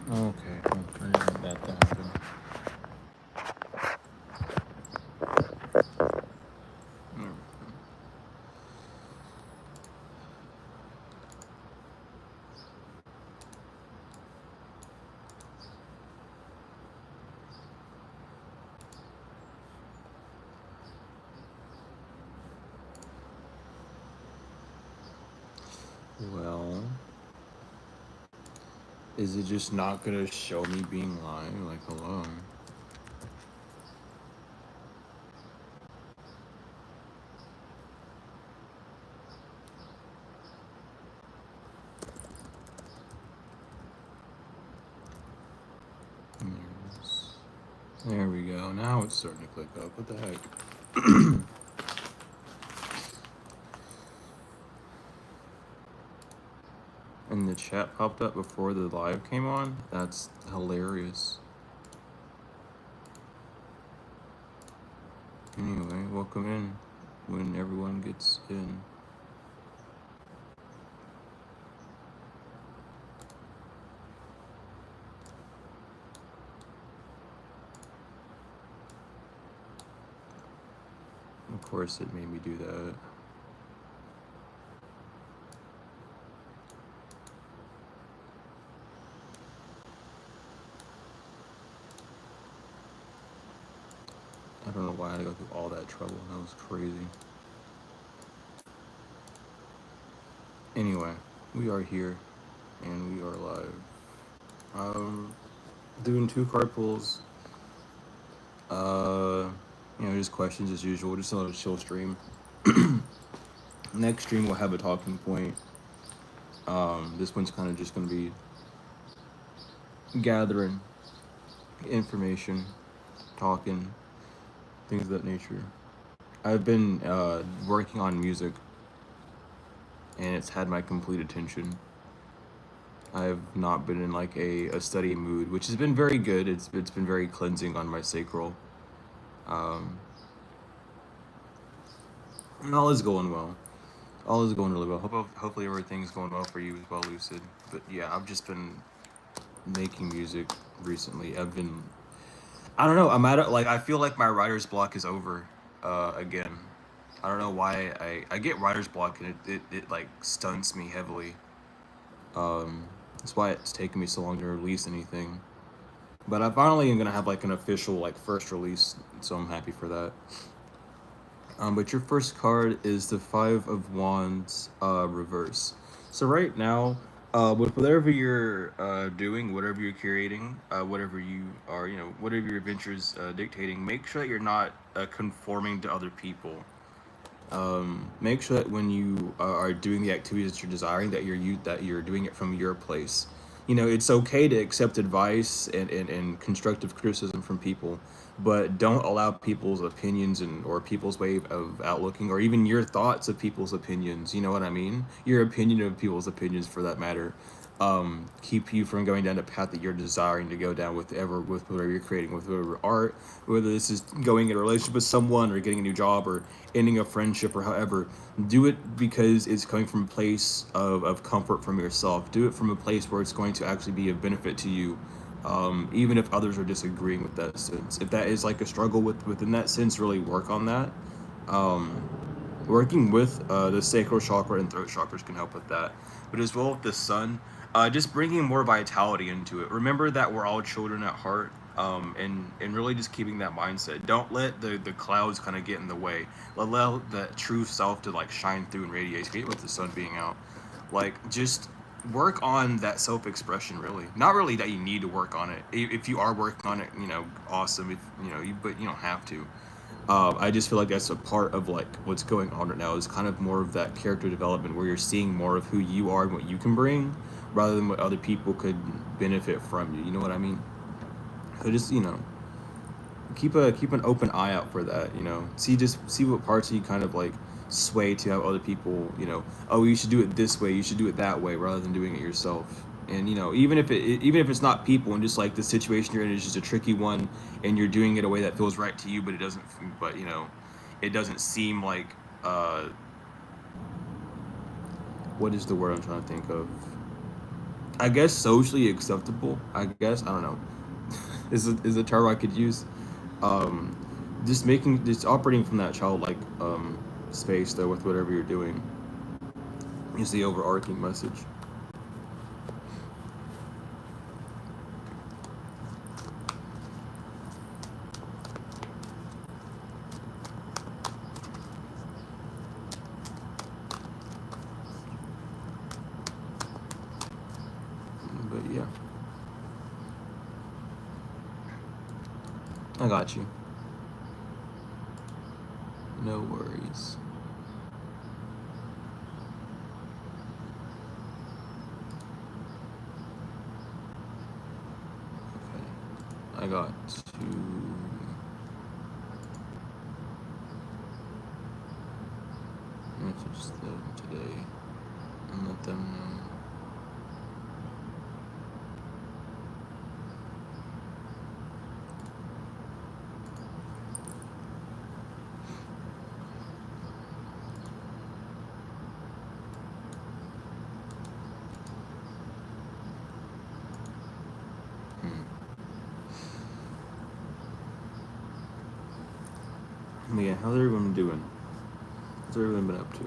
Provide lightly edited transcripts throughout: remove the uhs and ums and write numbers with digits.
Okay, well, I didn't want that to happen. Mm. Well, is it just not gonna show me being live? Like, hello? Yes. There we go. Now it's starting to click up. What the heck? And the chat popped up before the live came on? That's hilarious. Anyway, welcome in when everyone gets in. Of course it made me do that. I don't know why I had to go through all that trouble. That was crazy. Anyway, we are here and we are live. Doing 2 card pulls. Just questions as usual. Just a little chill stream. Next stream we'll have a talking point. This one's kind of just gonna be gathering information, talking, things of that nature. I've been working on music, and it's had my complete attention. I've not been in like a study mood, which has been very good. It's been very cleansing on my sacral. And all is going well. All is going really well. Hopefully everything's going well for you as well, Lucid. But yeah, I've just been making music recently. I don't know. I'm at it. Like I feel like my writer's block is over again. I don't know why I get writer's block and it like stunts me heavily. That's why it's taken me so long to release anything. But I finally am gonna have like an official like first release, so I'm happy for that. But your first card is the Five of Wands reverse. So right now, with whatever you're doing, whatever you're curating, whatever you are, whatever your adventures dictating, make sure that you're not conforming to other people. Make sure that when you are doing the activities that you're desiring, that you're doing it from your place. It's okay to accept advice and constructive criticism from people, but don't allow people's opinions or people's way of outlooking, or even your thoughts of people's opinions. You know what I mean? Your opinion of people's opinions, for that matter, keep you from going down the path that you're desiring to go down with whatever you're creating, with whatever art, whether this is going in a relationship with someone or getting a new job or ending a friendship or however. Do it because it's coming from a place of comfort from yourself. Do it from a place where it's going to actually be of benefit to you, even if others are disagreeing with that sense. If that is like a struggle within that sense, really work on that. Working with the sacral chakra and throat chakras can help with that, but as well with the sun, just bringing more vitality into it. Remember that we're all children at heart, and really just keeping that mindset. Don't let the clouds kind of get in the way. Allow the true self to like shine through and radiate. With the sun being out, like just work on that self-expression. Really, not really that you need to work on it. If you are working on it, awesome. If but you don't have to. I just feel like that's a part of like what's going on right now, is kind of more of that character development where you're seeing more of who you are and what you can bring, rather than what other people could benefit from you. You know what I mean? So just keep an open eye out for that. See what parts you kind of like sway to have other people. Oh, you should do it this way. You should do it that way, rather than doing it yourself. And even if it's not people, and just like the situation you're in is just a tricky one, and you're doing it a way that feels right to you, but it doesn't. But it doesn't seem like what is the word I'm trying to think of? I guess socially acceptable. I guess I don't know. Is a term I could use. Um, just operating from that childlike space though with whatever you're doing is the overarching message. But yeah, I got you. No worries. Okay, I got to message them today and let them know. But yeah, how's everyone doing? What's everyone been up to?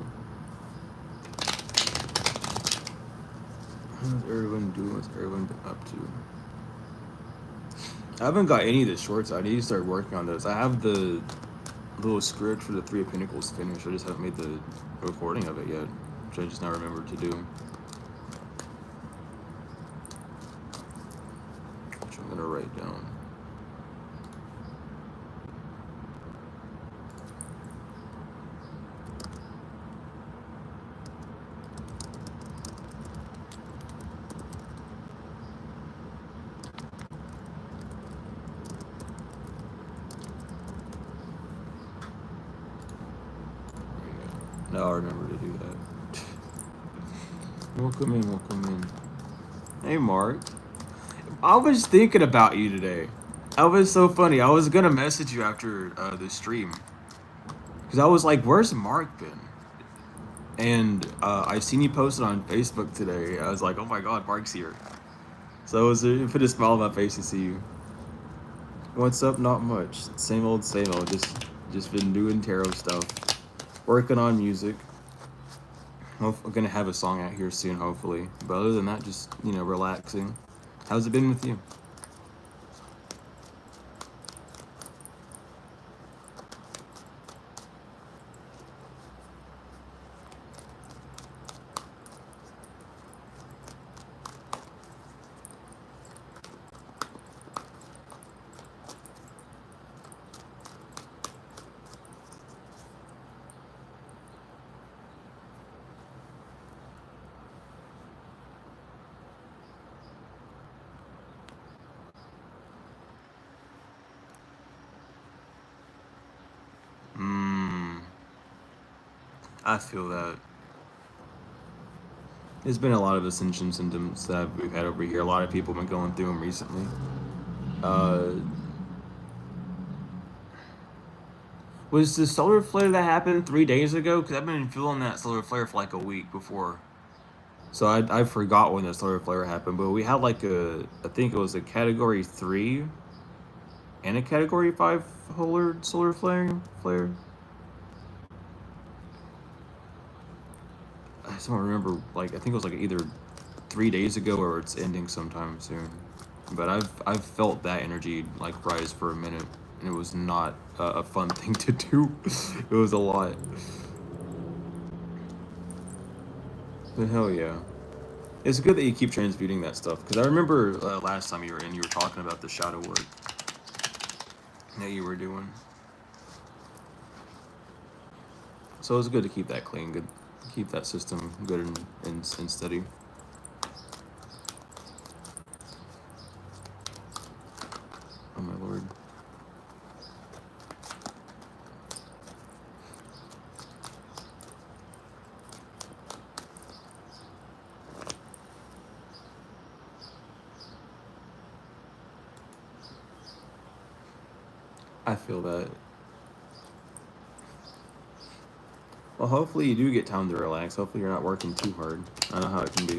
How's everyone doing? What's everyone been up to? I haven't got any of the shorts. I need to start working on those. I have the little script for the Three of Pentacles finished. I just haven't made the recording of it yet, which I just now remembered to do. Which I'm gonna write down. Now I remember to do that. Welcome in, welcome in. Hey, Mark. I was thinking about you today. That was so funny. I was gonna message you after the stream because I was like, "Where's Mark been?" And I seen you posted on Facebook today. I was like, "Oh my God, Mark's here!" So it put a smile on my face to see you. What's up? Not much. Same old, same old. Just been doing tarot stuff, working on music. I'm gonna have a song out here soon, hopefully. But other than that, just relaxing. How's it been with you? I feel that. There's been a lot of ascension symptoms that we've had over here. A lot of people have been going through them recently. Uh, was the solar flare that happened 3 days ago? Because I've been feeling that solar flare for like a week before. So I forgot when the solar flare happened, but we had like I think it was a category 3 and a category 5 solar flare. I just don't remember, like, I think it was like either 3 days ago or it's ending sometime soon. But I've felt that energy like rise for a minute, and it was not a fun thing to do. It was a lot. But hell yeah. It's good that you keep transmuting that stuff, because I remember last time you were in, you were talking about the shadow work that you were doing. So it's good to keep that clean, good, keep that system good and steady. Oh my lord. I feel that. Well, hopefully you do get time to relax. Hopefully you're not working too hard. I know how it can be.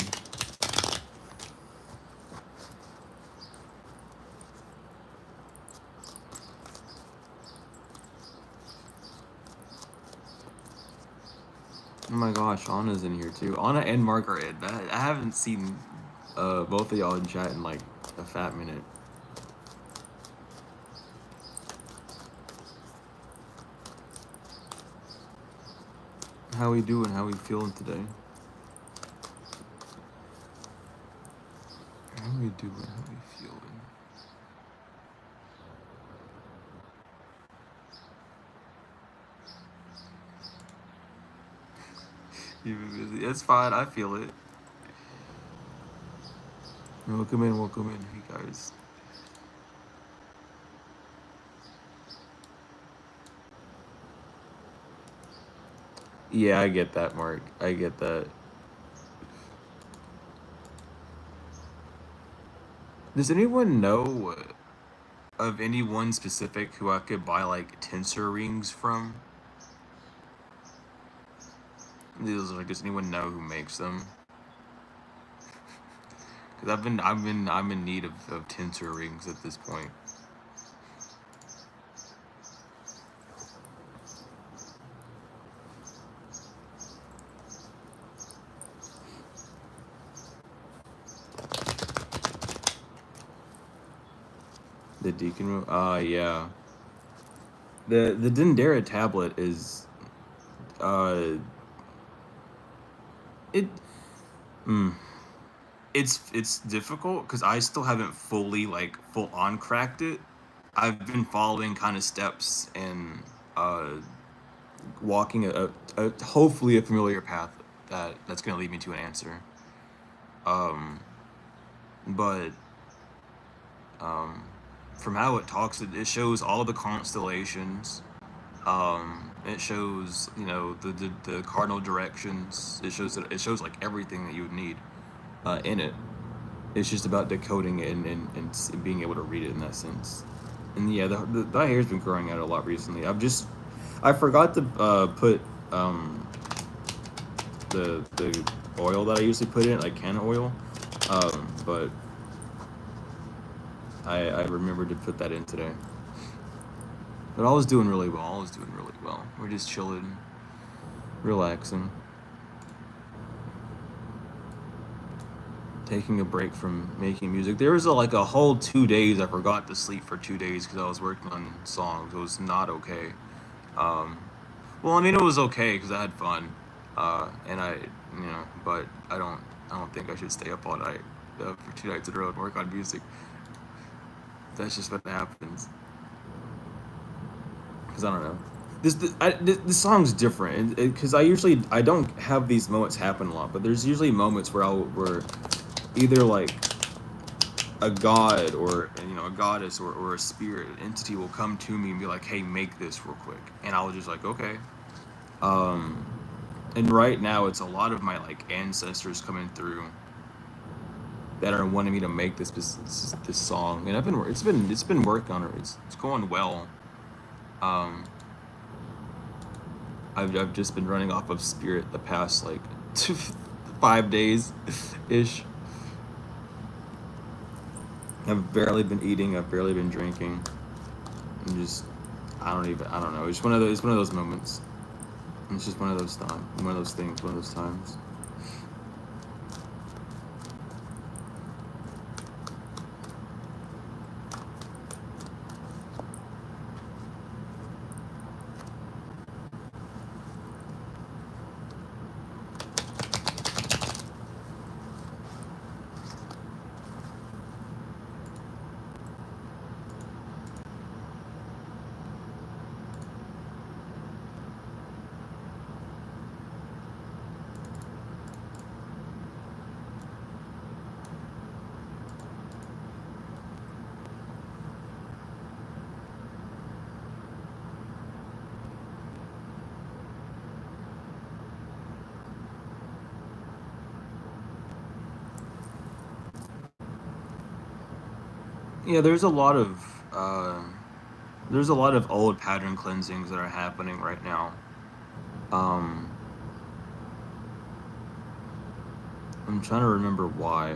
Oh my gosh, Anna's in here too. Anna and Mark are in. I haven't seen both of y'all in chat in like a fat minute. How we doing? How we feeling today? How we doing? How we feeling? You've been busy. It's fine. I feel it. Welcome in. Welcome in. Hey guys. Yeah, I get that, Mark. I get that. Does anyone know of anyone specific who I could buy like tensor rings from? Does anyone know who makes them? Because I'm in need of tensor rings at this point. The Deacon room? Yeah. The Dendera tablet is uh it it's difficult because I still haven't fully like full on cracked it. I've been following kind of steps and walking a hopefully a familiar path that's gonna lead me to an answer. But from how it talks, it shows all the constellations. It shows, you know, the cardinal directions. It shows like everything that you would need in it. It's just about decoding it and being able to read it in that sense. And yeah, the hair's been growing out a lot recently. I forgot to put the oil that I usually put in, like can oil, but I remembered to put that in today. But I was doing really well. We're just chilling, relaxing, taking a break from making music. There was like a whole 2 days I forgot to sleep for 2 days because I was working on songs. It was not okay. Well, I mean, it was okay because I had fun, and but I don't think I should stay up all night for 2 nights in a row and work on music. That's just what happens. Because I don't know. This song's different because I don't have these moments happen a lot, but there's usually moments where either like a god or a goddess or a spirit, an entity will come to me and be like, hey, make this real quick, and I'll just like, okay. And right now it's a lot of my like ancestors coming through that are wanting me to make this song, and it's been working on it. It's going well. I've just been running off of spirit the past like 5 days ish. I've barely been eating. I've barely been drinking. I don't know. It's one of those moments. It's just one of those things, one of those times. Yeah, there's a lot of old pattern cleansings that are happening right now. I'm trying to remember why.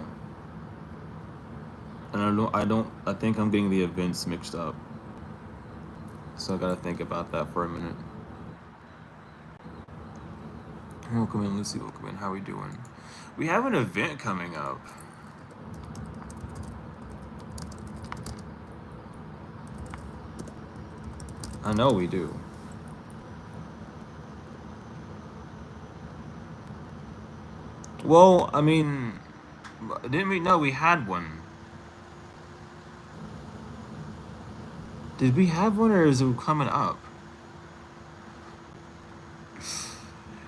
And I think I'm getting the events mixed up. So I gotta think about that for a minute. Welcome in, Lucy. Welcome in. How we doing? We have an event coming up. I know we do. Well, I mean, didn't we? No, we had one. Did we have one, or is it coming up?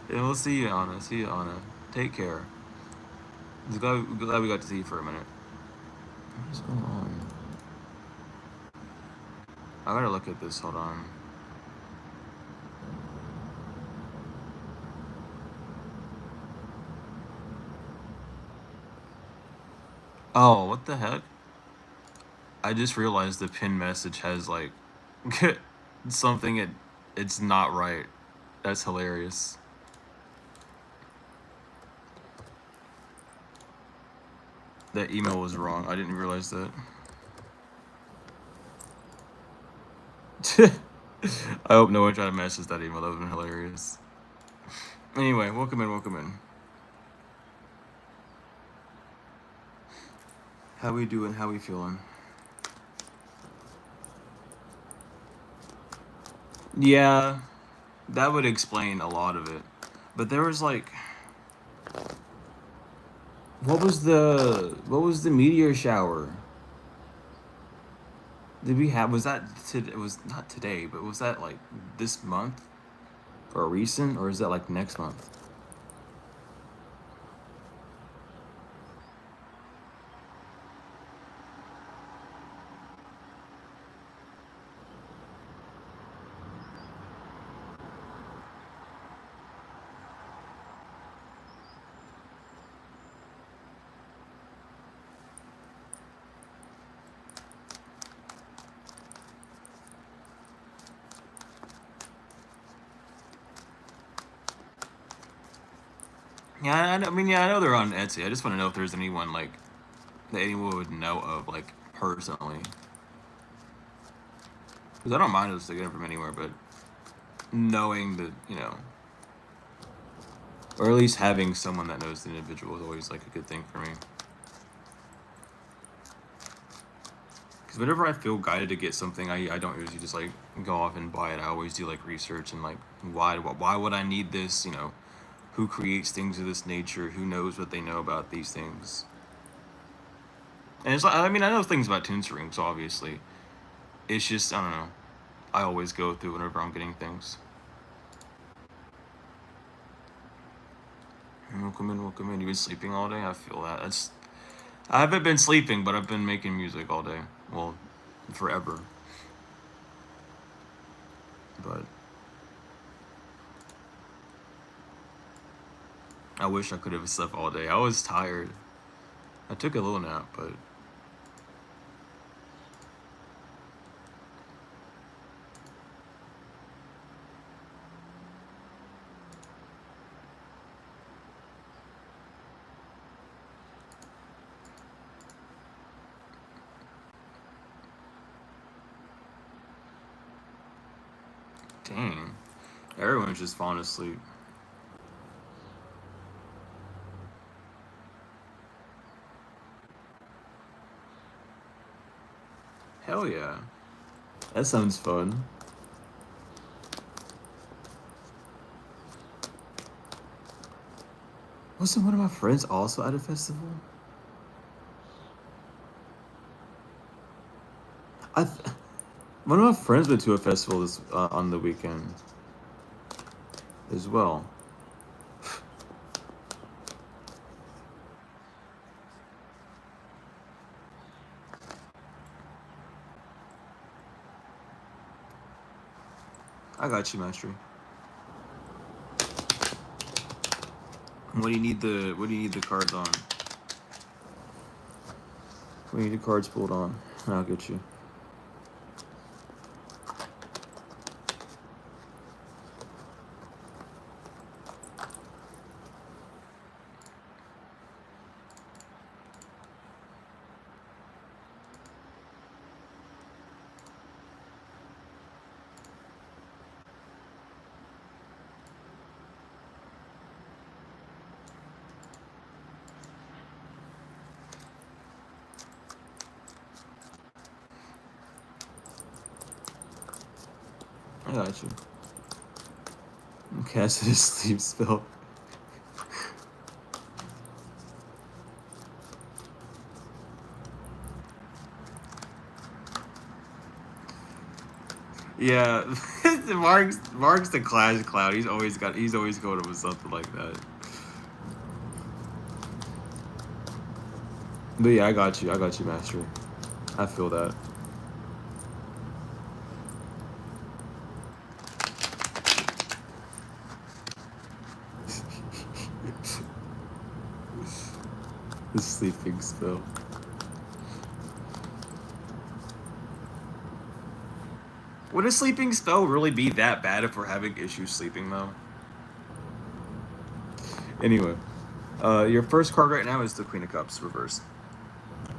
Yeah, we'll see you, Anna. See you, Anna. Take care. Glad we got to see you for a minute. What is going on? I gotta look at this. Hold on. Oh, what the heck? I just realized the pin message has like something it's not right. That's hilarious. That email was wrong. I didn't realize that. I hope no one tried to message that email. That would have been hilarious. Anyway, welcome in, welcome in. How we doing? How we feeling? Yeah, that would explain a lot of it. But there was like, what was the meteor shower? Did we have? Was that? It was not today, but was that like this month or recent, or is that like next month? Yeah, I mean, yeah, I know they're on Etsy. I just want to know if there's anyone like that anyone would know of, like personally. Because I don't mind us getting it from anywhere, but knowing that, or at least having someone that knows the individual is always like a good thing for me. Because whenever I feel guided to get something, I don't usually just like go off and buy it. I always do like research and like why would I need this? Who creates things of this nature? Who knows what they know about these things? And it's like, I mean, I know things about tune strings, obviously. It's just, I don't know. I always go through whenever I'm getting things. Welcome in, welcome in. You been sleeping all day? I feel that. I haven't been sleeping, but I've been making music all day. Well, forever. But I wish I could have slept all day. I was tired. I took a little nap, but dang. Everyone's just falling asleep. Hell yeah. That sounds fun. Wasn't one of my friends also at a festival? One of my friends went to a festival on the weekend as well. I got you, Mastery. What do you need the cards on? We need the cards pulled on. I'll get you. I got you. Cast a sleep spell. Yeah, Mark's the class clown. He's always going up with something like that. But yeah, I got you, Master. I feel that. The sleeping spell. Would a sleeping spell really be that bad if we're having issues sleeping though? Anyway, your first card right now is the Queen of Cups reversed.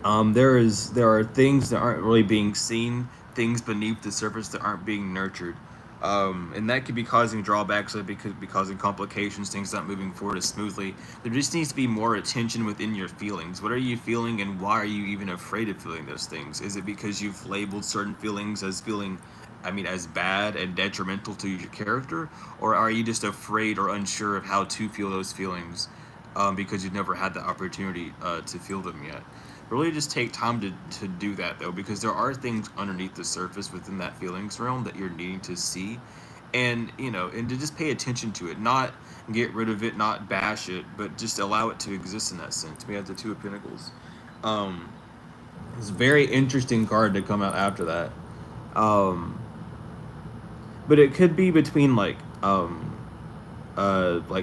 There are things that aren't really being seen, things beneath the surface that aren't being nurtured, and that could be causing drawbacks. It could be causing complications, things not moving forward as smoothly. There just needs to be more attention within your feelings. What are you feeling, and why are you even afraid of feeling those things? Is it because you've labeled certain feelings as feeling, I mean, as bad and detrimental to your character, or are you just afraid or unsure of how to feel those feelings, because you've never had the opportunity to feel them yet? Really just take time to do that though, because there are things underneath the surface within that feelings realm that you're needing to see, and and to just pay attention to it, not get rid of it, not bash it, but just allow it to exist in that sense. We have the Two of Pentacles. um it's a very interesting card to come out after that. um but it could be between like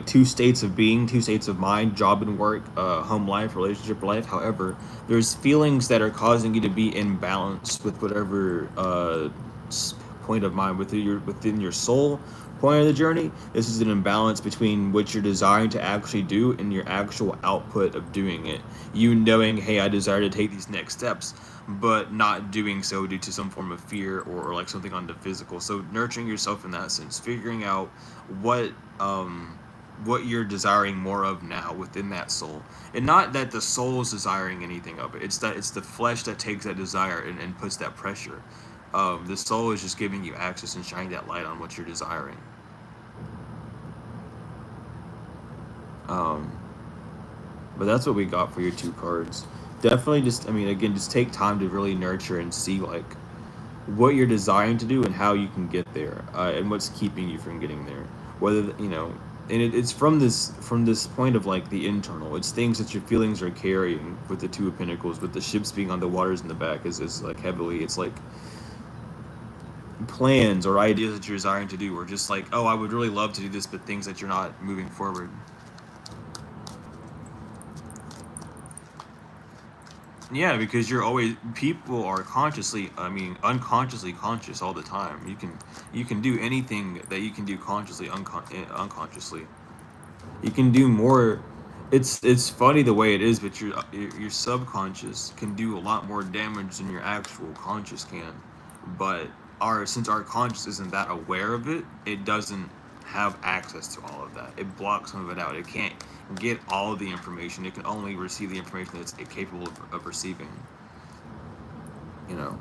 two states of being, two states of mind, job and work, home life, relationship life. However, there's feelings that are causing you to be imbalanced with whatever point of mind within your soul point of the journey. This is an imbalance between what you're desiring to actually do and your actual output of doing it. You knowing, hey, I desire to take these next steps, but not doing so due to some form of fear, or like something on the physical. So nurturing yourself in that sense, figuring out what what you're desiring more of now within that soul, and not that the soul is desiring anything of it. It's that it's the flesh that takes that desire and puts that pressure. The soul is just giving you access and shining that light on what you're desiring. um, but that's what we got for your two cards. Definitely just, I mean, again, just take time to really nurture and see like what you're desiring to do and how you can get there, and what's keeping you from getting there. Whether and it's from this point of like the internal. It's things that your feelings are carrying with the Two of Pentacles, with the ships being on the waters in the back is like heavily. It's like plans or ideas that you're desiring to do, or just like, oh, I would really love to do this, but things that you're not moving forward. Yeah, because you're always, people are consciously, I mean, unconsciously conscious all the time. You can do anything that you can do consciously, unconsciously. You can do more. It's funny the way it is, but your subconscious can do a lot more damage than your actual conscious can. But our since our conscious isn't that aware of it, it doesn't have access to all of that. It blocks some of it out. It can't get all of the information. It can only receive the information that it's capable of receiving. You know,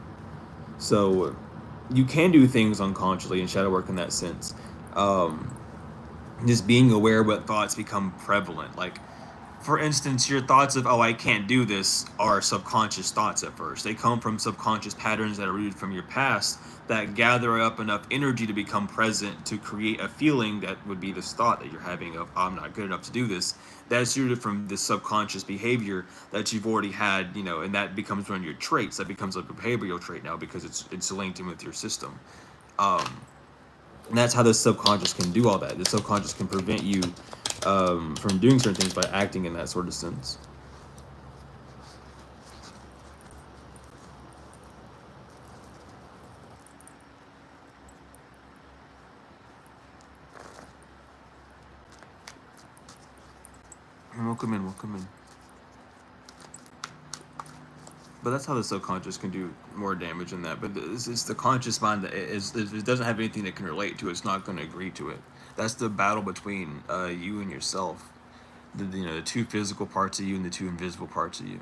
so you can do things unconsciously in shadow work in that sense. Um, just being aware what thoughts become prevalent. Like, for instance, your thoughts of, oh, I can't do this, are subconscious thoughts at first. They come from subconscious patterns that are rooted from your past that gather up enough energy to become present to create a feeling that would be this thought that you're having of, oh, I'm not good enough to do this. That's rooted from this subconscious behavior that you've already had, and that becomes one of your traits. That becomes a behavioral trait now because it's linked in with your system. Um, and that's how the subconscious can do all that. The subconscious can prevent you from doing certain things by acting in that sort of sense. Welcome in, welcome in. But that's how the subconscious can do more damage than that. But it's the conscious mind that it doesn't have anything that can relate to it. It's not going to agree to it. That's the battle between you and yourself. The two physical parts of you and the two invisible parts of you.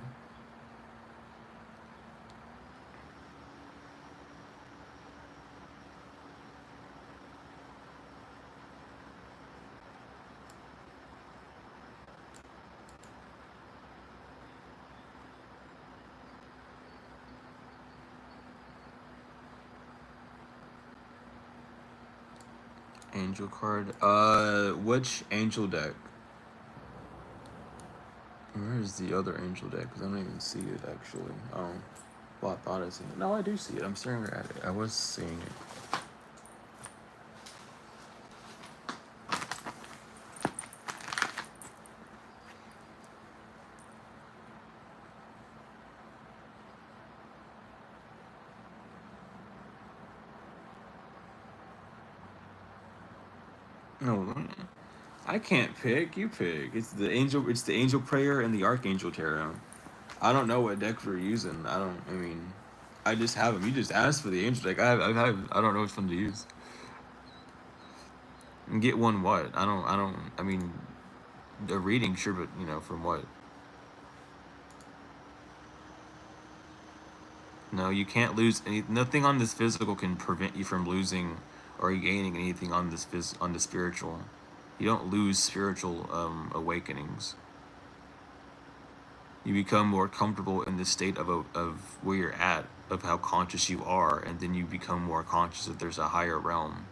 Angel card. Which angel deck? Where is the other angel deck? Because I don't even see it actually. Oh, well, I thought I seen it. No, I do see it. I'm staring at it. I was seeing it. No, I can't pick. You pick. It's the angel. It's the angel prayer and the archangel tarot. I don't know what deck we're using. I don't. I mean, I just have them. You just asked for the angel deck. I don't know which one to use. And get one what? I don't. I don't. I mean, a reading, sure, but from what? No, you can't lose any. Nothing on this physical can prevent you from losing or gaining anything on on the spiritual. You don't lose spiritual awakenings. You become more comfortable in the state of where you're at, of how conscious you are, and then you become more conscious that there's a higher realm.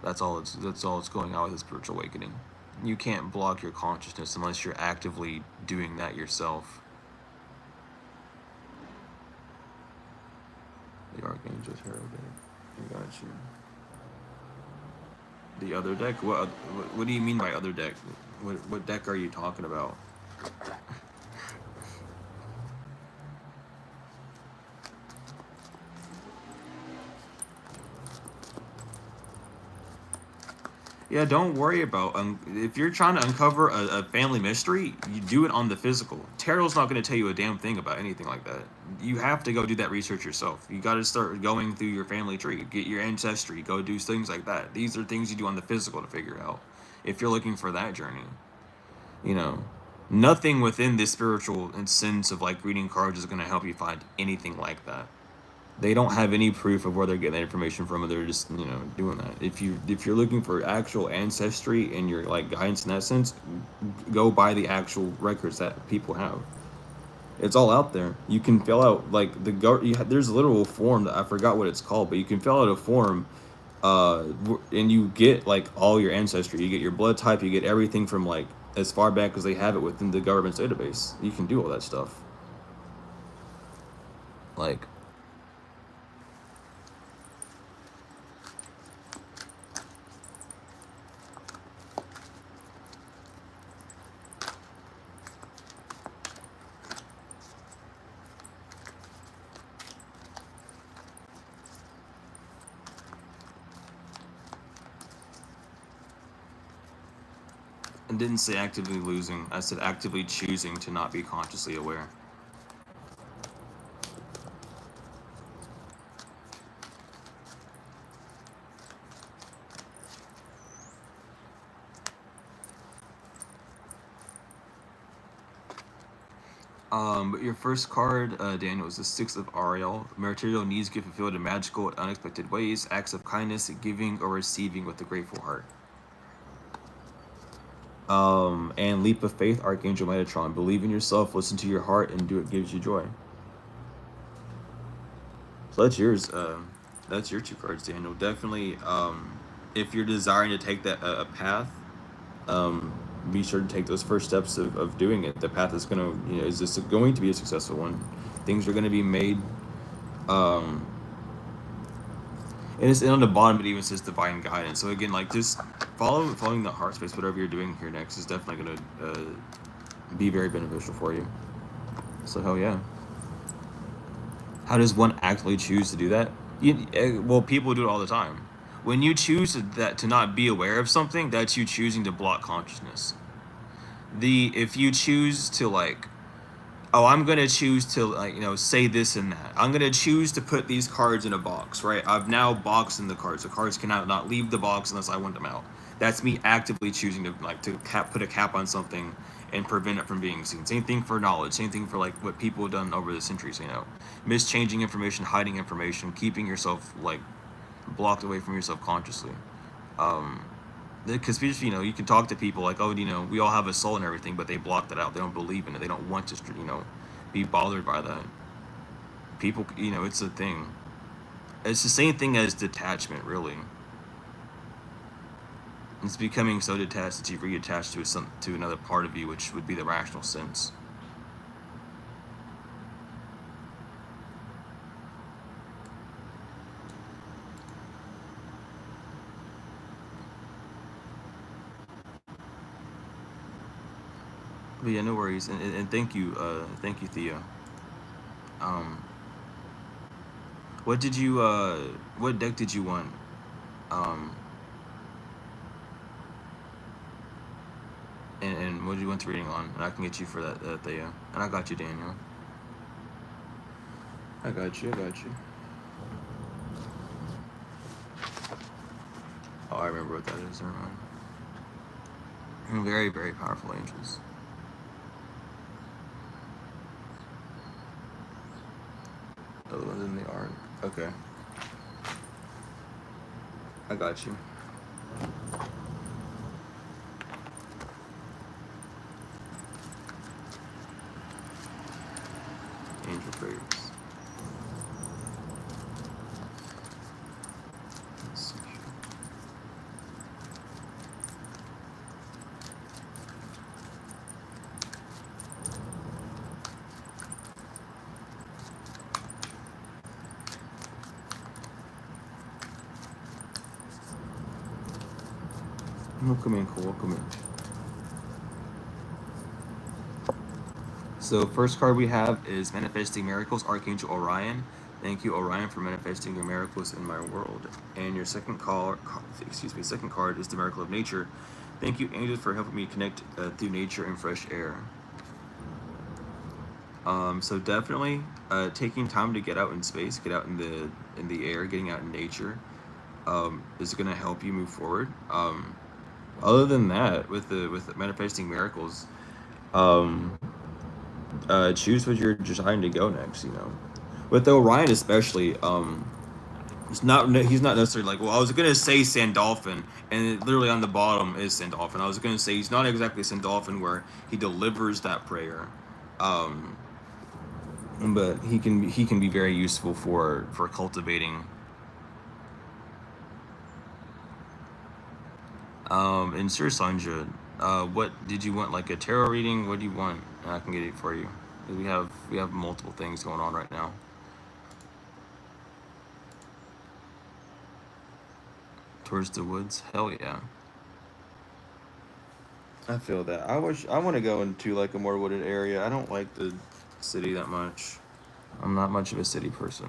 That's all it's going on with a spiritual awakening. You can't block your consciousness unless you're actively doing that yourself. The Archangel Tarot deck. I got you. The other deck? What do you mean by other deck? What deck are you talking about? Yeah, don't worry about if you're trying to uncover a family mystery, you do it on the physical. Tarot's not going to tell you a damn thing about anything like that. You have to go do that research yourself. You got to start going through your family tree, get your ancestry, go do things like that. These are things you do on the physical to figure out if you're looking for that journey. You know, nothing within this spiritual sense of like reading cards is going to help you find anything like that. They don't have any proof of where they're getting that information from, and they're just doing that. If you're looking for actual ancestry and your like guidance in that sense, go by the actual records that people have. It's all out there. You can fill out like there's a literal form that I forgot what it's called, but you can fill out a form, and you get like all your ancestry. You get your blood type. You get everything from like as far back as they have it within the government's database. You can do all that stuff. Like. I didn't say actively losing. I said actively choosing to not be consciously aware. But your first card, Daniel, is the Six of Ariel. Material needs get fulfilled in magical and unexpected ways. Acts of kindness, giving or receiving with a grateful heart. And Leap of Faith, Archangel Metatron. Believe in yourself, listen to your heart, and do what gives you joy. So that's yours. That's your two cards, Daniel. Definitely, if you're desiring to take that a path, be sure to take those first steps of doing it. The path is gonna, is this going to be a successful one? Things are gonna be made. And it's on the bottom. It even says divine guidance. So again, like just following the heart space. Whatever you're doing here next is definitely gonna be very beneficial for you. So hell yeah. How does one actually choose to do that? Well, people do it all the time. When you choose to not be aware of something, that's you choosing to block consciousness. If you choose to like, oh, I'm gonna choose to like say this and that. I'm gonna choose to put these cards in a box, right? I've now boxed in the cards. The cards cannot not leave the box unless I want them out. That's me actively choosing to put a cap on something and prevent it from being seen. Same thing for knowledge. Same thing for like what people have done over the centuries. Mischanging information, hiding information, keeping yourself like blocked away from yourself consciously. Because you can talk to people like, oh, we all have a soul and everything, but they block that out. They don't believe in it. They don't want to be bothered by that. People, it's a thing. It's the same thing as detachment, really. It's becoming so detached that you've reattached to another part of you, which would be the rational sense. But yeah, no worries, and thank you, Theo. Um, what deck did you want? Um, and what did you want the reading on? And I can get you for that, Theo. And I got you, Daniel. I got you. Oh, I remember what that is. Never mind. Very, very powerful angels. Oh, the ones in the arc. Okay. I got you. Angel prayers. Let's see here. Welcome in, cool. Welcome in. So first card we have is Manifesting Miracles, Archangel Orion. Thank you, Orion, for manifesting your miracles in my world. And your second card is the Miracle of Nature. Thank you, angels, for helping me connect through nature and fresh air. So definitely taking time to get out in space, get out in the air, getting out in nature, is going to help you move forward. Other than that, with manifesting miracles, choose what you're deciding to go next. With Orion especially, he's not necessarily like, well, I was gonna say Sandolphin, and literally on the bottom is Sandolphin. I was gonna say he's not exactly Sandolphin where he delivers that prayer, um, but he can be very useful for cultivating. And Sir Sanja, what did you want? Like a tarot reading? What do you want? And I can get it for you. We have multiple things going on right now. Towards the woods? Hell yeah. I feel that. I want to go into like a more wooded area. I don't like the city that much. I'm not much of a city person.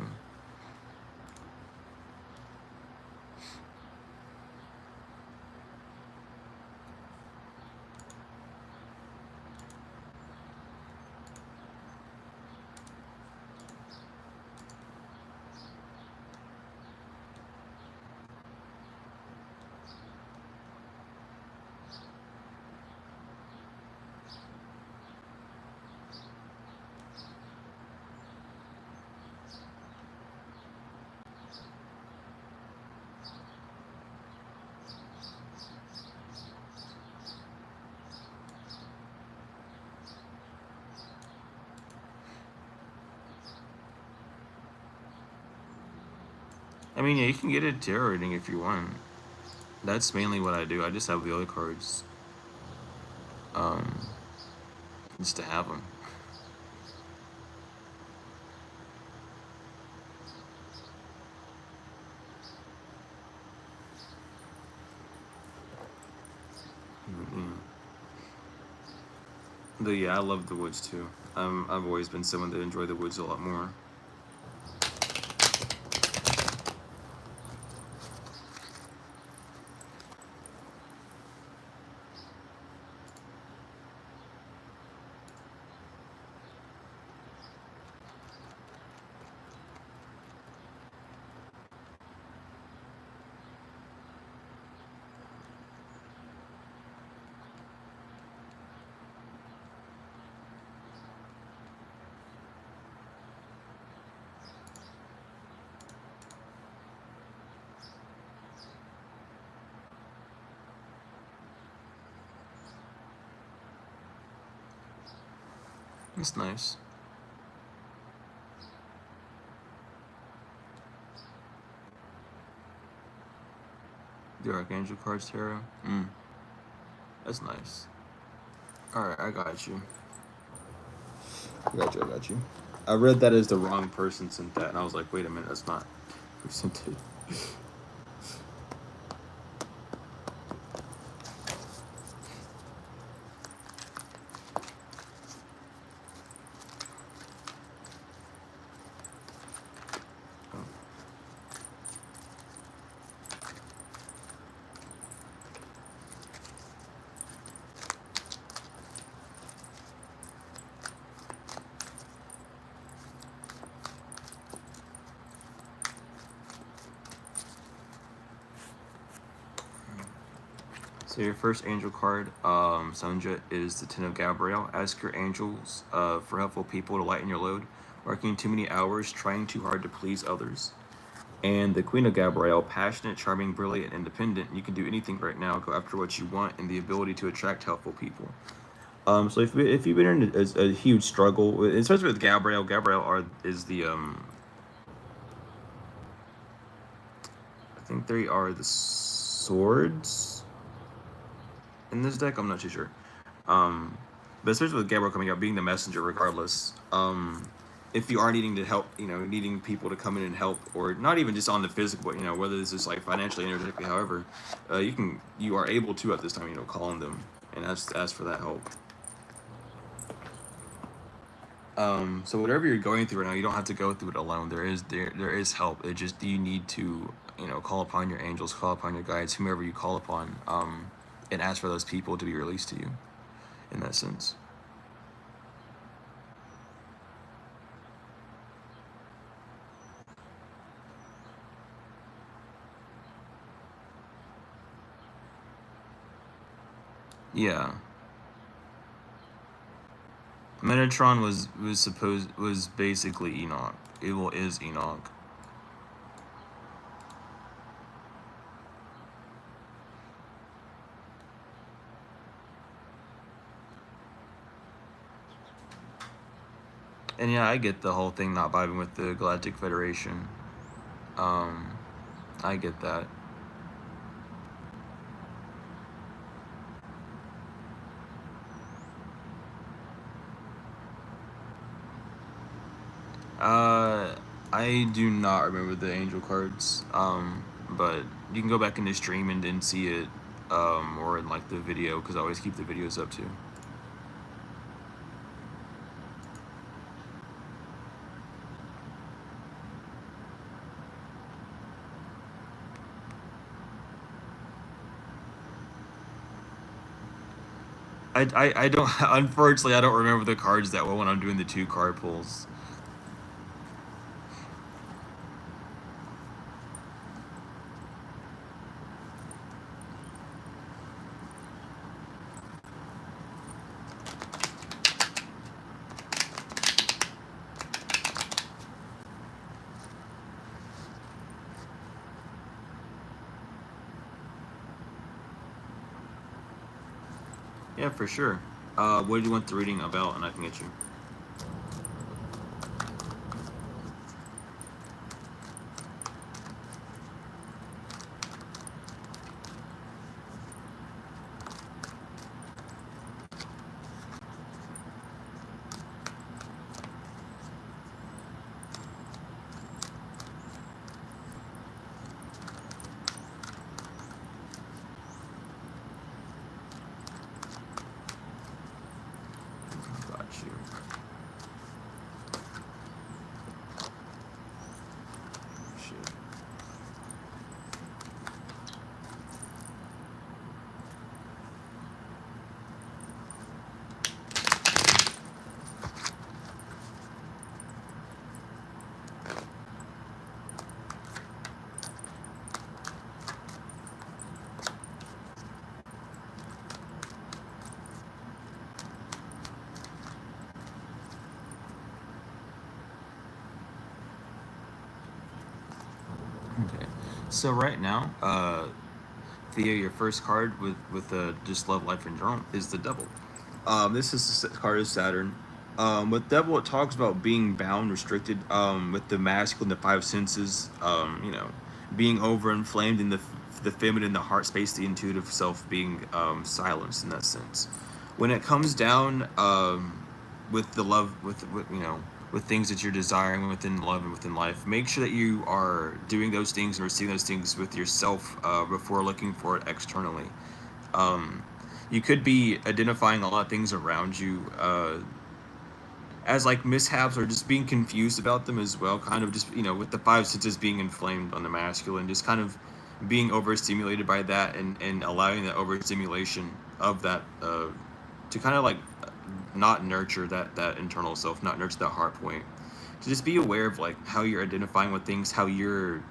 I mean, yeah, you can get a tarot reading if you want. That's mainly what I do. I just have the other cards, um, just to have them. Mm-hmm. But yeah, I love the woods too. I've always been someone that enjoy the woods a lot more. It's nice. The Archangel cards tarot. That's nice. Alright, I got you. I got you. I read that as the wrong person sent that, and I was like, wait a minute, that's not who sent it. So your first angel card, Sonja, is the Ten of Gabriel. Ask your angels for helpful people to lighten your load. Working too many hours, trying too hard to please others. And the Queen of Gabriel, passionate, charming, brilliant, and independent. You can do anything right now. Go after what you want, and the ability to attract helpful people. So if you've been in a huge struggle, especially with Gabriel, is the I think they are the swords in this deck. I'm not too sure. But especially with Gabriel coming out, being the messenger, regardless. If you are needing to help, needing people to come in and help, or not even just on the physical, but whether this is like financially, energetically, however, you are able to at this time, call on them and ask for that help. So whatever you're going through right now, you don't have to go through it alone. There is help. It just, you need to call upon your angels, call upon your guides, whomever you call upon, and ask for those people to be released to you. In that sense. Yeah. Metatron was basically Enoch. Evil is Enoch. And yeah, I get the whole thing not vibing with the Galactic Federation. I get that. I do not remember the angel cards. But you can go back in the stream and see it, or in like the video, because I always keep the videos up too. I don't, unfortunately, I don't remember the cards that well when I'm doing the 2 card pulls. Yeah, for sure. What do you want the reading about, and I can get you. Okay, so right now, Theo, your first card with the just love, life, and journal is the Devil. This is the card is Saturn. With Devil, it talks about being bound, restricted, with the masculine, the 5 senses, being overinflamed in the the feminine, the heart space, the intuitive self being silenced in that sense. When it comes down with the love, with with things that you're desiring within love and within life, make sure that you are doing those things and receiving those things with yourself before looking for it externally. Um, you could be identifying a lot of things around you as like mishaps or just being confused about them as well, kind of just with the five senses being inflamed on the masculine, just kind of being overstimulated by that, and allowing that overstimulation of that to kind of like not nurture that internal self, not nurture that heart point. So just be aware of like how you're identifying with things, how you're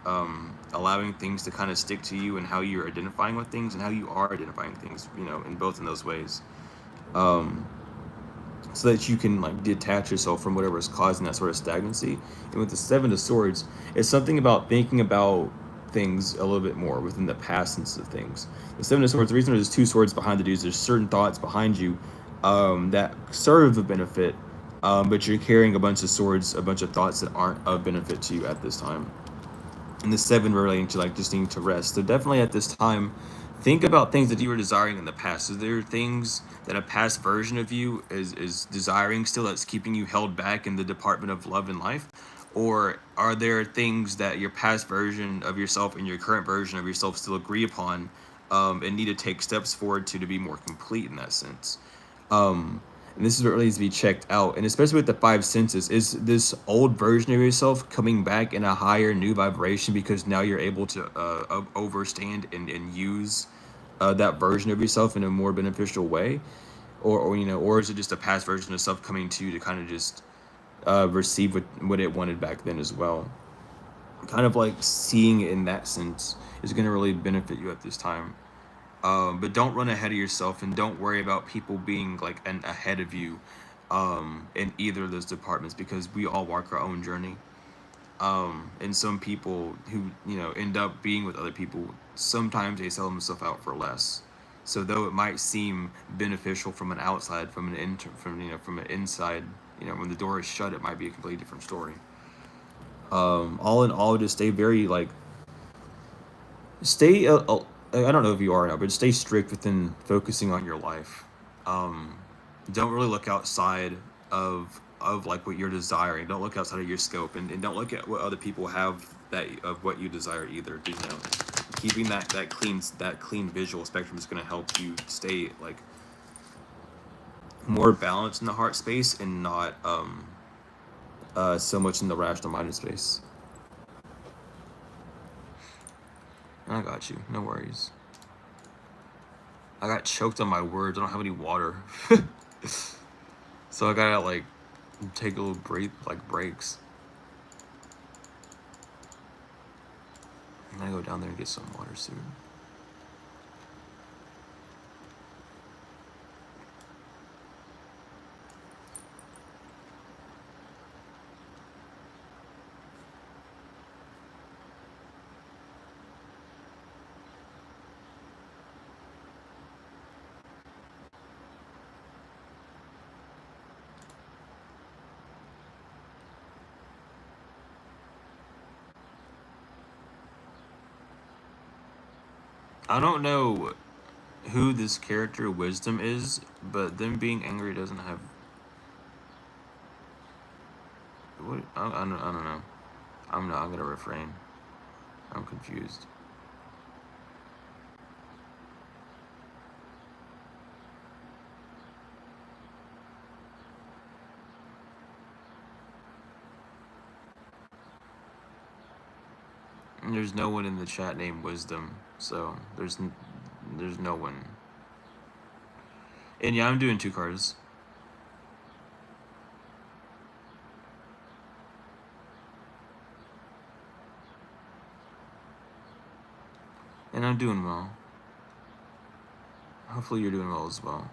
allowing things to kind of stick to you, and how you're identifying with things, and how you are identifying things, in both in those ways. Um, so that you can like detach yourself from whatever is causing that sort of stagnancy. And with the Seven of Swords, it's something about thinking about things a little bit more within the past sense of things. The Seven of Swords, the reason there's two swords behind the dudes, there's certain thoughts behind you that serve a benefit, but you're carrying a bunch of swords, a bunch of thoughts that aren't of benefit to you at this time. And the seven relating to like just needing to rest. So definitely at this time, think about things that you were desiring in the past. Is there things that a past version of you is desiring still, that's keeping you held back in the department of love and life? Or are there things that your past version of yourself and your current version of yourself still agree upon, and need to take steps forward to be more complete in that sense? And this is what really needs to be checked out. And especially with the five senses, is this old version of yourself coming back in a higher new vibration because now you're able to overstand and use that version of yourself in a more beneficial way? Or is it just a past version of self coming to you to kind of just receive what it wanted back then as well? Kind of like seeing it in that sense is going to really benefit you at this time. But don't run ahead of yourself, and don't worry about people being like ahead of you in either of those departments, because we all walk our own journey. And some people who end up being with other people, sometimes they sell themselves out for less. So though it might seem beneficial from an outside, from an inside, when the door is shut, it might be a completely different story. All in all, just stay very like stay I don't know if you are now, but stay strict within focusing on your life. um don't really look outside of like what you're desiring. Don't look outside of your scope, and don't look at what other people have that of what you desire either. Keeping that clean visual spectrum is going to help you stay like more balanced in the heart space, and not so much in the rational minded space. I got you, no worries. I got choked on my words. I don't have any water. So I gotta like take a little break, like breaks. I'm gonna go down there and get some water soon. I don't know who this character Wisdom is, but them being angry doesn't have what I don't know. I'm gonna refrain. I'm confused. And there's no one in the chat named Wisdom, so there's no one. And yeah, I'm doing two cards. And I'm doing well. Hopefully you're doing well as well.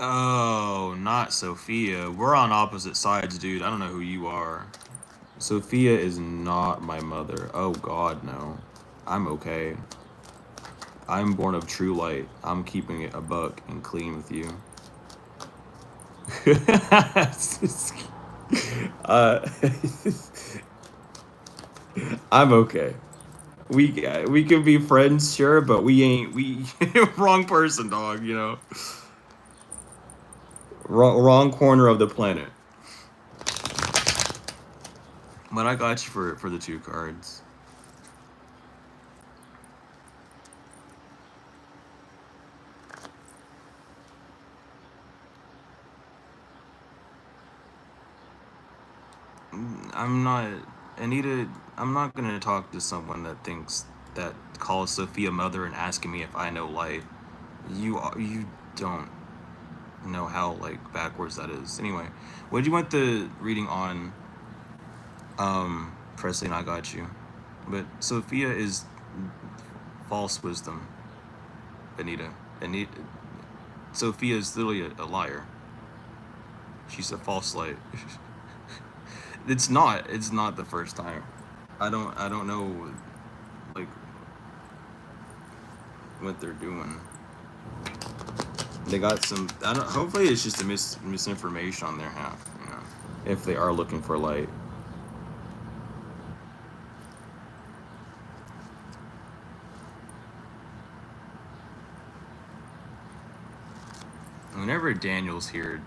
Oh, not Sophia. We're on opposite sides, dude. I don't know who you are. Sophia is not my mother. Oh God, no. I'm okay. I'm born of true light. I'm keeping it a buck and clean with you. uh, I'm okay. We can be friends, sure, but we ain't. We wrong person, dog. You know, wrong corner of the planet. But I got you for the two cards. I'm not Anita. I'm not gonna talk to someone that thinks that calls Sophia mother and asking me if I know light. You don't know how like backwards that is. Anyway, what do you want the reading on? Presley and I got you, but Sophia is false wisdom. Anita, Anita. Sophia is literally a liar. She's a false light. It's not. It's not the first time. I don't know like what they're doing. They got some. I don't. Hopefully, it's just a misinformation on their half. You know, if they are looking for light. Whenever Daniel's here,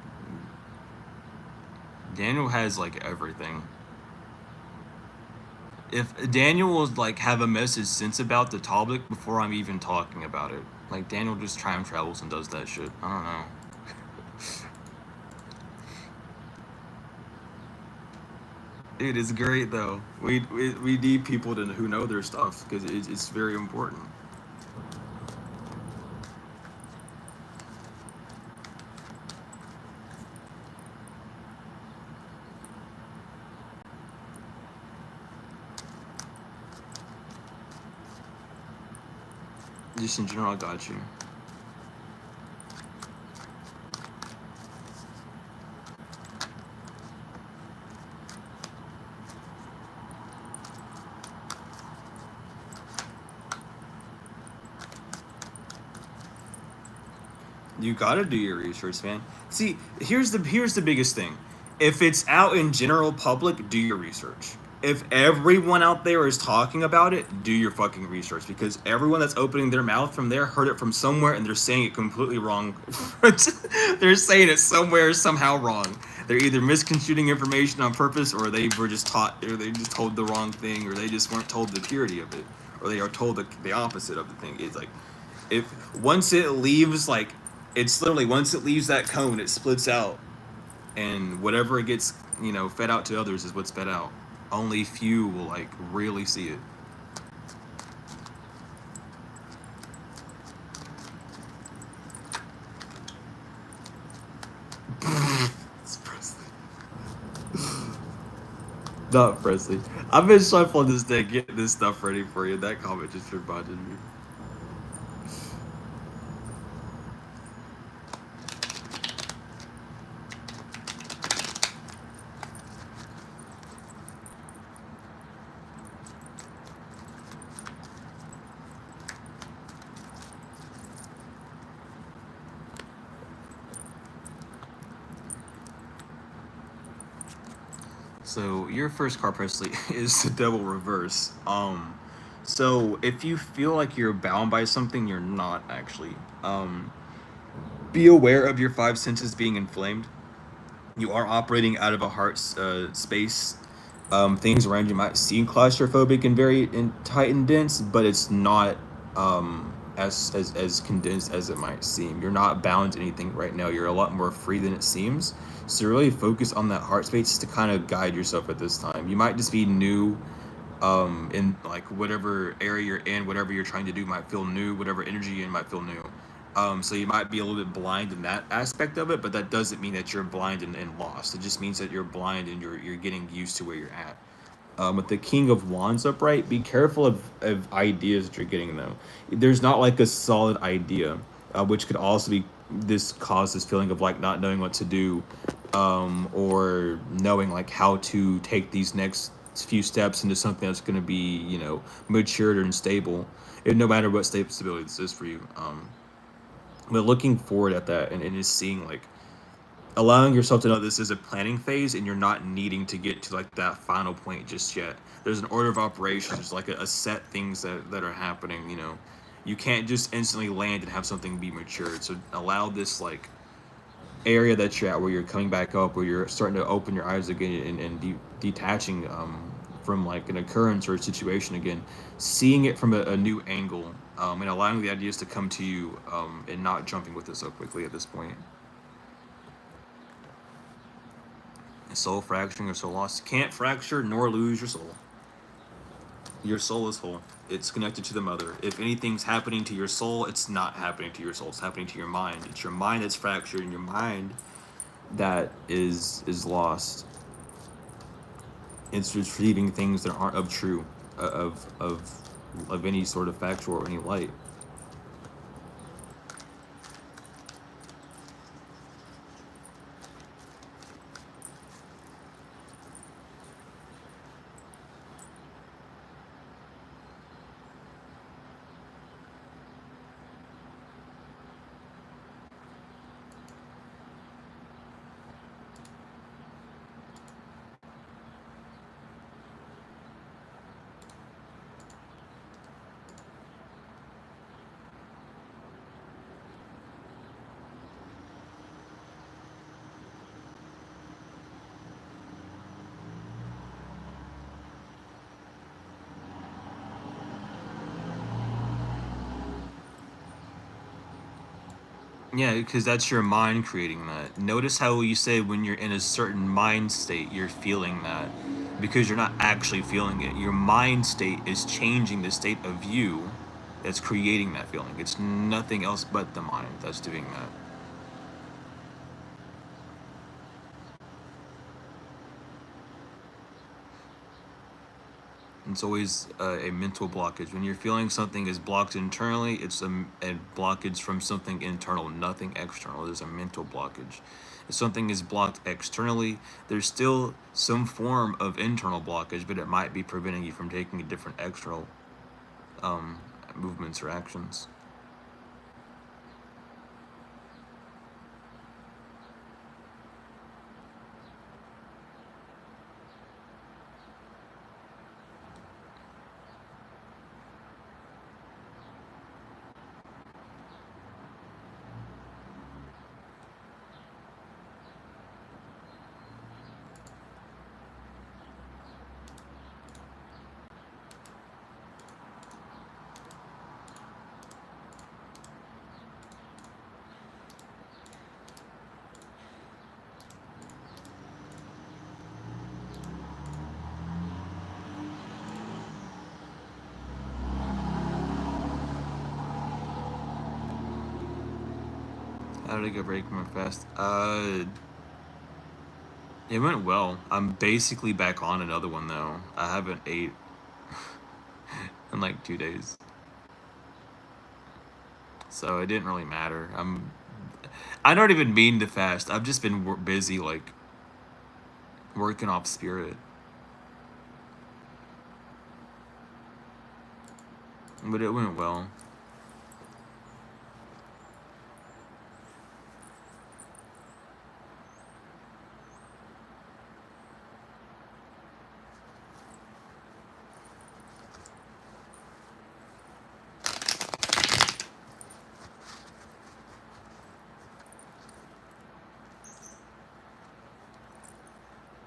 Daniel has like everything. If Daniel will like have a message sense about the topic before I'm even talking about it, like Daniel just time travels and does that shit. I don't know. It is great though. We need people to who know their stuff because it's very important. Just in general, I got you. You gotta do your research, man. See, here's the biggest thing. If it's out in general public, do your research. If everyone out there is talking about it, do your fucking research because everyone that's opening their mouth from there heard it from somewhere and they're saying it completely wrong. They're saying it somewhere somehow wrong. They're either misconstruing information on purpose or they were just taught or they just told the wrong thing or they just weren't told the purity of it or they are told the opposite of the thing. It's like if once it leaves like it's literally once it leaves that cone it splits out and whatever it gets fed out to others is what's fed out. Only few will like really see it. It's Presley. Not Presley. I've been shuffling this day getting this stuff ready for you. That comment just reminded me. So your first card, Presley, is the Devil Reverse. So if you feel like you're bound by something, you're not actually. Be aware of your five senses being inflamed. You are operating out of a heart space. Things around you might seem claustrophobic and very tight and dense, but it's not as condensed as it might seem. You're not bound to anything right now. You're a lot more free than it seems. So really focus on that heart space to kind of guide yourself at this time. You might just be new in like whatever area you're in, whatever you're trying to do might feel new, whatever energy you're in might feel new. So you might be a little bit blind in that aspect of it, but that doesn't mean that you're blind and lost. It just means that you're blind and you're getting used to where you're at. With the King of Wands upright, be careful of ideas that you're getting though. There's not like a solid idea, which could also be this caused this feeling of like not knowing what to do, or knowing like how to take these next few steps into something that's going to be, matured and stable, and no matter what state of stability this is for you. But looking forward at that, and just seeing like allowing yourself to know this is a planning phase, and you're not needing to get to like that final point just yet. There's an order of operations. There's like a set things that are happening. You can't just instantly land and have something be matured. So allow this like area that you're at, where you're coming back up, where you're starting to open your eyes again, and detaching, from like an occurrence or a situation again, seeing it from a new angle, and allowing the ideas to come to you, and not jumping with it so quickly at this point. Soul fracturing or soul loss. Can't fracture nor lose your soul. Your soul is whole. It's connected to the mother. If anything's happening to your soul, it's not happening to your soul. It's happening to your mind. It's your mind that's fractured, and your mind that is lost. It's retrieving things that aren't of true, of any sort of factual or any light. Yeah, because that's your mind creating that. Notice how you say when you're in a certain mind state, you're feeling that, because you're not actually feeling it. Your mind state is changing the state of you that's creating that feeling. It's nothing else but the mind that's doing that. It's always a mental blockage. When you're feeling something is blocked internally, it's a blockage from something internal, nothing external. There's a mental blockage. If something is blocked externally, there's still some form of internal blockage, but it might be preventing you from taking a different external, um, movements or actions. How did I get break from my fast? It went well. I'm basically back on another one though. I haven't ate in like 2 days, so it didn't really matter. I don't even mean to fast. I've just been busy like working off spirit, but it went well.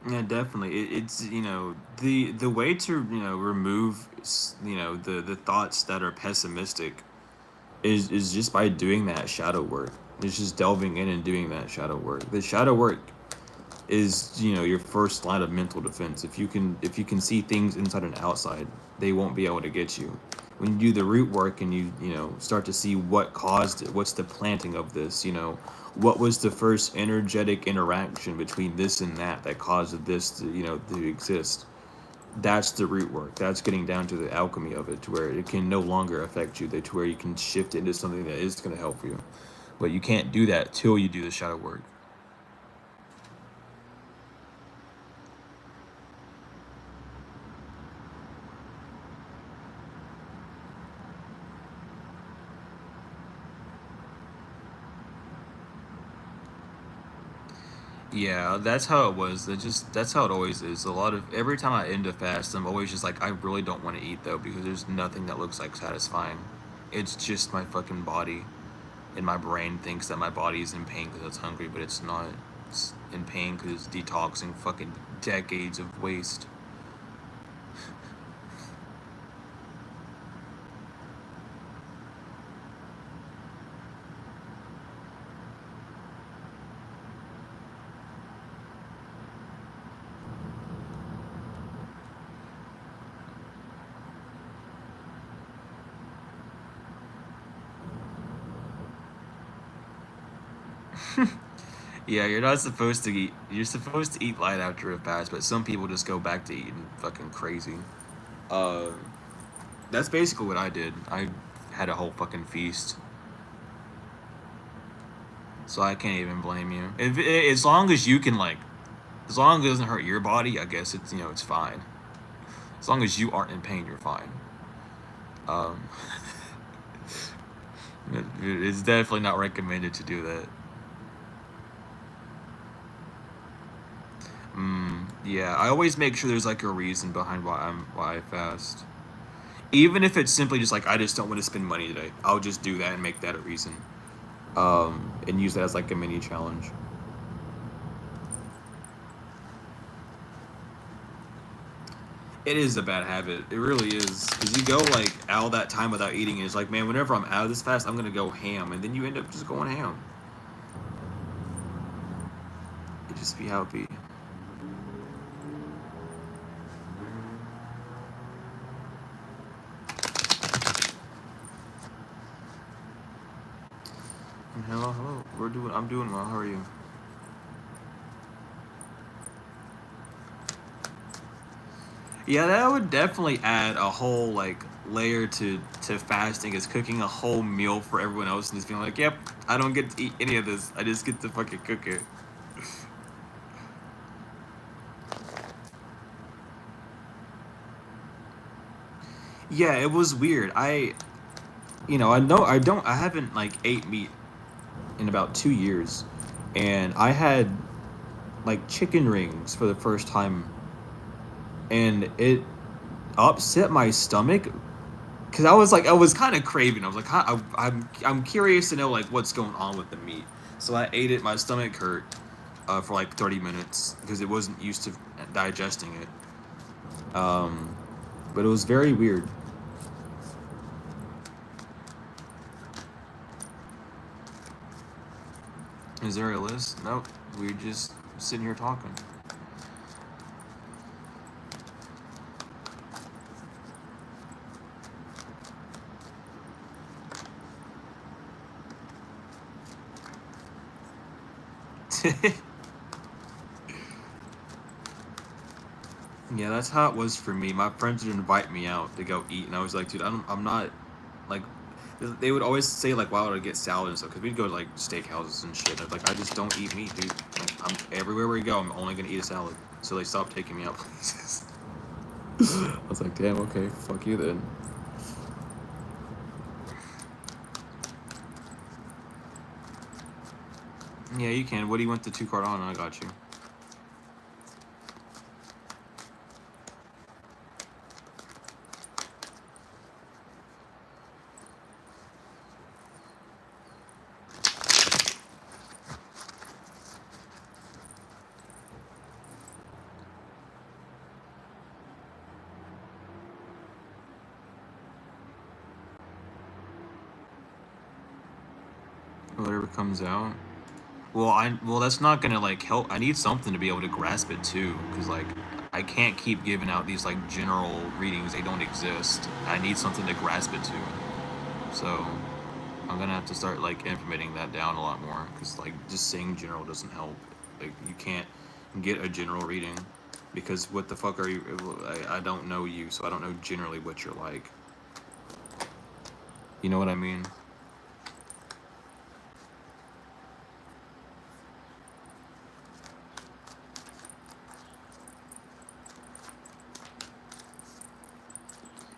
Yeah, definitely. It's the way to remove the thoughts that are pessimistic is just by doing that shadow work. It's just delving in and doing that shadow work. The shadow work is your first line of mental defense. If you can see things inside and outside, they won't be able to get you. When you do the root work and you start to see what caused it, what's the planting of this, what was the first energetic interaction between this and that caused this to exist. That's the root work. That's getting down to the alchemy of it, to where it can no longer affect you, to where you can shift into something that is going to help you. But you can't do that till you do the shadow work. Yeah, that's how it was. That's how it always is. A lot of every time I end a fast, I'm always just like, I really don't want to eat though because there's nothing that looks like satisfying. It's just my fucking body, and my brain thinks that my body is in pain because it's hungry, but it's not. It's in pain because it's detoxing fucking decades of waste. Yeah, you're not supposed to eat. You're supposed to eat light after a fast, but some people just go back to eating fucking crazy. Uh, that's basically what I did. I had a whole fucking feast, so I can't even blame you. As long as you can like, as long as it doesn't hurt your body, I guess it's it's fine. As long as you aren't in pain, you're fine. Um, it's definitely not recommended to do that. Yeah, I always make sure there's like a reason behind why I fast. Even if it's simply just like I just don't want to spend money today, I'll just do that and make that a reason. And use that as like a mini challenge. It is a bad habit. It really is. Because you go like all that time without eating, and it's like, man, whenever I'm out of this fast, I'm gonna go ham, and then you end up just going ham. It just be how it be. Hello, hello. I'm doing well. How are you? Yeah, that would definitely add a whole like layer to fasting, is cooking a whole meal for everyone else and just being like, yep, I don't get to eat any of this. I just get to fucking cook it. Yeah, it was weird. I haven't like ate meat in about 2 years, and I had like chicken rings for the first time, and it upset my stomach because I was kind of craving. I was like, I'm curious to know like what's going on with the meat. So I ate it. My stomach hurt for like 30 minutes because it wasn't used to digesting it. But it was very weird. Is there a list? Nope. We're just sitting here talking. Yeah, that's how it was for me. My friends would invite me out to go eat, and I was like, dude, I'm not like. They would always say like, why would I get salad and stuff? Because we'd go to like steakhouses and shit. I was like, I just don't eat meat, dude. Like, I'm everywhere we go, I'm only gonna eat a salad. So they stopped taking me out places. I was like, damn, okay, fuck you then. Yeah, you can. What do you want the 2 card on? I got you. Whatever comes out. Well, that's not gonna like help. I need something to be able to grasp it too, because like I can't keep giving out these like general readings. They don't exist. I need something to grasp it to. So I'm gonna have to start like implementing that down a lot more, because like just saying general doesn't help. Like you can't get a general reading because what the fuck are you? I don't know you, so I don't know generally what you're like. You know what I mean?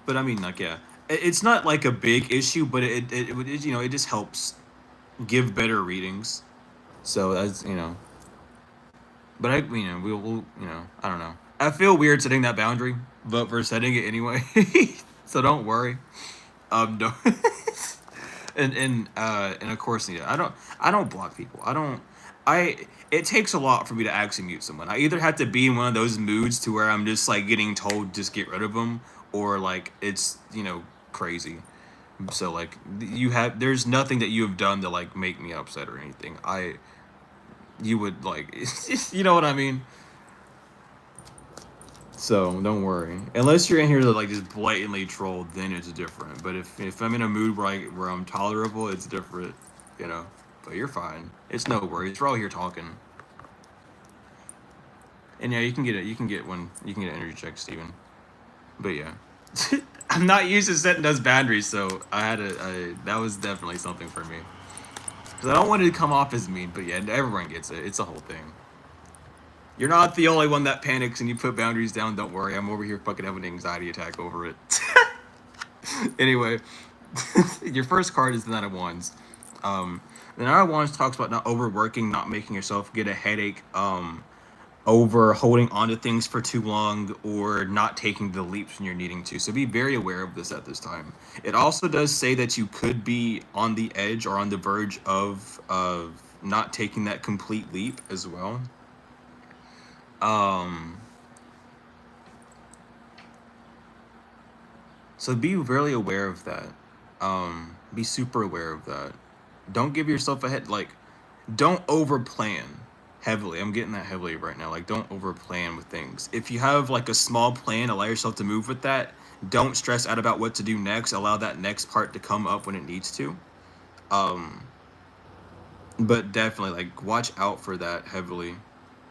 But I mean, like, yeah, it's not like a big issue, but it just helps give better readings. So that's but I don't know. I feel weird setting that boundary, but we're setting it anyway. So don't worry. No. And of course, I don't block people. I it takes a lot for me to actually mute someone. I either have to be in one of those moods to where I'm just like getting told just get rid of them, or like it's crazy. So like there's nothing that you have done to like make me upset or anything. You would like you know what I mean. So don't worry. Unless you're in here to like just blatantly troll, then it's different. But if I'm in a mood where I'm tolerable, it's different, you know. But you're fine. It's no worries. We're all here talking. And yeah, you can get an energy check, Steven. But yeah. I'm not used to setting those boundaries, so that was definitely something for me. Because I don't want it to come off as mean, but yeah, everyone gets it. It's a whole thing. You're not the only one that panics and you put boundaries down. Don't worry, I'm over here fucking having an anxiety attack over it. Anyway, your first card is the Knight of Wands. The Knight of Wands talks about not overworking, not making yourself get a headache, over holding on to things for too long, or not taking the leaps when you're needing to. So be very aware of this at this time. It also does say that you could be on the edge or on the verge of not taking that complete leap as well. Um, so be really aware of that. Be super aware of that. Don't give yourself a head like don't over plan heavily. I'm getting that heavily right now. Like don't over plan with things. If you have like a small plan, allow yourself to move with that. Don't stress out about what to do next. Allow that next part to come up when it needs to. Um, but definitely like watch out for that heavily.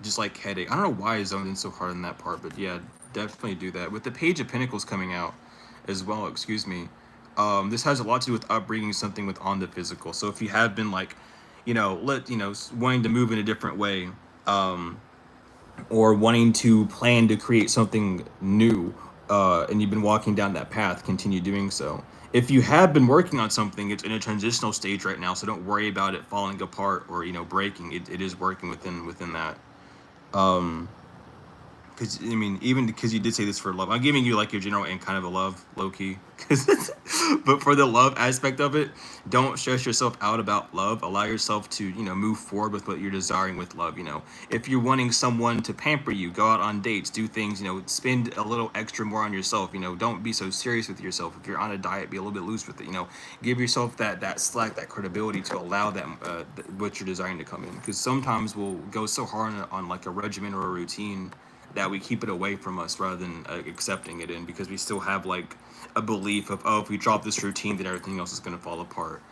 Just like headache. I don't know why I zoned in so hard in that part, but yeah, definitely do that. With the Page of Pentacles coming out as well, excuse me. This has a lot to do with upbringing something with on the physical. So if you have been like, wanting to move in a different way, um, or wanting to plan to create something new, and you've been walking down that path, continue doing so. If you have been working on something, it's in a transitional stage right now, so don't worry about it falling apart or breaking. It is working within that. Um, because I mean, even because you did say this for love, I'm giving you like your general and kind of a love, low key. But for the love aspect of it, don't stress yourself out about love. Allow yourself to move forward with what you're desiring with love. If you're wanting someone to pamper you, go out on dates, do things. Spend a little extra more on yourself. Don't be so serious with yourself. If you're on a diet, be a little bit loose with it. Give yourself that slack, that credibility to allow that what you're desiring to come in. Because sometimes we'll go so hard on like a regimen or a routine that we keep it away from us rather than accepting it in, because we still have like a belief of, oh, if we drop this routine then everything else is going to fall apart.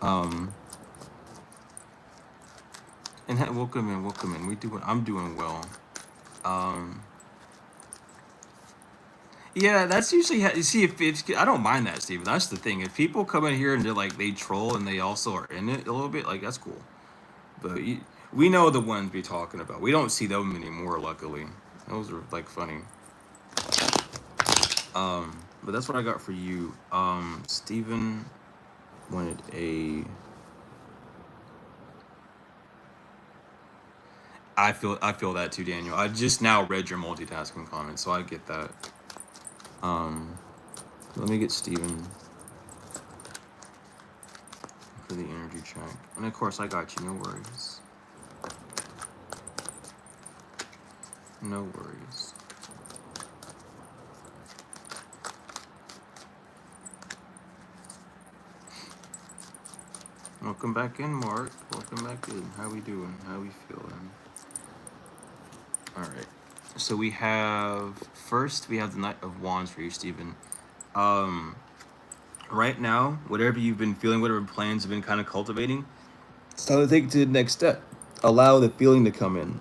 um and welcome in I'm doing well. um yeah, that's usually you see, if I don't mind that, Steven. That's the thing. If people come in here and they're like they troll and they also are in it a little bit, like that's cool. But we know the ones we're talking about. We don't see them anymore, luckily. Those are like funny. But that's what I got for you. Steven wanted a. I feel that too, Daniel. I just now read your multitasking comment, so I get that. Um, Let me get Steven for the energy check, and of course I got you. No worries. No worries. Welcome back in, Mark. Welcome back in. How we doing? How we feeling? All right. So we have the Knight of Wands for you, Stephen. Right now, whatever you've been feeling, whatever plans have been kind of cultivating, it's time to take it to the next step. Allow the feeling to come in.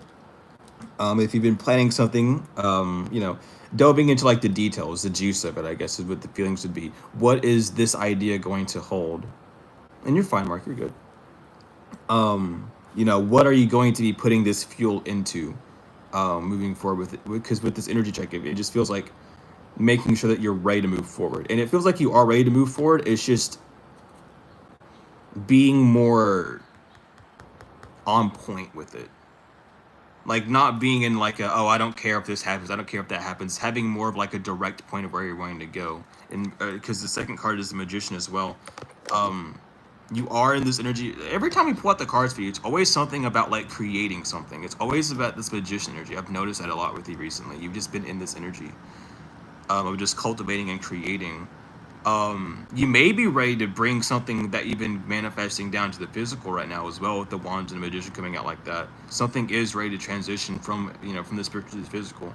If you've been planning something, delving into like the details, the juice of it, I guess is what the feelings would be. What is this idea going to hold? And you're fine, Mark. You're good. What are you going to be putting this fuel into, moving forward with it? Because with this energy check, it just feels like making sure that you're ready to move forward. And it feels like you are ready to move forward. It's just being more on point with it. Like not being in like a, oh, I don't care if this happens, I don't care if that happens. Having more of like a direct point of where you're wanting to go. And because the second card is the Magician as well. You are in this energy. Every time we pull out the cards for you, it's always something about like creating something. It's always about this Magician energy. I've noticed that a lot with you recently. You've just been in this energy of just cultivating and creating. You may be ready to bring something that you've been manifesting down to the physical right now as well, with the Wands and the Magician coming out like that. Something is ready to transition from, you know, from the spiritual to the physical.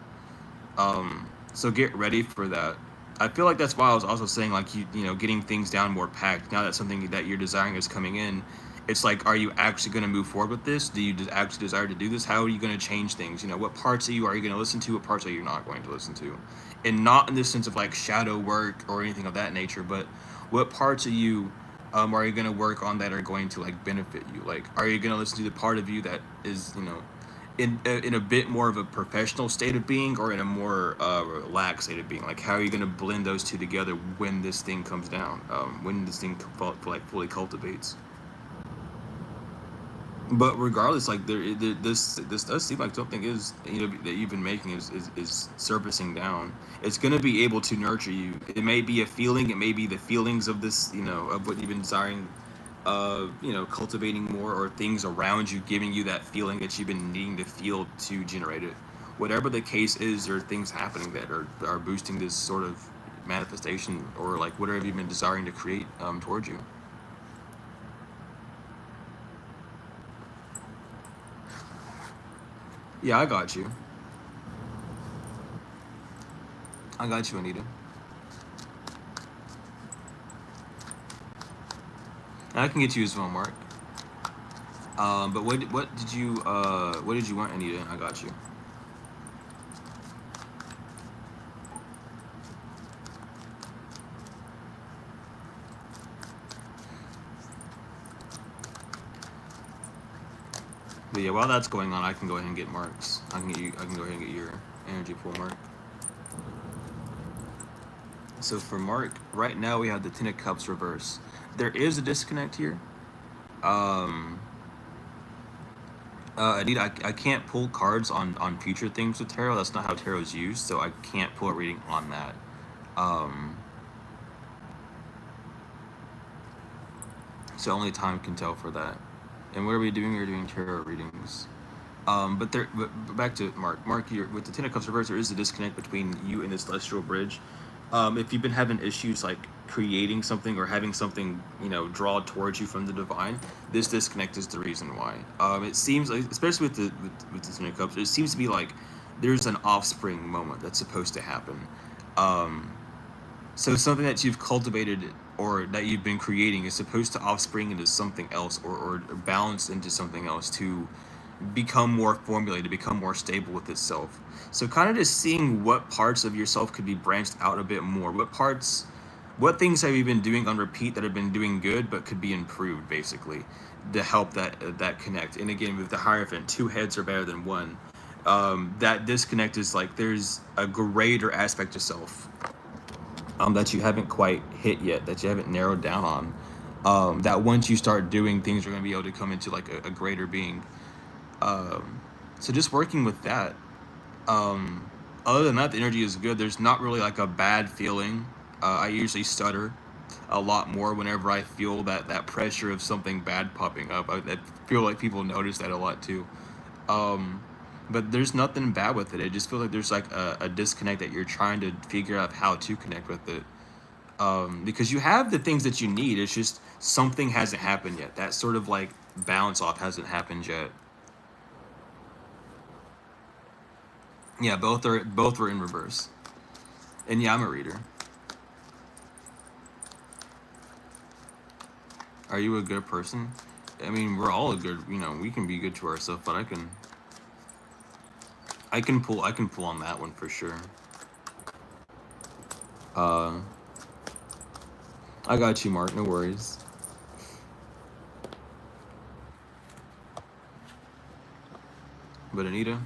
So get ready for that. I feel like that's why I was also saying like you know, getting things down more packed. Now that something that you're desiring is coming in, it's like, are you actually going to move forward with this? Do you actually desire to do this? How are you going to change things? You know, what parts of you are you going to listen to? What parts are you not going to listen to? And not in the sense of like shadow work or anything of that nature, but what parts of you are you going to work on that are going to like benefit you? Like, are you going to listen to the part of you that is, you know, in a bit more of a professional state of being, or in a more relaxed state of being? Like, how are you going to blend those two together when this thing comes down, when this thing like fully cultivates? But regardless, like this does seem like something is, you know, that you've been making is surfacing down. It's gonna be able to nurture you. It may be a feeling. It may be the feelings of this, you know, of what you've been desiring, you know, cultivating more, or things around you giving you that feeling that you've been needing to feel to generate it. Whatever the case is, there are things happening that are boosting this sort of manifestation, or like whatever you've been desiring to create towards you. Yeah, I got you. I got you, Anita. I can get you as well, Mark. But what did you want, Anita? I got you. But yeah, while that's going on, I can go ahead and get Mark's. I can get you. I can go ahead and get your energy pool, Mark. So for Mark, right now we have the Ten of Cups reverse. There is a disconnect here. Um, Anita, I can't pull cards on future things with tarot. That's not how tarot is used, so I can't pull a reading on that. Um, so only time can tell for that. And what are we doing? We're doing tarot readings. But back to Mark. Mark, with the Ten of Cups reverse, there is a disconnect between you and the celestial bridge. If you've been having issues like creating something or having something, you know, draw towards you from the divine, this disconnect is the reason why. It seems like, especially with the Ten of Cups, it seems to be like there's an offspring moment that's supposed to happen. Um, so something that you've cultivated or that you've been creating is supposed to offspring into something else, or balance into something else to become more formulated, become more stable with itself. So kind of just seeing what parts of yourself could be branched out a bit more. What things have you been doing on repeat that have been doing good but could be improved, basically, to help that connect. And again, with the Hierophant, two heads are better than one. That disconnect is like there's a greater aspect of self that you haven't quite hit yet, that you haven't narrowed down on. That once you start doing, things are going to be able to come into like a greater being. So just working with that. Other than that, the energy is good. There's not really like a bad feeling. I usually stutter a lot more whenever I feel that pressure of something bad popping up. I feel like people notice that a lot too. Um, but there's nothing bad with it. It just feels like there's like a disconnect that you're trying to figure out how to connect with it. Because you have the things that you need. It's just something hasn't happened yet. That sort of like bounce off hasn't happened yet. Yeah, both were in reverse. And yeah, I'm a reader. Are you a good person? I mean, we're all a good, you know, we can be good to ourselves, but I can pull on that one for sure. Uh I got you, Mark, no worries. But Anita,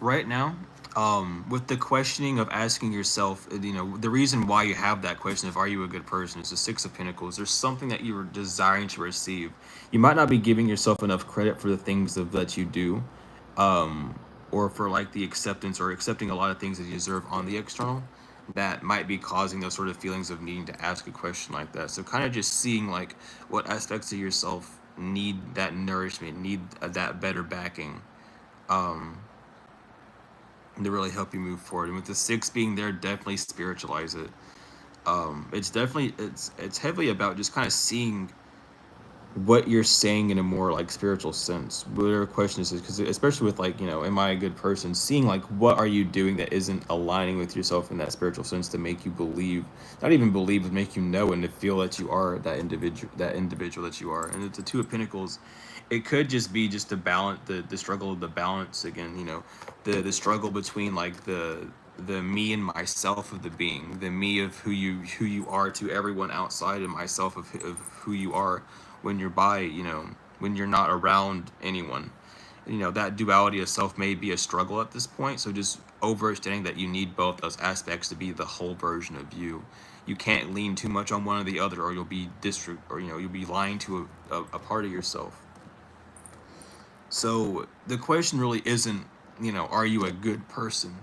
right now, With the questioning of asking yourself, the reason why you have that question of are you a good person is the Six of Pentacles. There's something that you are desiring to receive. You might not be giving yourself enough credit for the things that you do, or for like the acceptance or accepting a lot of things that you deserve on the external. That might be causing those sort of feelings of needing to ask a question like that. So kind of just seeing like what aspects of yourself need that nourishment, need that better backing, to really help you move forward. And with the six being there, definitely spiritualize it. It's definitely it's heavily about just kind of seeing what you're saying in a more like spiritual sense. Whatever question is, because especially with like am I a good person? Seeing like what are you doing that isn't aligning with yourself in that spiritual sense to make you believe, not even believe, but make you know and to feel that you are that individual that you are. And it's the Two of Pentacles. It could just be just the balance, the struggle of the balance again. The struggle between like the me and myself of the being, the me of who you are to everyone outside, and myself of who you are when you're when you're not around anyone. That duality of self may be a struggle at this point, so just overstanding that you need both those aspects to be the whole version of you. You can't lean too much on one or the other, or you'll be you'll be lying to a part of yourself. So the question really isn't, are you a good person?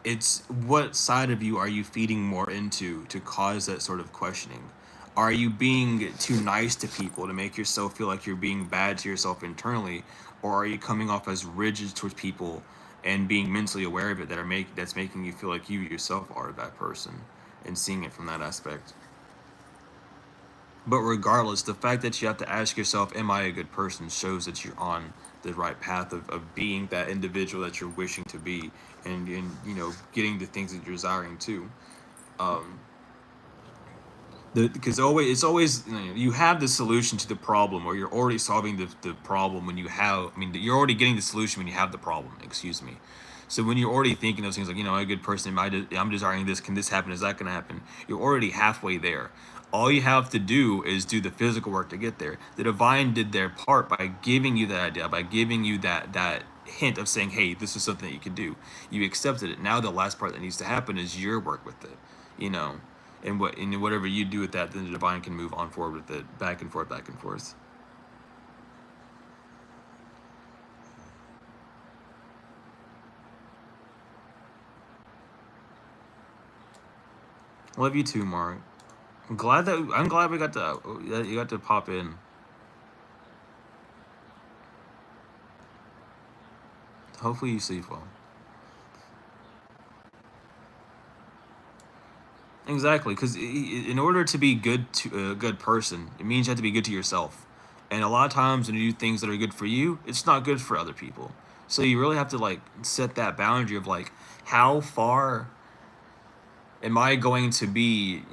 It's what side of you are you feeding more into to cause that sort of questioning? Are you being too nice to people to make yourself feel like you're being bad to yourself internally, or are you coming off as rigid towards people and being mentally aware of it that's making you feel like you yourself are a bad person and seeing it from that aspect? But regardless, the fact that you have to ask yourself, am I a good person, shows that you're on the right path of being that individual that you're wishing to be, and getting the things that you're desiring to. Um, because always it's always you have the solution to the problem, or you're already solving the problem when you have. I mean, you're already getting the solution when you have the problem. Excuse me. So when you're already thinking those things like, I'm a good person, I'm desiring this, can this happen, is that going to happen? You're already halfway there. All you have to do is do the physical work to get there. The divine did their part by giving you that idea, by giving you that hint of saying, hey, this is something that you can do. You accepted it. Now the last part that needs to happen is your work with it. You know, and whatever you do with that, then the divine can move on forward with it, back and forth, back and forth. Love you too, Mark. I'm glad we got to that you got to pop in. Hopefully you sleep well. Exactly, because in order to be good to a good person, it means you have to be good to yourself. And a lot of times when you do things that are good for you, it's not good for other people. So you really have to like set that boundary of like, how far am I going to be,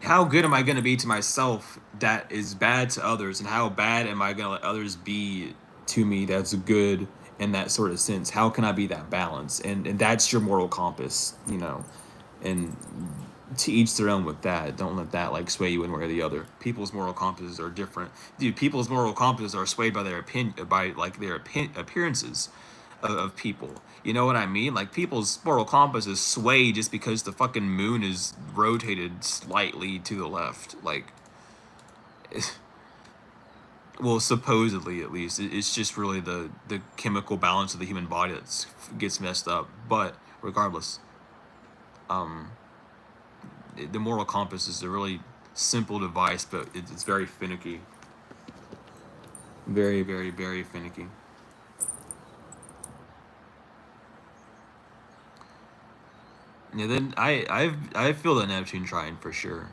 how good am I going to be to myself that is bad to others, and how bad am I going to let others be to me that's good in that sort of sense? How can I be that balance? And that's your moral compass, and to each their own with that. Don't let that like sway you one way or the other. People's moral compasses are different. Dude, people's moral compasses are swayed by their opinion, by like their appearances of people. You know what I mean? Like people's moral compass is swayed just because the fucking moon is rotated slightly to the left. Like, well, supposedly at least, it's just really the chemical balance of the human body that gets messed up. But regardless, the moral compass is a really simple device, but it's very finicky. Very, very, very finicky. Yeah, then I feel the Neptune trine for sure.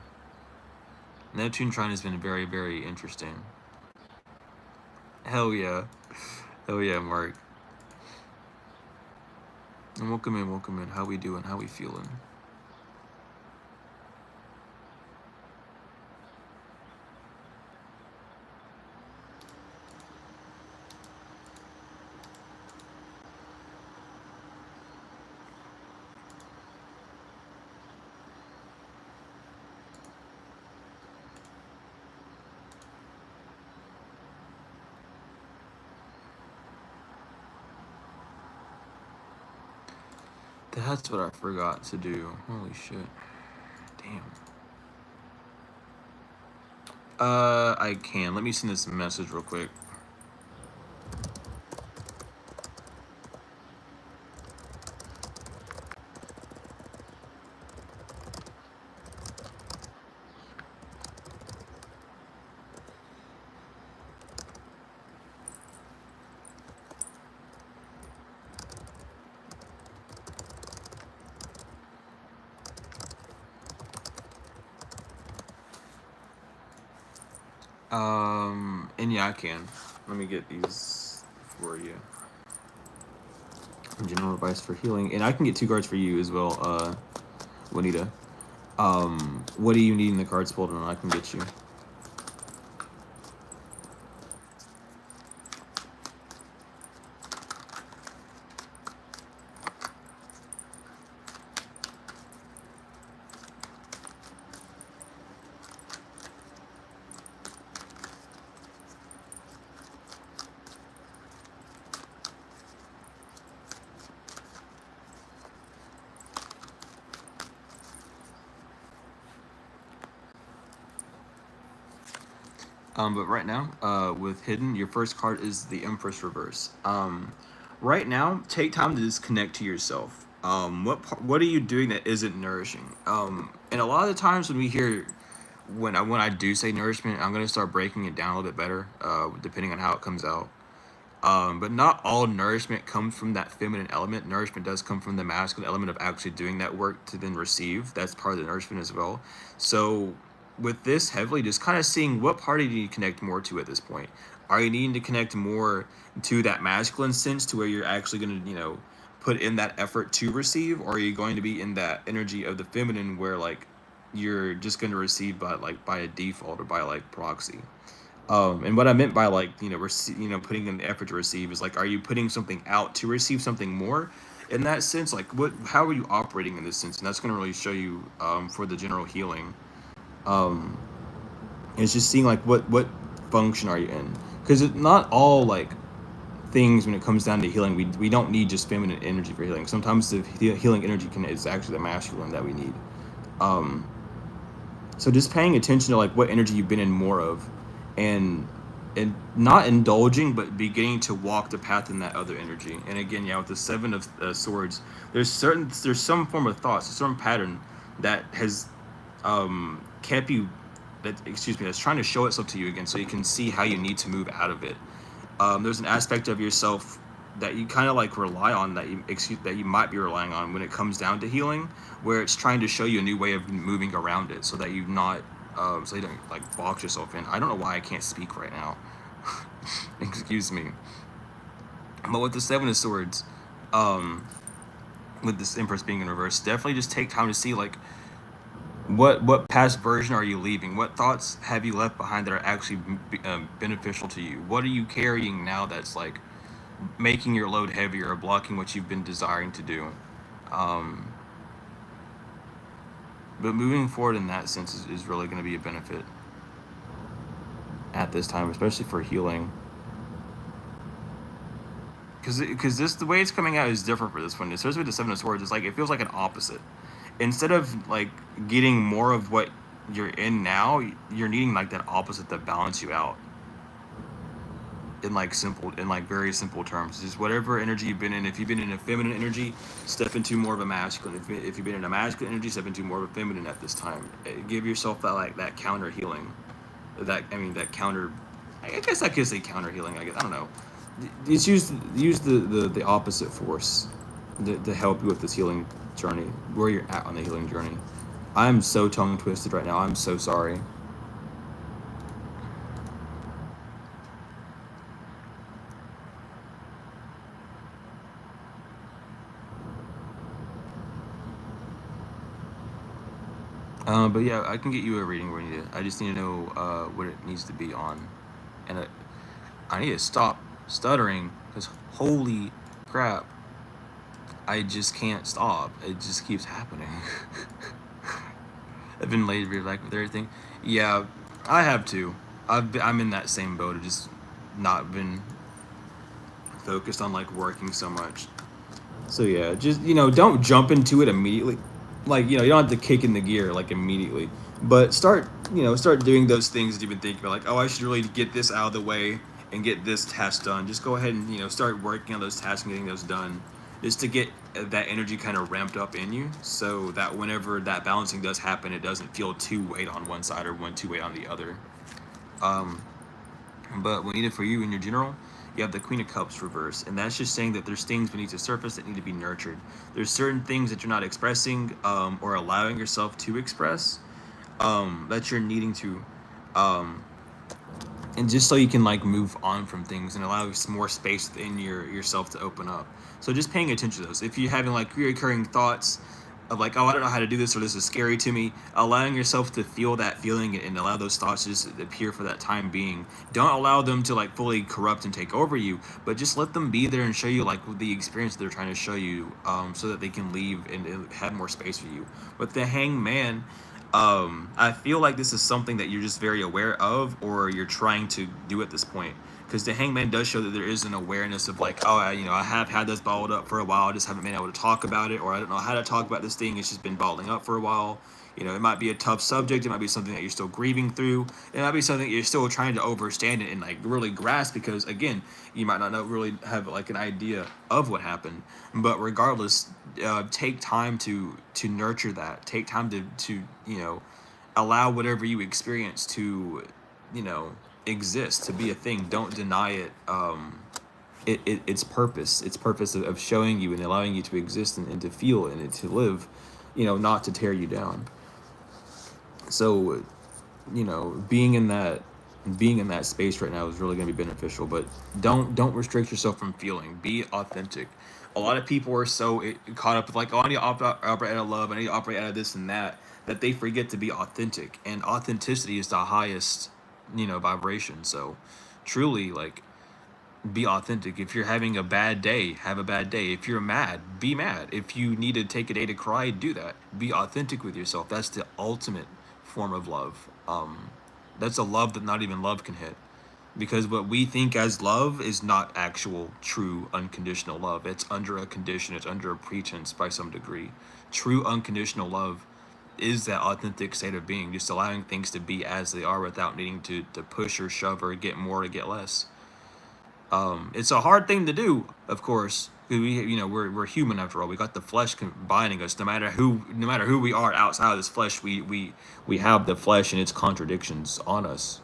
Neptune trine has been very, very interesting. Hell yeah. Hell yeah, Mark. And welcome in, welcome in. How we doing? How we feeling? That's what I forgot to do. Holy shit. Damn. I can. Let me send this message real quick. And yeah, I can. Let me get these for you. General advice for healing, and I can get 2 cards for you as well, Juanita. What do you need in the cards pulled, and I can get you. But right now, with Hidden, your first card is the Empress Reverse. Right now, take time to just connect to yourself. What are you doing that isn't nourishing? And a lot of the times when we hear, when I do say nourishment, I'm gonna start breaking it down a little bit better, depending on how it comes out. But not all nourishment comes from that feminine element. Nourishment does come from the masculine element of actually doing that work to then receive. That's part of the nourishment as well. So with this heavily, just kind of seeing what party do you connect more to at this point. Are you needing to connect more to that masculine sense to where you're actually going to, put in that effort to receive, or are you going to be in that energy of the feminine where like you're just going to receive by a default or by like proxy? And what I meant by like putting in the effort to receive is like, are you putting something out to receive something more? In that sense, like how are you operating in this sense? And that's going to really show you for the general healing. Um, it's just seeing like what function are you in? Because not all like things when it comes down to healing, we don't need just feminine energy for healing. Sometimes the healing energy is actually the masculine that we need. Um, so just paying attention to like what energy you've been in more of, and not indulging but beginning to walk the path in that other energy. And again, yeah, with the 7 of swords, there's some form of thoughts, a certain pattern that has kept you, that's trying to show itself to you again so you can see how you need to move out of it. There's an aspect of yourself that you kind of like rely on, that you might be relying on when it comes down to healing, where it's trying to show you a new way of moving around it so that you not so you don't like box yourself in. I don't know why I can't speak right now. Excuse me. But with the 7 of swords, with this Empress being in reverse, definitely just take time to see like what past version are you leaving? What thoughts have you left behind that are actually beneficial to you? What are you carrying now that's like making your load heavier or blocking what you've been desiring to do? Um, but moving forward in that sense is really going to be a benefit at this time, especially for healing. Because this, the way it's coming out is different for this one, especially with the 7 of swords. It's like it feels like an opposite. Instead of like getting more of what you're in now, you're needing like that opposite to balance you out. In like very simple terms, just whatever energy you've been in. If you've been in a feminine energy, step into more of a masculine. If you've been in a masculine energy, step into more of a feminine at this time. Give yourself that counter healing. That counter. I guess I could say counter healing. I guess I don't know. It's use the opposite force to help you with this healing journey, where you're at on the healing journey. I'm so tongue twisted right now. I'm so sorry. But yeah, I can get you a reading where you need it. I just need to know what it needs to be on, and I need to stop stuttering because holy crap, I just can't stop. It just keeps happening. I've been lazy like with everything. Yeah, I have too. I'm in that same boat of just not been focused on like working so much. So yeah, just don't jump into it immediately. Like you don't have to kick in the gear like immediately, but start doing those things that you've been thinking about. Like, oh, I should really get this out of the way and get this task done. Just go ahead and start working on those tasks and getting those done, just to get that energy kind of ramped up in you, so that whenever that balancing does happen, it doesn't feel too weight on one side or too weight on the other. Um, but we need it for you in your general. You have the Queen of Cups reverse, and that's just saying that there's things beneath the surface that need to be nurtured. There's certain things that you're not expressing, or allowing yourself to express, that you're needing to, um, and just so you can like move on from things and allow some more space within yourself to open up. So just paying attention to those. If you're having like reoccurring thoughts of like, oh, I don't know how to do this, or this is scary to me, allowing yourself to feel that feeling and allow those thoughts to just appear for that time being. Don't allow them to like fully corrupt and take over you, but just let them be there and show you like the experience they're trying to show you, so that they can leave and have more space for you. With the Hangman, I feel like this is something that you're just very aware of, or you're trying to do at this point. Because the Hangman does show that there is an awareness of like, oh, I have had this bottled up for a while. I just haven't been able to talk about it, or I don't know how to talk about this thing. It's just been bottling up for a while. It might be a tough subject. It might be something that you're still grieving through. It might be something that you're still trying to understand it and like really grasp, because again, you might not really have like an idea of what happened. But regardless, take time to nurture that. Take time to allow whatever you experience to you know exist, to be a thing. Don't deny it. Its purpose, of showing you and allowing you to exist and to feel and to live, not to tear you down. So being in that space right now is really going to be beneficial. But don't restrict yourself from feeling. Be authentic. A lot of people are so caught up with like, oh, I need to operate out of love, I need to operate out of this and that they forget to be authentic. And authenticity is the highest vibration. So truly, like, be authentic. If you're having a bad day, have a bad day. If you're mad, be mad. If you need to take a day to cry, do that. Be authentic with yourself. That's the ultimate form of love. That's a love that not even love can hit, because what we think as love is not actual true unconditional love. It's under a condition, it's under a pretense by some degree. True unconditional love is that authentic state of being, just allowing things to be as they are without needing to push or shove or get more to get less. It's a hard thing to do, of course, because we're human after all. We got the flesh combining us. No matter who we are outside of this flesh, we have the flesh and its contradictions on us.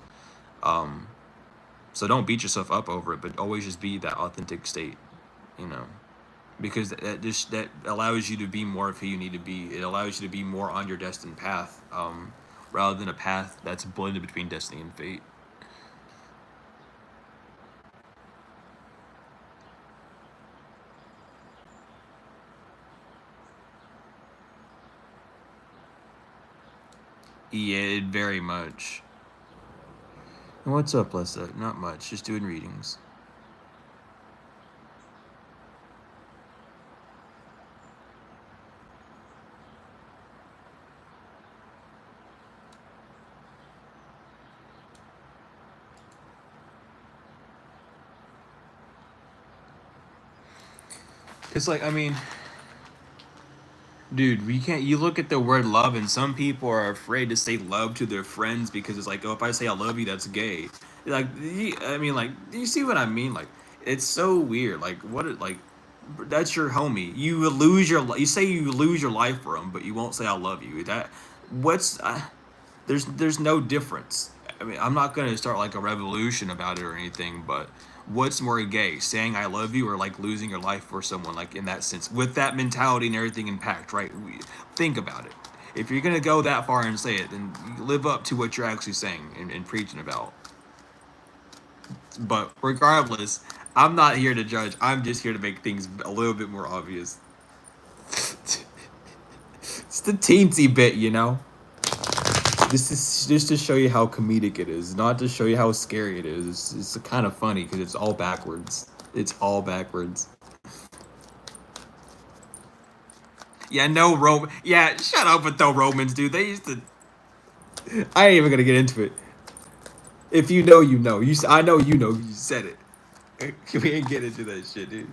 Um, so don't beat yourself up over it, but always just be that authentic state, you know, because that allows you to be more of who you need to be. It allows you to be more on your destined path, rather than a path that's blended between destiny and fate. Yeah, very much. What's up, Lessa? Not much. Just doing readings. It's like, I mean, dude, we can't. You look at the word love, and some people are afraid to say love to their friends because it's like, oh, if I say I love you, that's gay. Like, I mean, like, do you see what I mean? Like, it's so weird. Like, like, that's your homie. You say you lose your life for him, but you won't say I love you. What's, there's no difference. I mean, I'm not gonna start like a revolution about it or anything, but what's more gay, saying I love you or like losing your life for someone, like in that sense, with that mentality and everything in pact, right? Think about it. If you're gonna go that far and say it, then you live up to what you're actually saying and preaching about. But regardless, I'm not here to judge. I'm just here to make things a little bit more obvious. It's the teensy bit, you know? This is just to show you how comedic it is, not to show you how scary it is. It's kind of funny because it's all backwards. It's all backwards. Yeah, no Roman. Yeah, shut up with the Romans, dude. They used to. I ain't even gonna get into it. If you know, you know. I know you know. You said it. We ain't get into that shit, dude.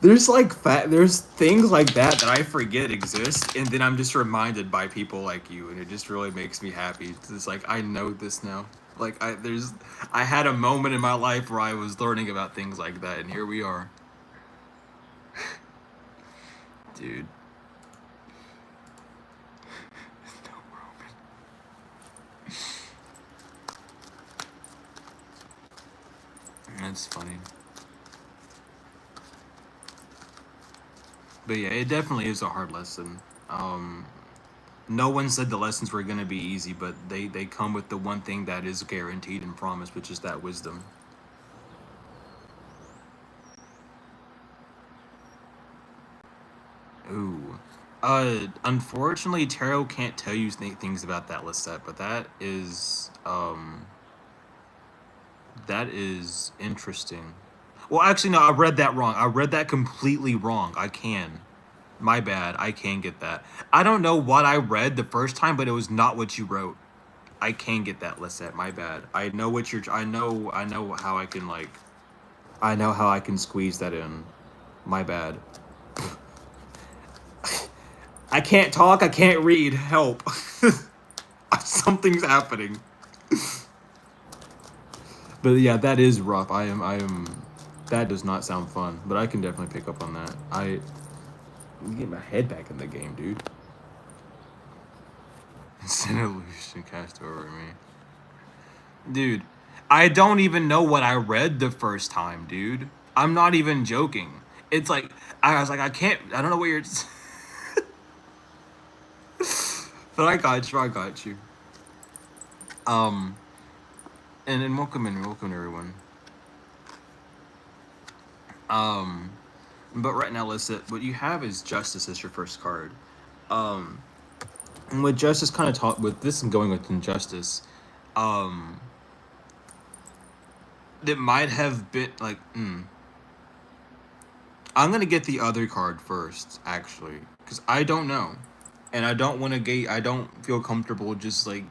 There's like there's things like that that I forget exist, and then I'm just reminded by people like you, and it just really makes me happy. It's like I know this now. Like I had a moment in my life where I was learning about things like that, and here we are, dude. No Roman. That's funny. But yeah, it definitely is a hard lesson. Um, no one said the lessons were gonna be easy, but they come with the one thing that is guaranteed and promised, which is that wisdom. Ooh. Unfortunately, tarot can't tell you things about that Lisette, but that is interesting. Well, actually, no, I read that wrong. I read that completely wrong. I can. My bad. I can get that. I don't know what I read the first time, but it was not what you wrote. I can get that, Lisette. My bad. I know what you're. I know how I can like. I know how I can squeeze that in. My bad. I can't talk. I can't read. Help. Something's happening. But yeah, that is rough. I am. That does not sound fun. But I can definitely pick up on that. Get my head back in the game, dude. Send illusion cast over me. Dude, I don't even know what I read the first time, dude. I'm not even joking. It's like I was like, I don't know what you're but I got you, I got you. Um and welcome everyone. Um but right now, listen, what you have is justice as your first card. Um and with justice kind of talk with this and going with injustice, um it might have been like I'm gonna get the other card first, actually, because I don't know, and I don't want to gauge. I don't feel comfortable just like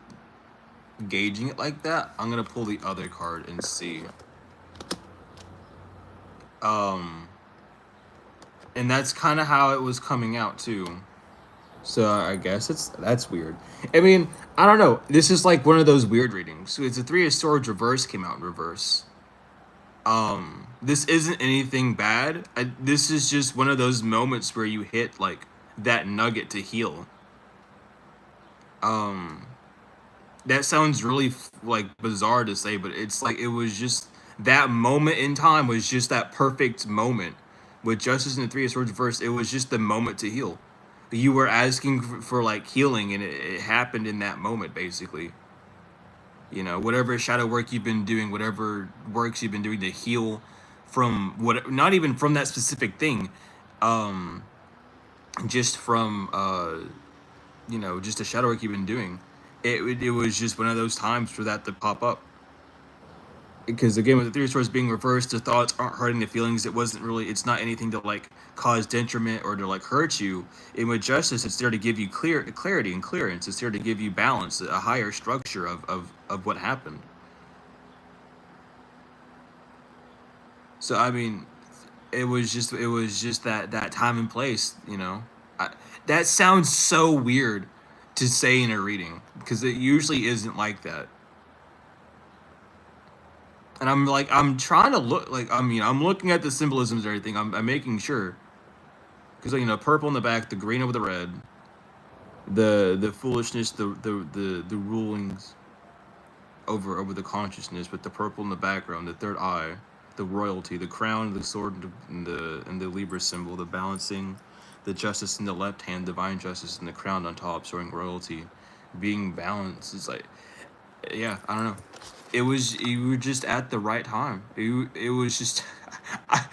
gauging it like that. I'm gonna pull the other card and see. Um, and that's kind of how it was coming out too. So I guess that's weird. I mean, I don't know. This is like one of those weird readings. So it's a Three of Swords reverse came out in reverse. This isn't anything bad. This is just one of those moments where you hit like that nugget to heal. Um, that sounds really like bizarre to say, but it's like it was just that moment in time was just that perfect moment with Justice and the Three of Swords reverse. It was just the moment to heal. You were asking for like healing, and it happened in that moment, basically. You know, whatever shadow work you've been doing, whatever works you've been doing to heal from what, not even from that specific thing, um, just from you know, just the shadow work you've been doing. It was just one of those times for that to pop up. Because again, with the Three of Swords being reversed, the thoughts aren't hurting the feelings. It wasn't really. It's not anything to like cause detriment or to like hurt you. And with justice, it's there to give you clarity and clearance. It's there to give you balance, a higher structure of what happened. So I mean, it was just that time and place. You know, that sounds so weird to say in a reading because it usually isn't like that. And I'm like, I'm trying to look like, I mean, I'm looking at the symbolisms and everything. I'm making sure because you know, purple in the back, the green over the red, the foolishness, the rulings over the consciousness, with the purple in the background, the third eye, the royalty, the crown, the sword, and the Libra symbol, the balancing, the justice in the left hand, divine justice, and the crown on top, showing royalty, being balanced. It's like, yeah, I don't know. It was, you were just at the right time. It was just, I,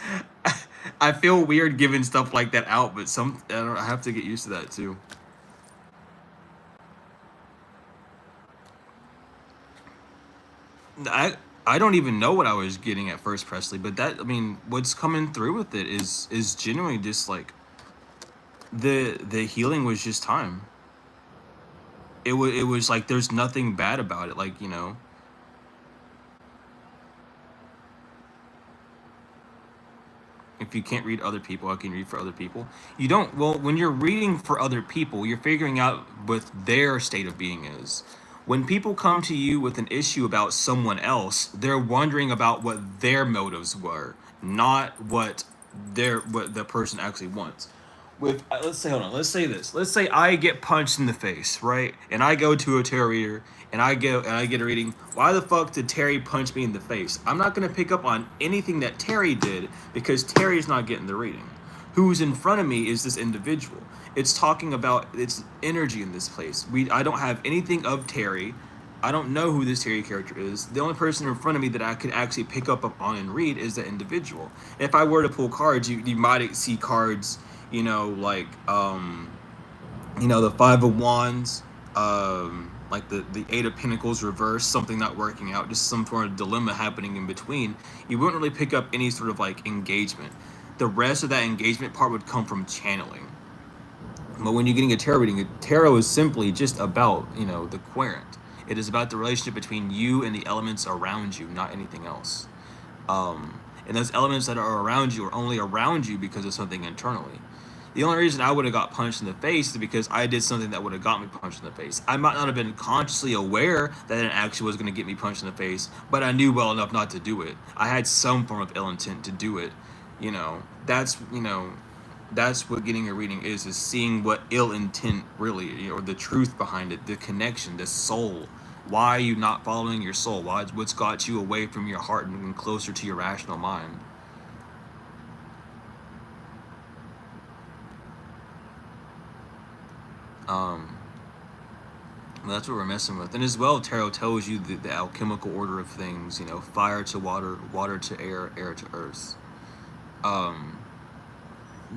I feel weird giving stuff like that out, but I have to get used to that too. I I don't even know what I was getting at first, Presley, but that, I mean, what's coming through with it is genuinely just like the healing was just time. It was like there's nothing bad about it, like, you know. if you can't read other people, how can you read for other people? You don't. Well, when you're reading for other people, you're figuring out what their state of being is. When people come to you with an issue about someone else, they're wondering about what their motives were, not what the person actually wants. With let's say, hold on, let's say this. Let's say I get punched in the face, right? And I go to a tarot reader and I get a reading. Why the fuck did Terry punch me in the face? I'm not gonna pick up on anything that Terry did because Terry's not getting the reading. Who's in front of me is this individual. It's talking about its energy in this place. I don't have anything of Terry. I don't know who this Terry character is. The only person in front of me that I could actually pick up on and read is the individual. If I were to pull cards, you might see cards, like the Five of Wands, like the Eight of Pentacles reverse, something not working out, just some sort of dilemma happening in between. You wouldn't really pick up any sort of like engagement. The rest of that engagement part would come from channeling. But when you're getting a tarot reading, a tarot is simply just about, the querent. It is about the relationship between you and the elements around you, not anything else. And those elements that are around you are only around you because of something internally. The only reason I would have got punched in the face is because I did something that would have got me punched in the face. I might not have been consciously aware that an action was going to get me punched in the face, but I knew well enough not to do it. I had some form of ill intent to do it. That's what getting a reading is seeing what ill intent really, or the truth behind it, the connection, the soul. Why are you not following your soul? What's got you away from your heart and closer to your rational mind? That's what we're messing with. And as well, tarot tells you the alchemical order of things, fire to water, water to air, air to earth.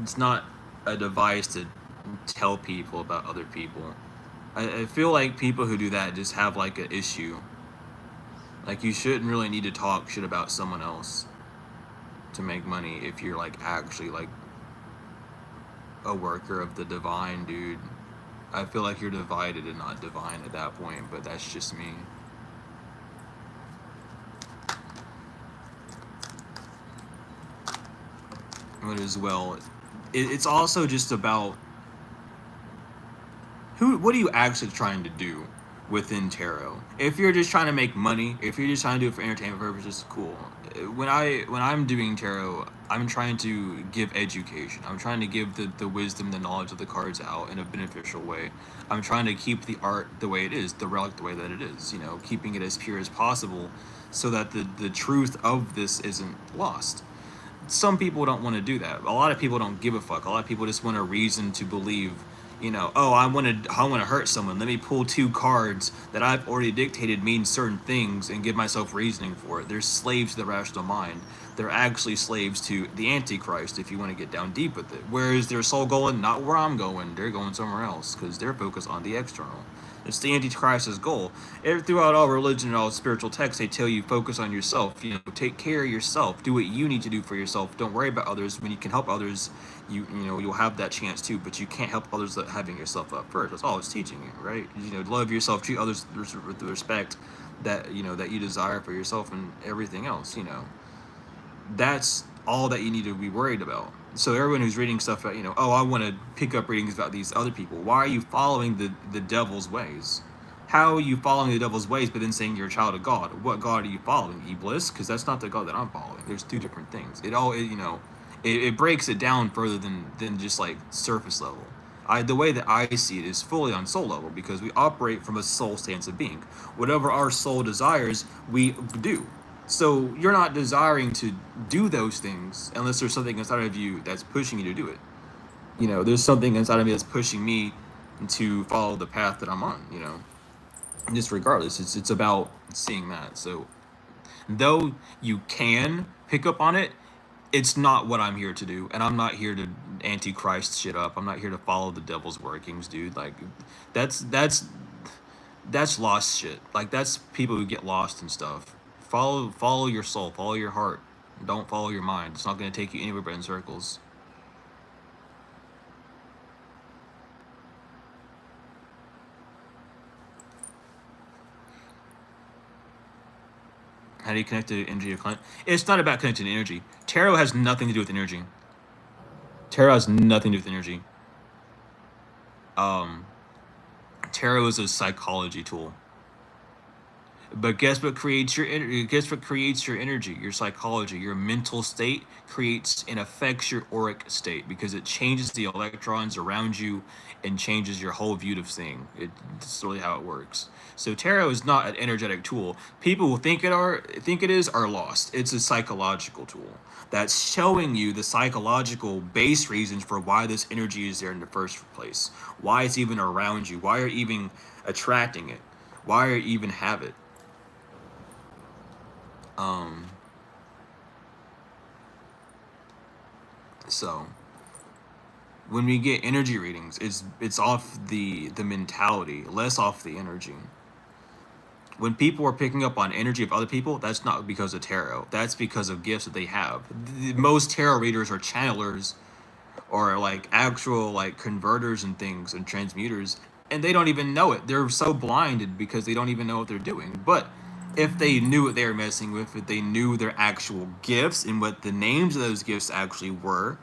It's not a device to tell people about other people. I feel like people who do that just have like an issue. Like, you shouldn't really need to talk shit about someone else to make money if you're like actually like a worker of the divine, dude. I feel like you're divided and not divine at that point, but that's just me. But as well, it's also just about what are you actually trying to do within tarot? If you're just trying to make money, if you're just trying to do it for entertainment purposes, cool. When I'm doing tarot, I'm trying to give education. I'm trying to give the wisdom, the knowledge of the cards out in a beneficial way. I'm trying to keep the art the way it is, the relic the way that it is, keeping it as pure as possible so that the truth of this isn't lost. Some people don't want to do that. A lot of people don't give a fuck. A lot of people just want a reason to believe, I want to hurt someone. Let me pull two cards that I've already dictated mean certain things and give myself reasoning for it. They're slaves to the rational mind. They're actually slaves to the Antichrist, if you want to get down deep with it. Where is their soul going? Not where I'm going. They're going somewhere else because they're focused on the external. It's the Antichrist's goal. Throughout all religion and all spiritual texts, they tell you focus on yourself. Take care of yourself. Do what you need to do for yourself. Don't worry about others. When you can help others, you'll have that chance too. But you can't help others without having yourself up first. That's all it's teaching you, right? Love yourself. Treat others with the respect that that you desire for yourself and everything else. That's all that you need to be worried about. So everyone who's reading stuff about, I want to pick up readings about these other people. Why are you following the devil's ways? How are you following the devil's ways, but then saying you're a child of God? What God are you following? Iblis? Because that's not the God that I'm following. There's two different things. It breaks it down further than just like surface level. The way that I see it is fully on soul level because we operate from a soul stance of being. Whatever our soul desires, we do. So you're not desiring to do those things unless there's something inside of you that's pushing you to do it. There's something inside of me that's pushing me to follow the path that I'm on, Just regardless, it's about seeing that. So though you can pick up on it, it's not what I'm here to do. And I'm not here to antichrist shit up. I'm not here to follow the devil's workings, dude. Like that's lost shit. Like that's people who get lost and stuff. Follow your soul, follow your heart. Don't follow your mind. It's not going to take you anywhere but in circles. How do you connect to the energy of client? It's not about connecting to energy. Tarot has nothing to do with energy. Tarot has nothing to do with energy. Um, Tarot is a psychology tool. But guess what creates your energy? Guess what creates your energy? Your psychology, your mental state creates and affects your auric state because it changes the electrons around you and changes your whole view of thing. It's really how it works. So tarot is not an energetic tool. People who think it is are lost. It's a psychological tool that's showing you the psychological base reasons for why this energy is there in the first place. Why it's even around you. Why you're even attracting it. Why you even have it. So when we get energy readings, it's off the mentality, less off the energy. When people are picking up on energy of other people, that's not because of tarot. That's because of gifts that they have. Most tarot readers are channelers or like actual like converters and things and transmuters, and they don't even know it. They're so blinded because they don't even know what they're doing. But if they knew what they were messing with, if they knew their actual gifts and what the names of those gifts actually were,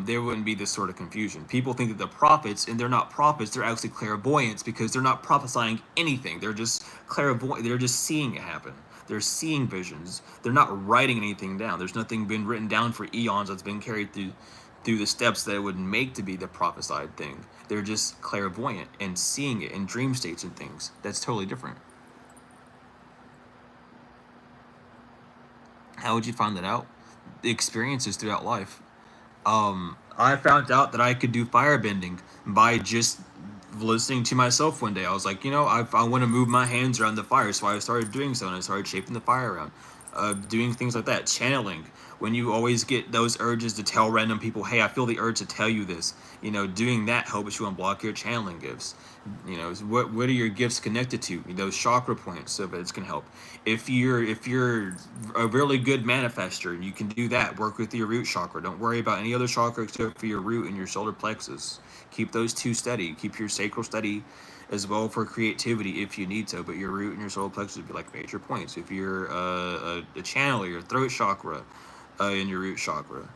there wouldn't be this sort of confusion. People think that they're prophets, and they're not prophets. They're actually clairvoyants because they're not prophesying anything. They're just clairvoyant. They're just seeing it happen. They're seeing visions. They're not writing anything down. There's nothing been written down for eons that's been carried through the steps that it would make to be the prophesied thing. They're just clairvoyant and seeing it in dream states and things. That's totally different. How would you find that out? The experiences throughout life. I found out that I could do firebending by just listening to myself one day. I was like, I want to move my hands around the fire, so I started doing so, and I started shaping the fire around. Doing things like that, channeling. When you always get those urges to tell random people, hey, I feel the urge to tell you this. Doing that helps you unblock your channeling gifts. What are your gifts connected to? Those chakra points, so that it's gonna help. If you're a really good manifester, you can do that. Work with your root chakra. Don't worry about any other chakra except for your root and your solar plexus. Keep those two steady. Keep your sacral steady as well for creativity if you need to, but your root and your solar plexus would be like major points. If you're a channeler, your throat chakra and your root chakra,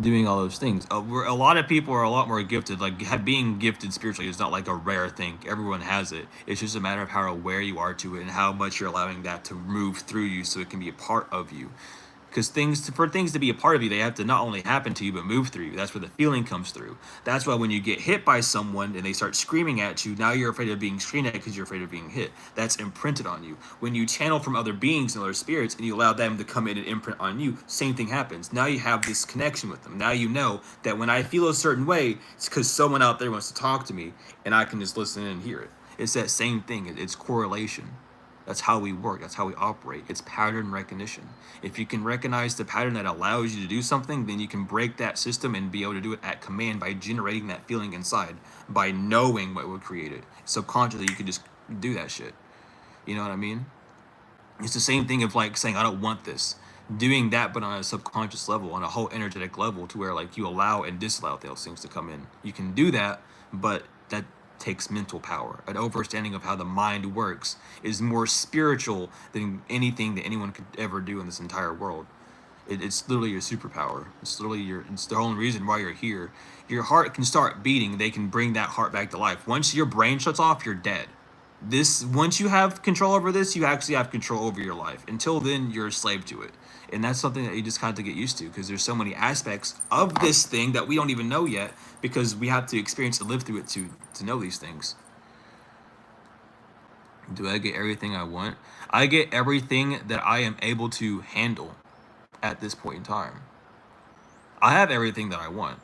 doing all those things. A lot of people are a lot more gifted. Like being gifted spiritually is not like a rare thing. Everyone has it. It's just a matter of how aware you are to it and how much you're allowing that to move through you so it can be a part of you. Because for things to be a part of you, they have to not only happen to you, but move through you. That's where the feeling comes through. That's why when you get hit by someone and they start screaming at you, now you're afraid of being screamed at because you're afraid of being hit. That's imprinted on you. When you channel from other beings and other spirits and you allow them to come in and imprint on you, same thing happens. Now you have this connection with them. Now you know that when I feel a certain way, it's because someone out there wants to talk to me and I can just listen and hear it. It's that same thing. It's correlation. That's how we work. That's how we operate. It's pattern recognition. If you can recognize the pattern that allows you to do something, then you can break that system and be able to do it at command by generating that feeling inside, by knowing what would create it. Subconsciously, you can just do that shit. You know what I mean? It's the same thing of like saying, I don't want this. Doing that, but on a subconscious level, on a whole energetic level, to where like you allow and disallow those things to come in. You can do that, but that takes mental power. An understanding of how the mind works is more spiritual than anything that anyone could ever do in this entire world. It's literally your superpower. It's the only reason why you're here. Your heart can start beating. They can bring that heart back to life. Once your brain shuts off, you're dead. Once you have control over this, you actually have control over your life. Until then, you're a slave to it. And that's something that you just have to get used to, because there's so many aspects of this thing that we don't even know yet, because we have to experience and live through it to know these things. Do I get everything I want? I get everything that I am able to handle at this point in time. I have everything that I want.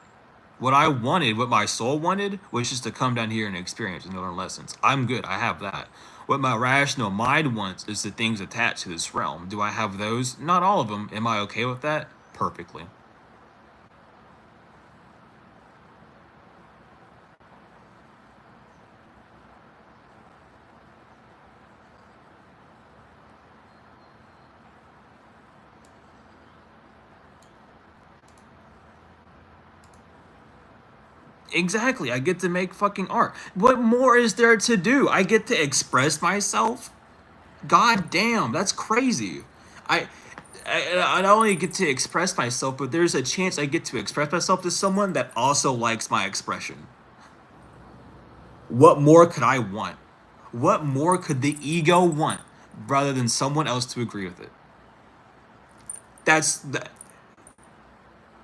What I wanted, what my soul wanted, was just to come down here and experience and learn lessons. I'm good. I have that. What my rational mind wants is the things attached to this realm. Do I have those? Not all of them. Am I okay with that? Perfectly. Exactly. I get to make fucking art. What more is there to do? I get to express myself. God damn, that's crazy. I I not only get to express myself, but there's a chance I get to express myself to someone that also likes my expression. What more could I want? What more could the ego want rather than someone else to agree with it? That's the,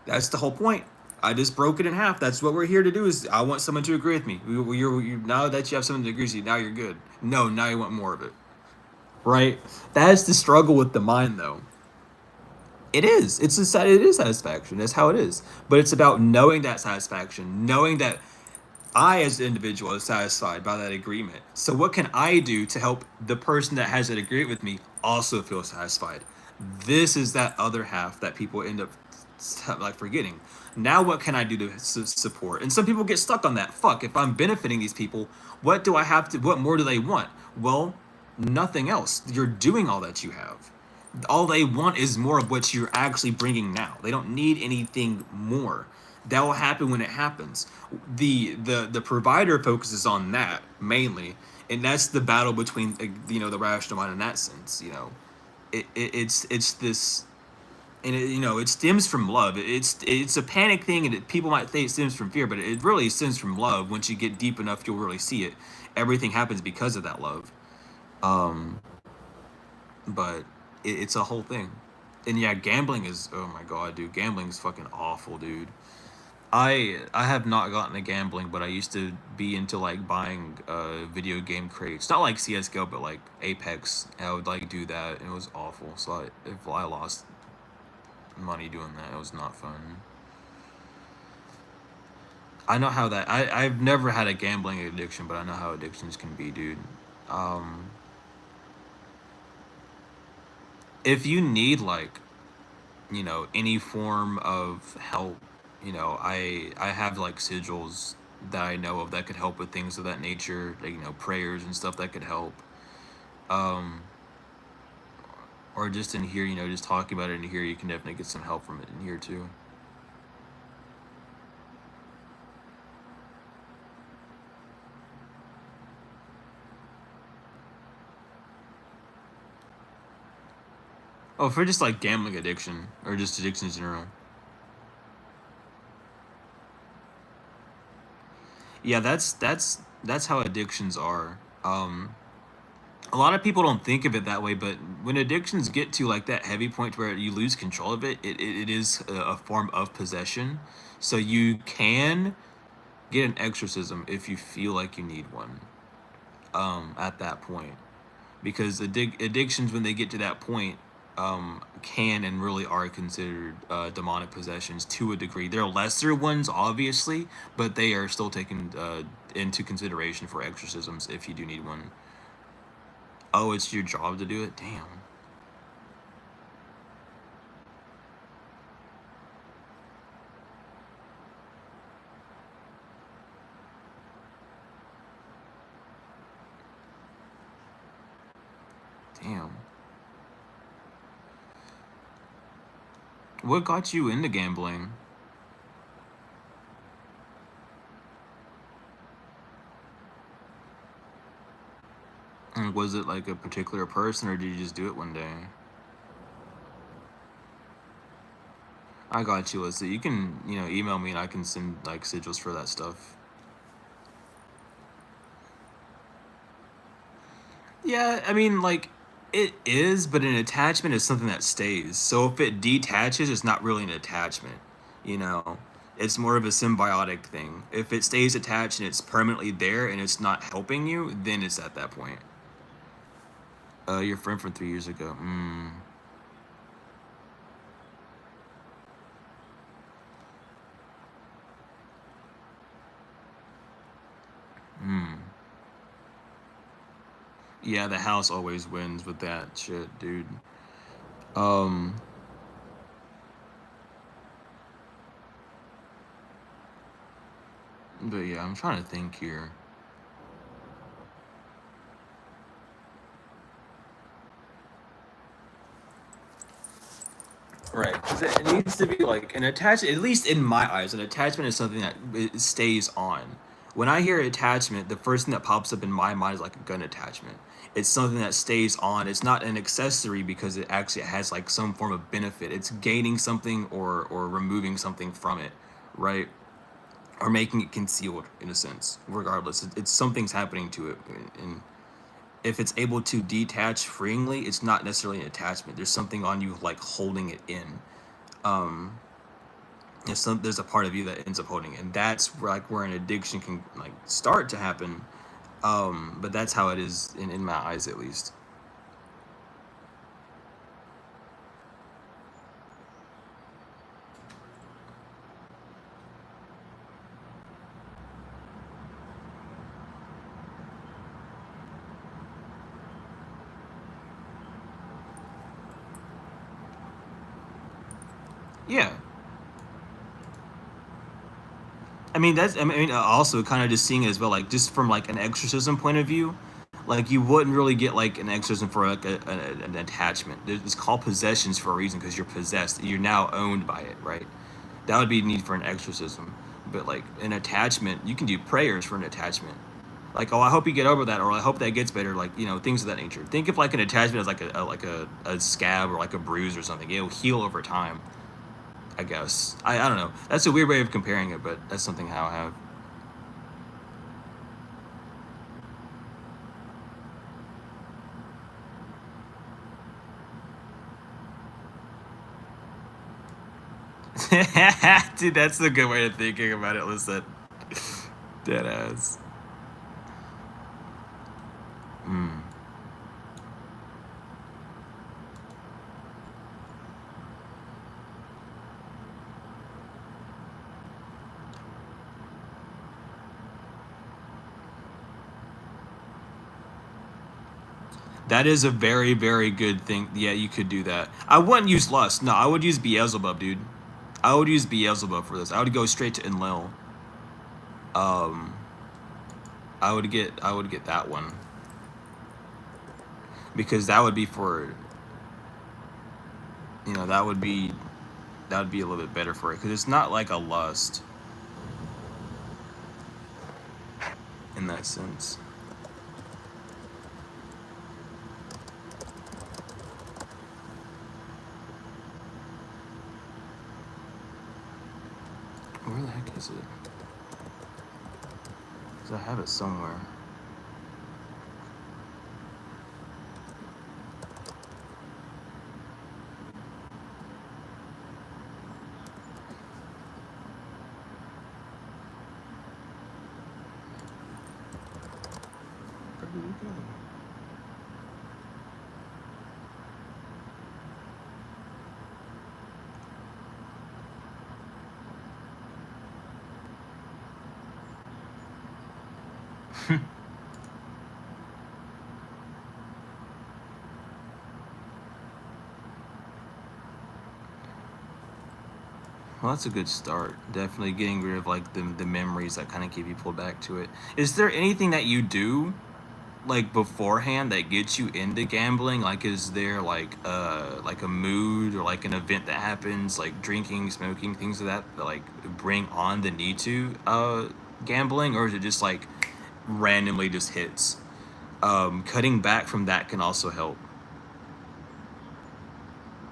that's the whole point. I just broke it in half. That's what we're here to do. Is I want someone to agree with me. Now that you have someone that agrees with you, now you're good. No, now you want more of it. Right? That's the struggle with the mind, though. It is. It is satisfaction. That's how it is. But it's about knowing that satisfaction, knowing that I, as an individual, is satisfied by that agreement. So, what can I do to help the person that has that agreement with me also feel satisfied? This is that other half that people end up like forgetting. Now, what can I do to support? And some people get stuck on that. Fuck, if I'm benefiting these people, what do I have to? What more do they want? Well, nothing else. You're doing all that you have. All they want is more of what you're actually bringing now. They don't need anything more. That will happen when it happens. The provider focuses on that mainly, and that's the battle between the rational mind in that sense. It's this, and it stems from love. It's a panic thing, and people might think it stems from fear, but it really stems from love. Once you get deep enough, you'll really see it. Everything happens because of that love. Um, but it's a whole thing. And yeah, gambling is, oh my god, dude, gambling is fucking awful, dude. I have not gotten to gambling, but I used to be into like buying video game crates, not like CS:GO, but like Apex. I would like do that, and it was awful. So if I lost money doing that, it was not fun. I know how that I've never had a gambling addiction, but I know how addictions can be, dude. Um, if you need like any form of help, I have like sigils that I know of that could help with things of that nature, like prayers and stuff that could help. um or just in here, just talking about it in here, you can definitely get some help from it in here too. Oh, for just like gambling addiction or just addiction in general. Yeah, that's how addictions are. A lot of people don't think of it that way, but when addictions get to like that heavy point where you lose control of it, it is a form of possession. So you can get an exorcism if you feel like you need one at that point. Because addictions, when they get to that point, can and really are considered demonic possessions to a degree. There are lesser ones, obviously, but they are still taken into consideration for exorcisms if you do need one. Oh, it's your job to do it? Damn. Damn. What got you into gambling? And was it like a particular person, or did you just do it one day? I got you, Lisa. You can, email me and I can send like sigils for that stuff. Yeah, I mean, like, it is, but an attachment is something that stays. So if it detaches, it's not really an attachment, you know? It's more of a symbiotic thing. If it stays attached and it's permanently there and it's not helping you, then it's at that point. Your friend from 3 years ago. Hmm. Yeah, the house always wins with that shit, dude. Um, but yeah, I'm trying to think here. Right, because it needs to be like an attachment. At least in my eyes, an attachment is something that it stays on. when I hear attachment, the first thing that pops up in my mind is like a gun attachment. It's something that stays on. It's not an accessory because it actually has like some form of benefit. It's gaining something or removing something from it, right? Or making it concealed in a sense. Regardless, it's something's happening to it, and if it's able to detach freely, it's not necessarily an attachment. There's something on you like holding it in. There's a part of you that ends up holding it, and that's like where an addiction can like start to happen. But that's how it is in my eyes, at least. Yeah. I mean, also kind of just seeing it as well, like just from like an exorcism point of view, like you wouldn't really get like an exorcism for like an attachment. It's called possessions for a reason because you're possessed. You're now owned by it, right? That would be need for an exorcism. But like an attachment, you can do prayers for an attachment. Like, oh, I hope you get over that, or I hope that gets better. Like, things of that nature. Think of like an attachment as like a scab or like a bruise or something. It'll heal over time. I guess. I don't know. That's a weird way of comparing it, but that's something how I have. Dude, that's a good way of thinking about it. Listen, dead ass. Mm. That is a very, very good thing. Yeah, you could do that. I wouldn't use lust. No, I would use Beelzebub, dude. I would use Beelzebub for this. I would go straight to Enlil. Um, I would get that one because that would be for that would be a little bit better for it because it's not like a lust in that sense. Where the heck is it? Cause I have it somewhere. Where did it go? Well, that's a good start. Definitely getting rid of like the memories that kind of keep you pulled back to it. Is there anything that you do like beforehand that gets you into gambling? Like, is there like a mood or like an event that happens, like drinking, smoking, things of that like bring on the need to gambling, or is it just like randomly just hits? Cutting back from that can also help.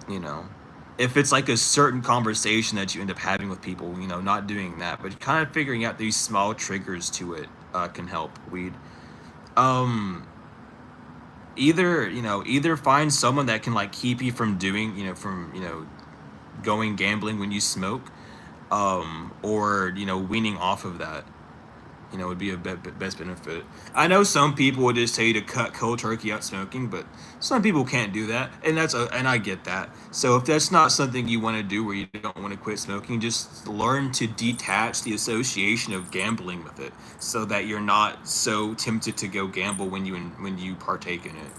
you know if it's like a certain conversation that you end up having with people, not doing that, but kind of figuring out these small triggers to it can help weed. um either find someone that can like keep you from doing from going gambling when you smoke, or weaning off of that, would be a best benefit. I know some people would just tell you to cut cold turkey out smoking, but some people can't do that, and I get that. So if that's not something you want to do, where you don't want to quit smoking, just learn to detach the association of gambling with it, so that you're not so tempted to go gamble when you partake in it.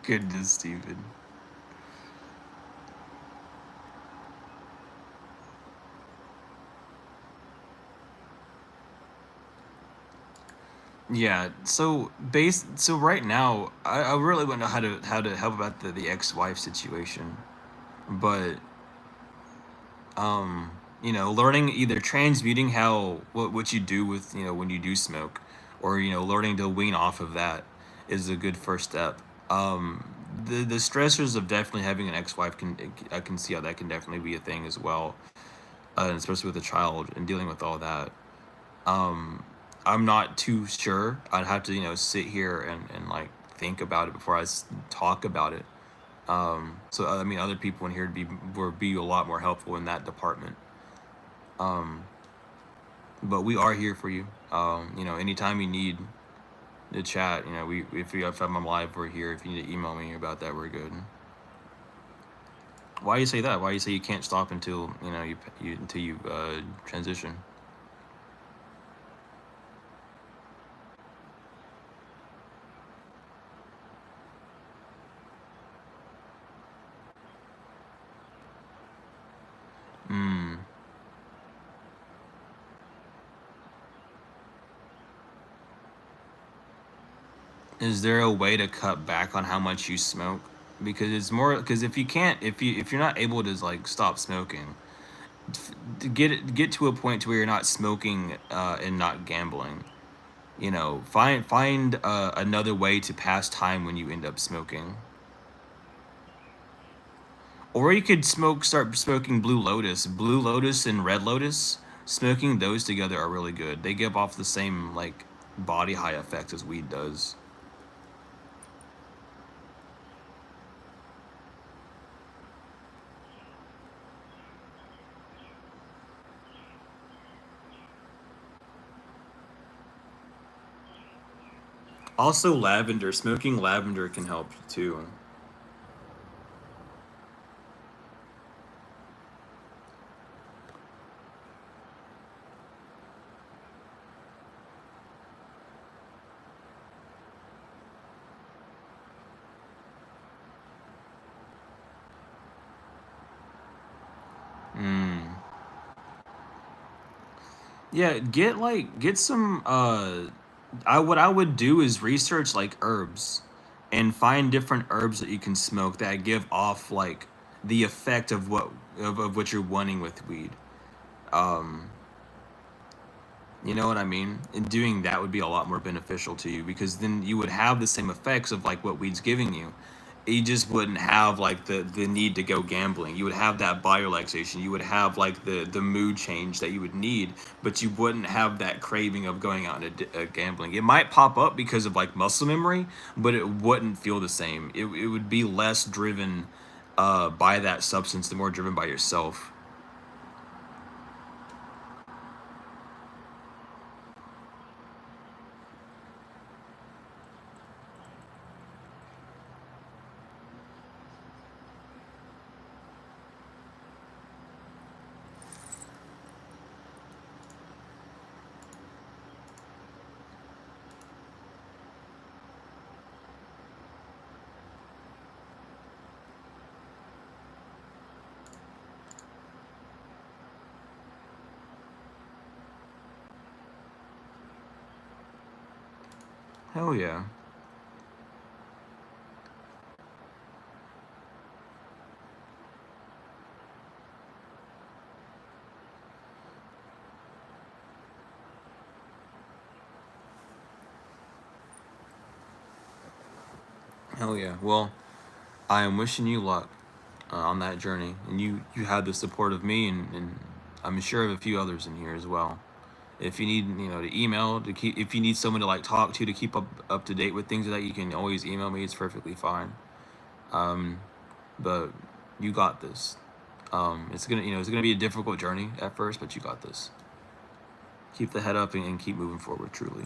Goodness, Steven. Yeah. So right now, I really don't know how to help about the ex-wife situation, but learning either transmuting how what you do with when you do smoke, or learning to wean off of that is a good first step. The stressors of definitely having an ex-wife I can see how that can definitely be a thing as well, especially with a child and dealing with all that. I'm not too sure. I'd have to sit here and like think about it before talk about it. So I mean, other people in here would be a lot more helpful in that department. Um, but we are here for you. Anytime you need to chat, if I'm live, we're here. If you need to email me about that, we're good. Why do you say that? Why do you say you can't stop until you transition? Hmm. Is there a way to cut back on how much you smoke? Because if you can't, if you're not able to like stop smoking, to get to a point to where you're not smoking and not gambling. Find another way to pass time when you end up smoking. Or you could start smoking Blue Lotus and Red Lotus. Smoking those together are really good. They give off the same like body high effect as weed does. Also, lavender. Smoking lavender can help too. Mm. Yeah, get some I what I would do is research like herbs and find different herbs that you can smoke that give off like the effect of what you're wanting with weed. Um, you know what I mean? And doing that would be a lot more beneficial to you because then you would have the same effects of like what weed's giving you. You just wouldn't have like the need to go gambling. You would have that biorelaxation. You would have like the mood change that you would need, but you wouldn't have that craving of going out and gambling. It might pop up because of like muscle memory, but it wouldn't feel the same. It would be less driven by that substance, the more driven by yourself. Hell yeah. Hell yeah. Well, I am wishing you luck on that journey, and you had the support of me, and I'm sure of a few others in here as well. If you need to email to keep, if you need someone to like talk to keep up to date with things like that, you can always email me. It's perfectly fine. Um, but you got this. It's gonna be a difficult journey at first, but you got this. Keep the head up and keep moving forward. Truly,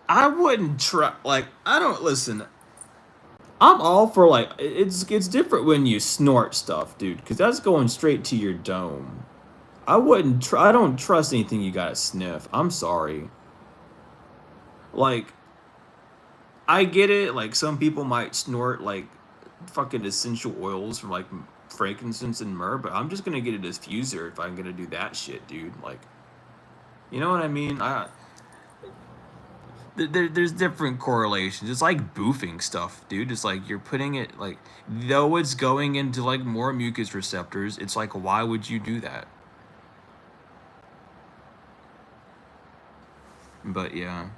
I wouldn't try. Like, I don't listen. I'm all for, like, it's different when you snort stuff, dude, because that's going straight to your dome. I wouldn't try. I don't trust anything you gotta sniff. I'm sorry. Like, I get it. Like, some people might snort like fucking essential oils from like frankincense and myrrh, but I'm just gonna get a diffuser if I'm gonna do that shit, dude. Like, you know what I mean? There's different correlations. It's like boofing stuff, dude. It's like you're putting it like, though it's going into like more mucus receptors. It's like, why would you do that? But yeah.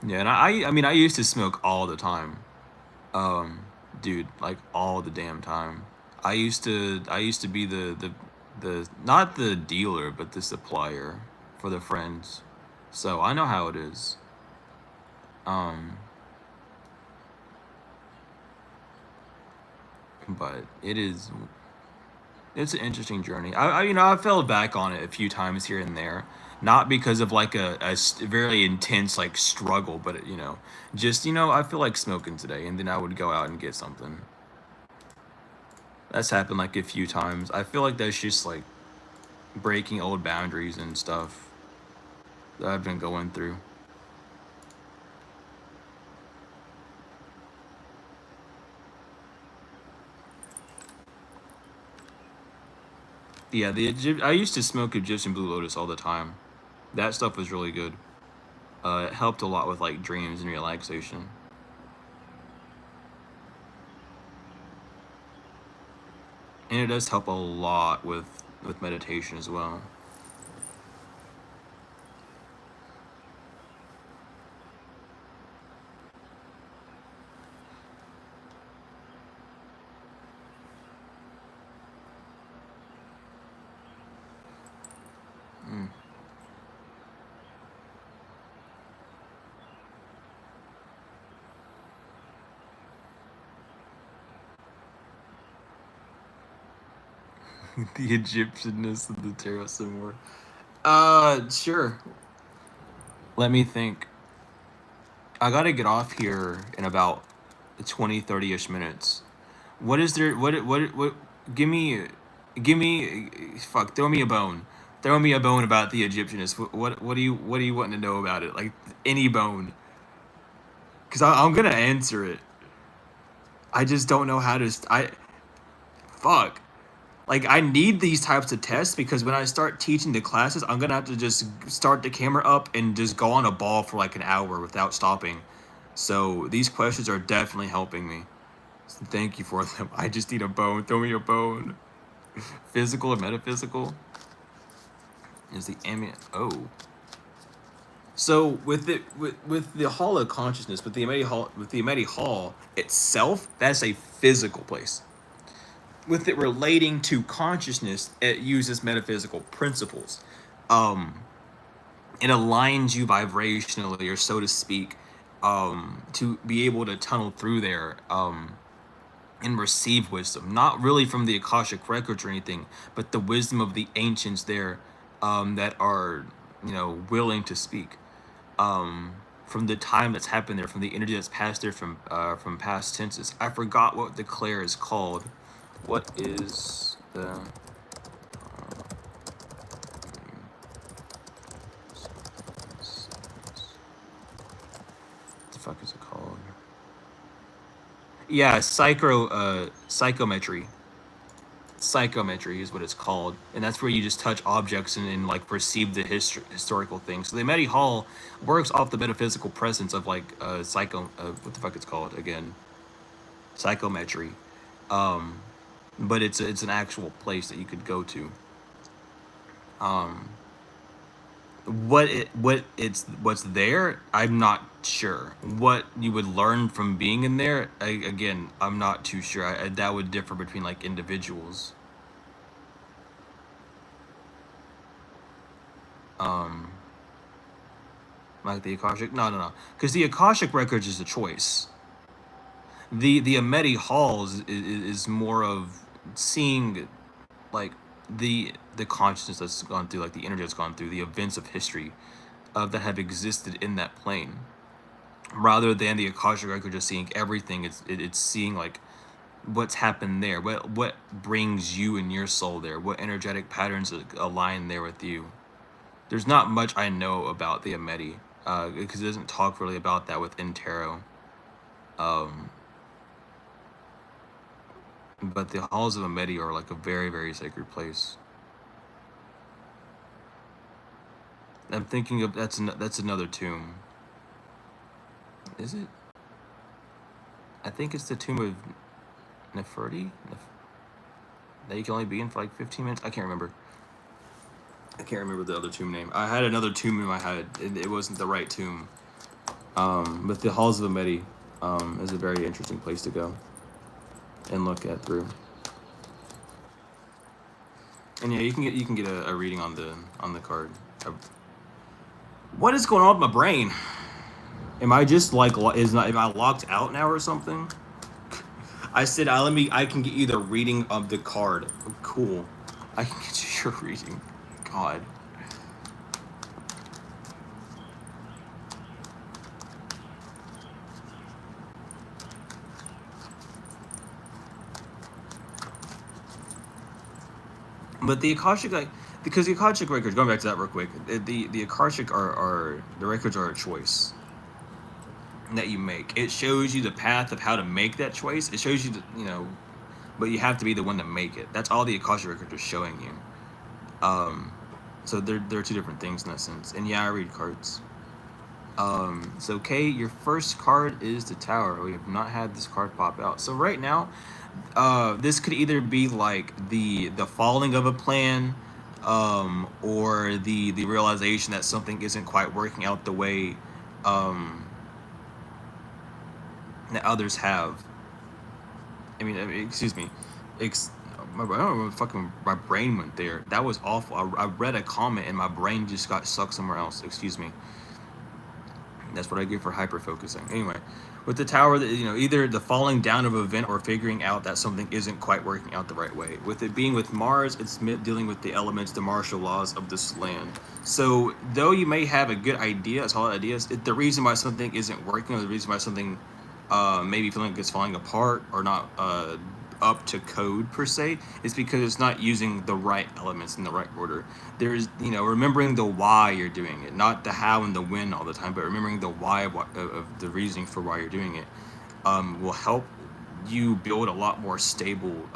Yeah, and I mean, I used to smoke all the time. Um, dude, like all the damn time. I used to be the not the dealer, but the supplier for the friends. So I know how it is. Um, but it's an interesting journey. I fell back on it a few times here and there, not because of like a very intense like struggle, but just I feel like smoking today, and then I would go out and get something. That's happened like a few times. I feel like that's just like breaking old boundaries and stuff that I've been going through. Yeah, I used to smoke Egyptian Blue Lotus all the time. That stuff was really good. It helped a lot with like dreams and relaxation. And it does help a lot with meditation as well. Mm. The Egyptianness of the tarot symbol. Sure. Let me think. I gotta get off here in about 20, 30-ish minutes. What is there? What? Give me, fuck. Throw me a bone. Throw me a bone about the Egyptianness. What do you want to know about it? Like any bone, because I'm gonna answer it. I just don't know how to. Fuck. Like, I need these types of tests because when I start teaching the classes, I'm gonna have to just start the camera up and just go on a ball for like an hour without stopping. So these questions are definitely helping me. So thank you for them. I just need a bone. Throw me a bone. Physical or metaphysical is the ambient. Oh, so with the Hall of Consciousness, with the Ameti Hall itself, that's a physical place. With it relating to consciousness, it uses metaphysical principles. Um, it aligns you vibrationally, or so to speak, to be able to tunnel through there, and receive wisdom. Not really from the Akashic records or anything, but the wisdom of the ancients there, that are willing to speak. From the time that's happened there, from the energy that's passed there, from past tenses. I forgot what the clair is called. What is the fuck is it called? Yeah, psychometry. Psychometry is what it's called, and that's where you just touch objects and like perceive the historical things. So the Ameti Hall works off the metaphysical presence of like what the fuck it's called again? Psychometry. Um, but it's an actual place that you could go to. Um, what's there, I'm not sure. What you would learn from being in there, again, I'm not too sure. That would differ between like individuals. Um, Like the Akashic? No. Because the Akashic records is a choice. The Ameti halls is more of seeing like the consciousness that's gone through, like the energy that's gone through, the events of history that have existed in that plane, rather than the Akashic record just seeing everything. It's seeing like what's happened there, what brings you and your soul there, what energetic patterns align there with you. There's not much I know about the Ameti because it doesn't talk really about that within tarot. But the halls of Ameti are like a very, very sacred place. I'm thinking of that's another tomb. Is it? I think it's the tomb of Nefertiti. That you can only be in for like 15 minutes. I can't remember. I can't remember the other tomb name. I had another tomb in my head. It wasn't the right tomb. But the halls of Ameti is a very interesting place to go and look at through. And yeah, you can get a reading on the card. What is going on with my brain? Am I just like am I locked out now or something? I said I can get you the reading of the card. Cool. I can get you your reading. God. But the Akashic, like, because the Akashic records, going back to that real quick, the Akashic are the records are a choice that you make. It shows you the path of how to make that choice. It shows you the, but you have to be the one to make it. That's all the Akashic records are showing you. So they're two different things in that sense. And yeah, I read cards. So Kay, your first card is the Tower. We have not had this card pop out. So right now, this could either be like the falling of a plan, or the realization that something isn't quite working out the way that others have. I mean, excuse me. I don't know, fucking my brain went there. That was awful. I read a comment and my brain just got sucked somewhere else. Excuse me. That's what I get for hyper focusing. Anyway, with the Tower, either the falling down of an event or figuring out that something isn't quite working out the right way. With it being with Mars, it's dealing with the elements, the martial laws of this land. So though you may have a good idea, solid ideas, the reason why something isn't working, or the reason why something maybe feeling like it's falling apart or not up to code per se, is because it's not using the right elements in the right order. There's remembering the why you're doing it, not the how and the when all the time, but remembering the why of the reasoning for why you're doing it will help you build a lot more stable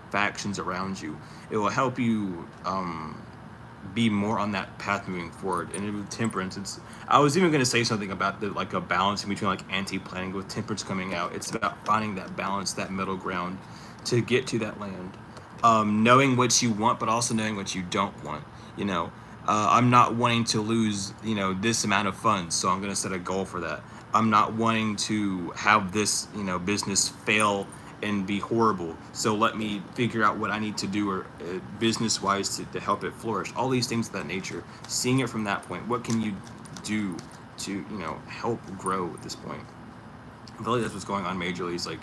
factions around you. It will help you be more on that path moving forward. And with Temperance, I was even going to say something about a balance in between like anti-planning. With Temperance coming out, it's about finding that balance, that middle ground to get to that land, knowing what you want but also knowing what you don't want. I'm not wanting to lose this amount of funds, so I'm going to set a goal for that. I'm not wanting to have this business fail and be horrible, so let me figure out what I need to do, or business wise, to help it flourish. All these things of that nature, seeing it from that point, what can you do to help grow at this point? I feel like that's what's going on majorly. It's like,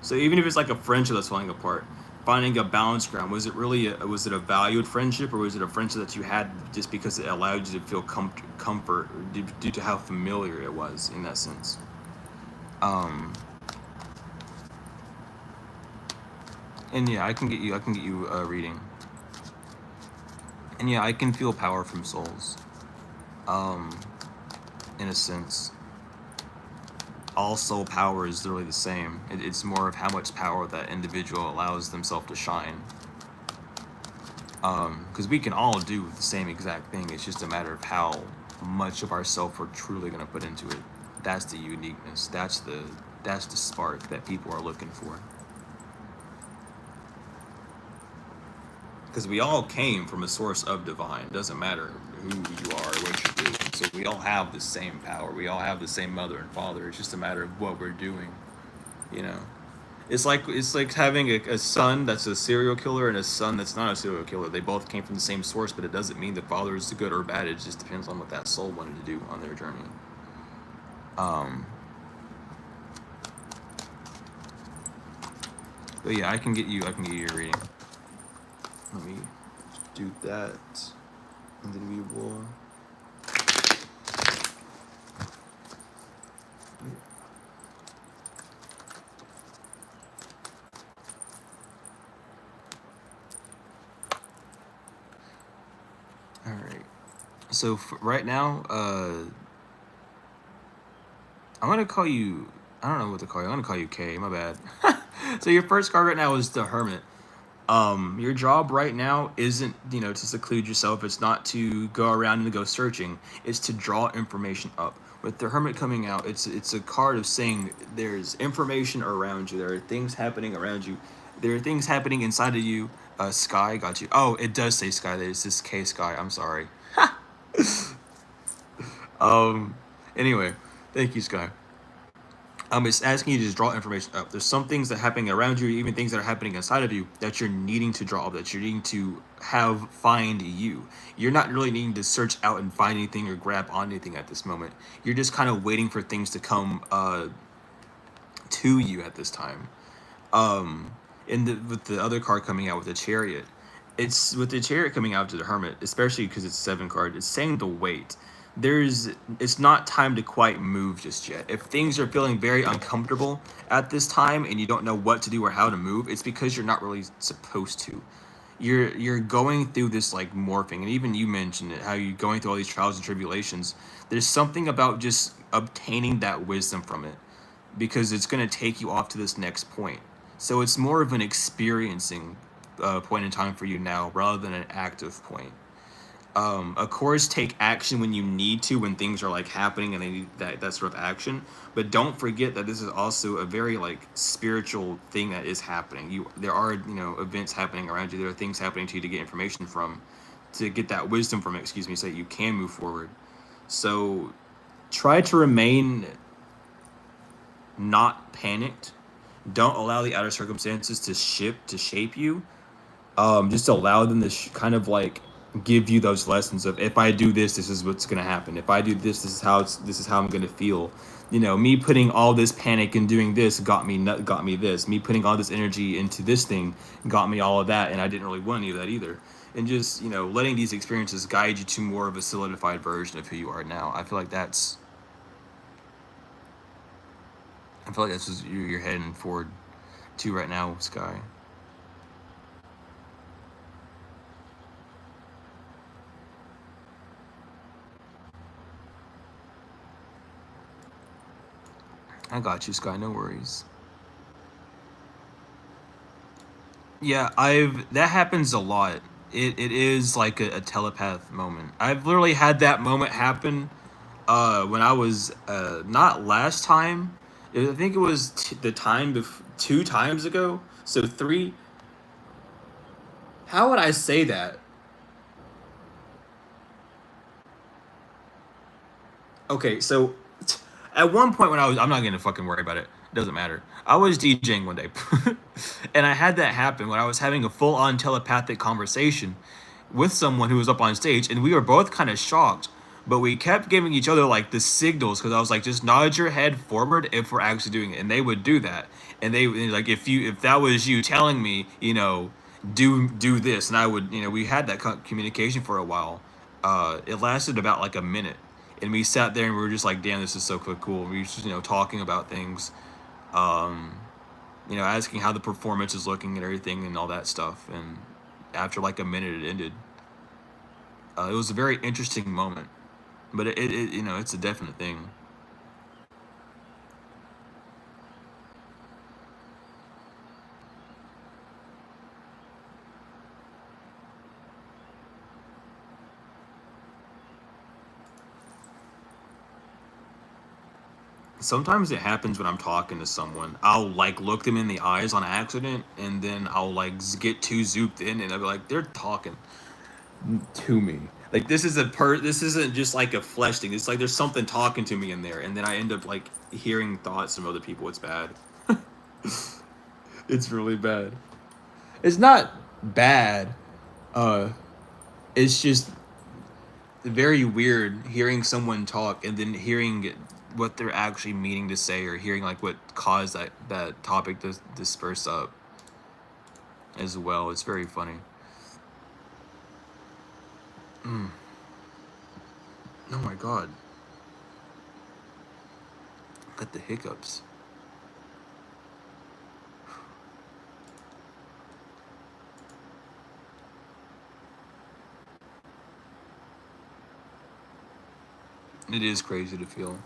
so even if it's like a friendship that's falling apart, finding a balance ground. Was it a valued friendship, or was it a friendship that you had just because it allowed you to feel comfort due to how familiar it was in that sense? And yeah, I can get you a reading. And yeah, I can feel power from souls. In a sense, all soul power is literally the same. It's more of how much power that individual allows themselves to shine. Because we can all do the same exact thing. It's just a matter of how much of ourself we're truly going to put into it. That's the uniqueness. That's the spark that people are looking for. Because we all came from a source of divine. It doesn't matter who you are or what you do. So we all have the same power. We all have the same mother and father. It's just a matter of what we're doing. It's like having a son that's a serial killer and a son that's not a serial killer. They both came from the same source, but it doesn't mean the father is good or bad. It just depends on what that soul wanted to do on their journey. Um, but yeah, I can get you your reading. Let me do that, and then we will. All right. So right now, I'm gonna call you. I don't know what to call you. I'm gonna call you K. My bad. So your first card right now is the Hermit. Your job right now isn't, to seclude yourself. It's not to go around and go searching. It's to draw information up. With the Hermit coming out, it's a card of saying there's information around you. There are things happening around you. There are things happening inside of you. Sky got you. Oh, it does say Sky. It's this K Sky. I'm sorry. Um. Anyway, thank you, Sky. It's asking you to just draw information up. There's some things that are happening around you, even things that are happening inside of you that you're needing to draw up, that you're needing to have find you. You're not really needing to search out and find anything or grab on anything at this moment. You're just kind of waiting for things to come to you at this time. With the other card coming out with the Chariot, it's with the Chariot coming out to the Hermit, especially because it's a 7 card. It's saying to wait. It's not time to quite move just yet. If things are feeling very uncomfortable at this time and you don't know what to do or how to move, it's because you're not really supposed to. You're going through this like morphing, and even you mentioned it, how you're going through all these trials and tribulations. There's something about just obtaining that wisdom from it, because it's going to take you off to this next point. So it's more of an experiencing point in time for you now rather than an active point. Of course, take action when you need to, when things are like happening and they need that sort of action. But don't forget that this is also a very like spiritual thing that is happening. There are events happening around you. There are things happening to you to get information from, to get that wisdom from. Excuse me, so that you can move forward. So try to remain not panicked. Don't allow the outer circumstances to shape you. Just allow them to kind of like give you those lessons of, if I do this, this is what's gonna happen. If I do this, this is how I'm gonna feel. Me putting all this panic and doing this got me this. Me putting all this energy into this thing got me all of that, and I didn't really want any of that either. And just letting these experiences guide you to more of a solidified version of who you are now. I feel like that's what you're heading forward to right now, Sky. I got you, Sky. No worries. Yeah, that happens a lot. It is like a telepath moment. I've literally had that moment happen when I was not last time. I think it was the time 2 times ago. So 3. How would I say that? Okay, so at one point when I'm not gonna fucking worry about it. It doesn't matter. I was DJing one day, and I had that happen when I was having a full-on telepathic conversation with someone who was up on stage, and we were both kind of shocked, but we kept giving each other like the signals, because I was like, just nod your head forward if we're actually doing it, and they would do that, and they like, if that was you telling me, do this, and I would, we had that communication for a while. It lasted about like a minute, and we sat there and we were just like, damn, this is so cool. We were just talking about things, asking how the performance is looking and everything and all that stuff. And after like a minute, it ended. It was a very interesting moment, but it's a definite thing. Sometimes it happens when I'm talking to someone. I'll like look them in the eyes on accident, and then I'll like get too zooped in, and I'll be like, they're talking to me. Like this isn't just like a flesh thing. It's like there's something talking to me in there, and then I end up like hearing thoughts from other people. It's bad. It's really bad. It's not bad. It's just very weird hearing someone talk and then hearing what they're actually meaning to say, or hearing like what caused that topic to disperse up as well. It's very funny. Oh my god. Got the hiccups. It is crazy to feel.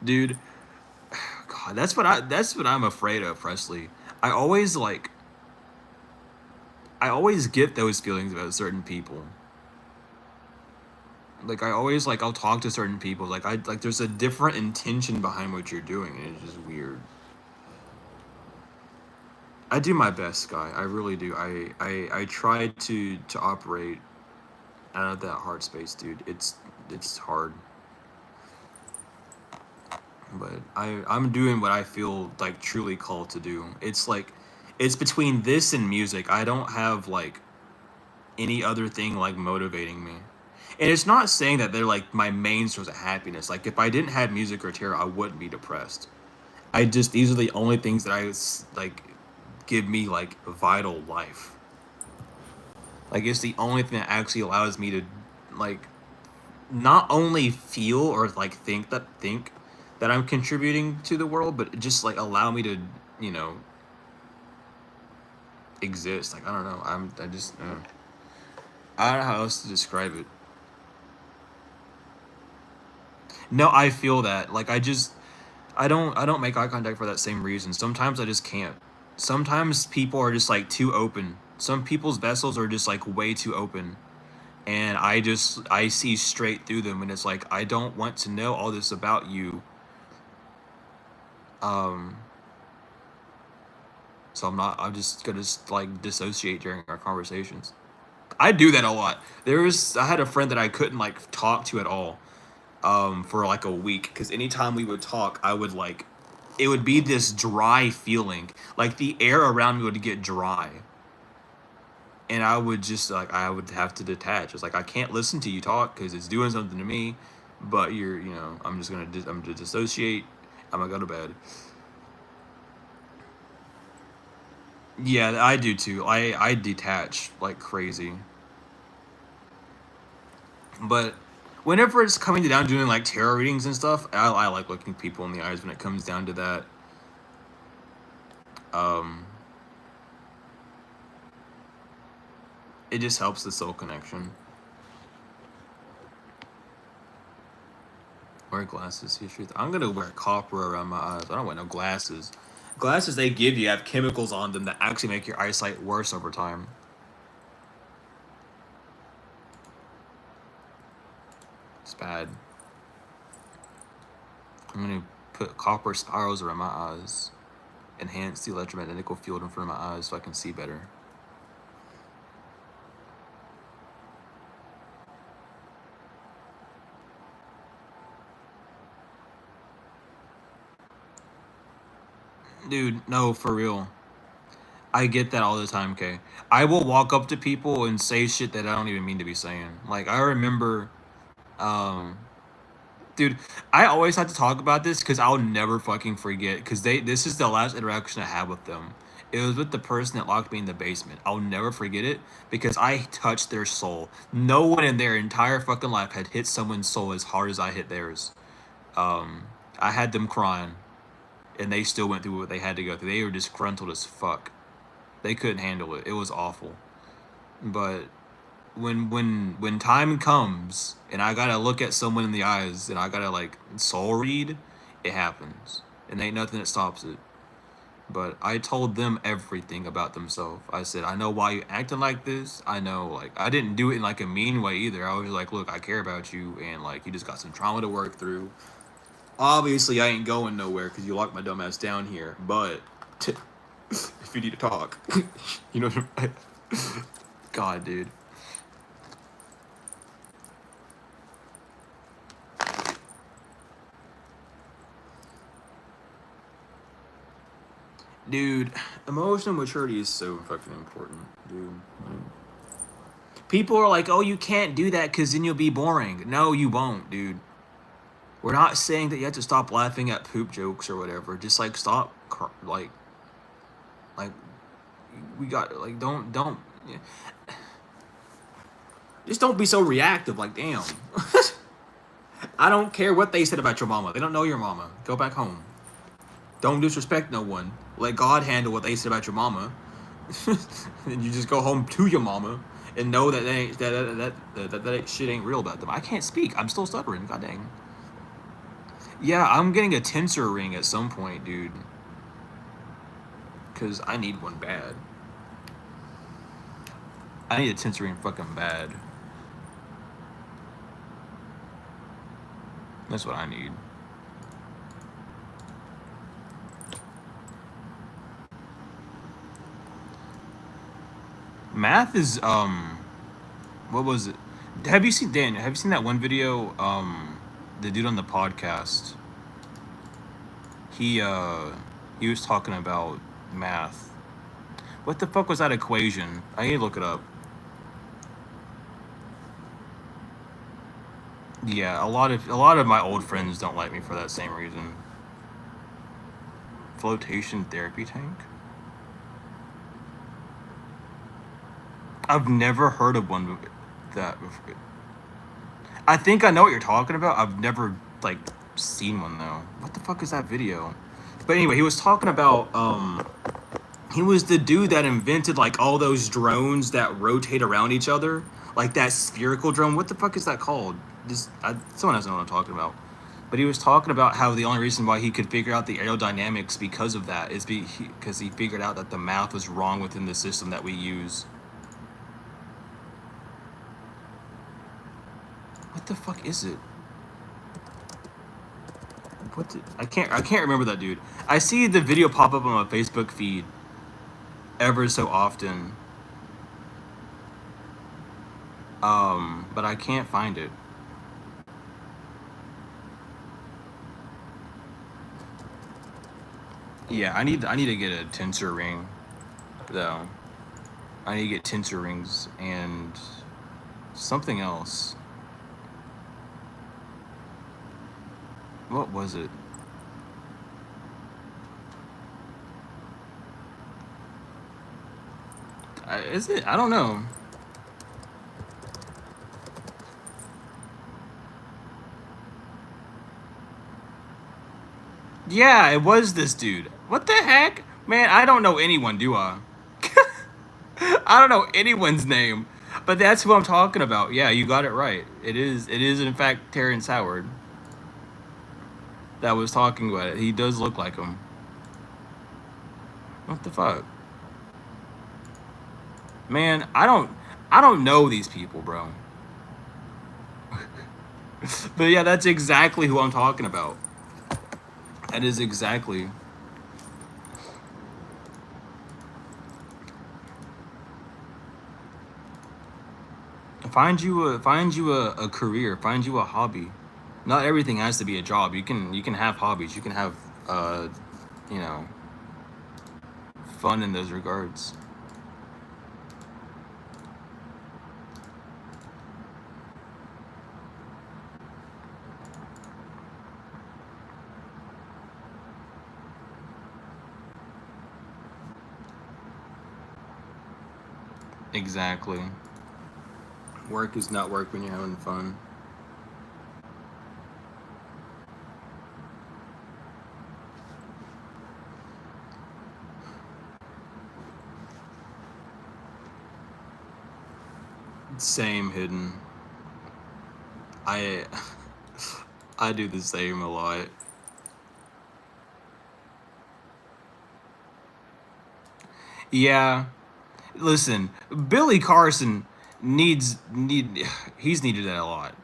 Dude, god, that's what I'm afraid of, Presley. I always like I always get those feelings about certain people. Like I always like I'll talk to certain people. Like I like there's a different intention behind what you're doing, and it's just weird. I do my best, Guy. I really do. I try to operate out of that heart space, dude. It's hard. But I'm doing what I feel like truly called to do. It's like it's between this and music. I don't have like any other thing like motivating me. And it's not saying that they're like my main source of happiness. Like if I didn't have music or tarot, I wouldn't be depressed. I just these are the only things that like give me like vital life. Like it's the only thing that actually allows me to like not only feel or like think that I'm contributing to the world, but just like allow me to, you know, exist. Like I don't know. I just I don't know how else to describe it. No, I feel that. Like I don't make eye contact for that same reason. Sometimes I just can't. Sometimes people are just like too open. Some people's vessels are just like way too open. And I see straight through them, and it's like I don't want to know all this about you. Um so I'm just gonna like dissociate during our conversations. I do that a lot. I had a friend that I couldn't like talk to at all for like a week, because anytime we would talk, I would like it would be this dry feeling, like the air around me would get dry, and I would just like I would have to detach. It's like I can't listen to you talk because it's doing something to me, but you know I'm just gonna I'm gonna dissociate. I'm gonna go to bed. Yeah, I do too. I detach like crazy. But whenever it's coming down to doing like tarot readings and stuff, I like looking people in the eyes when it comes down to that. Um, it just helps the soul connection. Wear glasses, see truth. I'm gonna wear copper around my eyes. I don't wear no glasses. Glasses they give you have chemicals on them that actually make your eyesight worse over time. It's bad. I'm gonna put copper spirals around my eyes. Enhance the electromagnetic field in front of my eyes so I can see better. Dude, no, for real. I get that all the time, Kay. I will walk up to people and say shit that I don't even mean to be saying. Like, I remember, um, dude, I always have to talk about this because I'll never fucking forget. Because this is the last interaction I had with them. It was with the person that locked me in the basement. I'll never forget it because I touched their soul. No one in their entire fucking life had hit someone's soul as hard as I hit theirs. I had them crying, and they still went through what they had to go through. They were disgruntled as fuck. They couldn't handle it. It was awful. But when time comes and I gotta look at someone in the eyes and I gotta like soul read, it happens. And ain't nothing that stops it. But I told them everything about themselves. I said, I know why you acting like this. I know, like, I didn't do it in like a mean way either. I was like, look, I care about you, and like you just got some trauma to work through. Obviously, I ain't going nowhere because you locked my dumb ass down here. But if you need to talk, you know, God, dude. Dude, emotional maturity is so fucking important, dude. Like, people are like, oh, you can't do that because then you'll be boring. No, you won't, dude. We're not saying that you have to stop laughing at poop jokes or whatever. Just like stop, like we got like don't yeah. Just don't be so reactive. Like damn, I don't care what they said about your mama. They don't know your mama. Go back home. Don't disrespect no one. Let God handle what they said about your mama. And you just go home to your mama and know that that shit ain't real about them. I can't speak. I'm still stuttering. God dang. Yeah, I'm getting a tensor ring at some point, dude. Cause I need one bad. I need a tensor ring fucking bad. That's what I need. Math is what was it? Have you seen Dan? Have you seen that one video? The dude on the podcast. He was talking about math. What the fuck was that equation? I need to look it up. Yeah, a lot of my old friends don't like me for that same reason. Flotation therapy tank? I've never heard of one that before. I think I know what you're talking about. I've never like seen one though. What the fuck is that video? But anyway, he was talking about he was the dude that invented like all those drones that rotate around each other, like that spherical drone. What the fuck is that called? Someone doesn't know what I'm talking about. But he was talking about how the only reason why he could figure out the aerodynamics because of that is because he figured out that the math was wrong within the system that we use. What the fuck is it? I can't remember that dude. I see the video pop up on my Facebook feed ever so often. But I can't find it. Yeah, I need to get a tensor ring though. I need to get tensor rings and something else. What was it? Is it? I don't know. Yeah, it was this dude. What the heck? Man, I don't know anyone, do I? I don't know anyone's name. But that's who I'm talking about. Yeah, you got it right. It is in fact Terrence Howard that was talking about it. He does look like him. What the fuck? Man, I don't know these people, bro. But yeah, that's exactly who I'm talking about. That is exactly. Find you a career. Find you a hobby. Not everything has to be a job. You can have hobbies. You can have you know, fun in those regards. Exactly. Work is not work when you're having fun. Same, hidden. I I do the same a lot. Yeah. Listen, Billy Carson he's needed that a lot.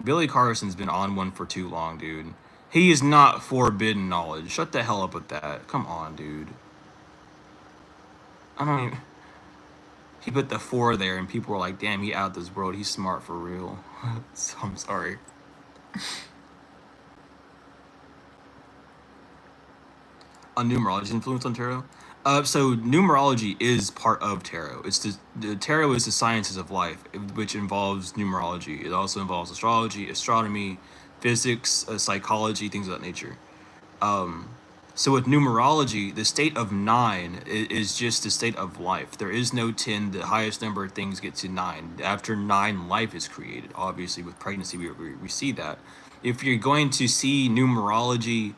Billy Carson's been on one for too long, dude. He is not forbidden knowledge. Shut the hell up with that. Come on, dude. I don't even. He put the 4 there, and people were like, "Damn, he out this world. He's smart for real." So I'm sorry. On numerology's influence on tarot. So numerology is part of tarot. It's the tarot is the sciences of life, which involves numerology. It also involves astrology, astronomy, physics, psychology, things of that nature. So with numerology, the state of nine is just the state of life. There is no 10. The highest number of things get to nine. After nine, life is created. Obviously, with pregnancy, we see that. If you're going to see numerology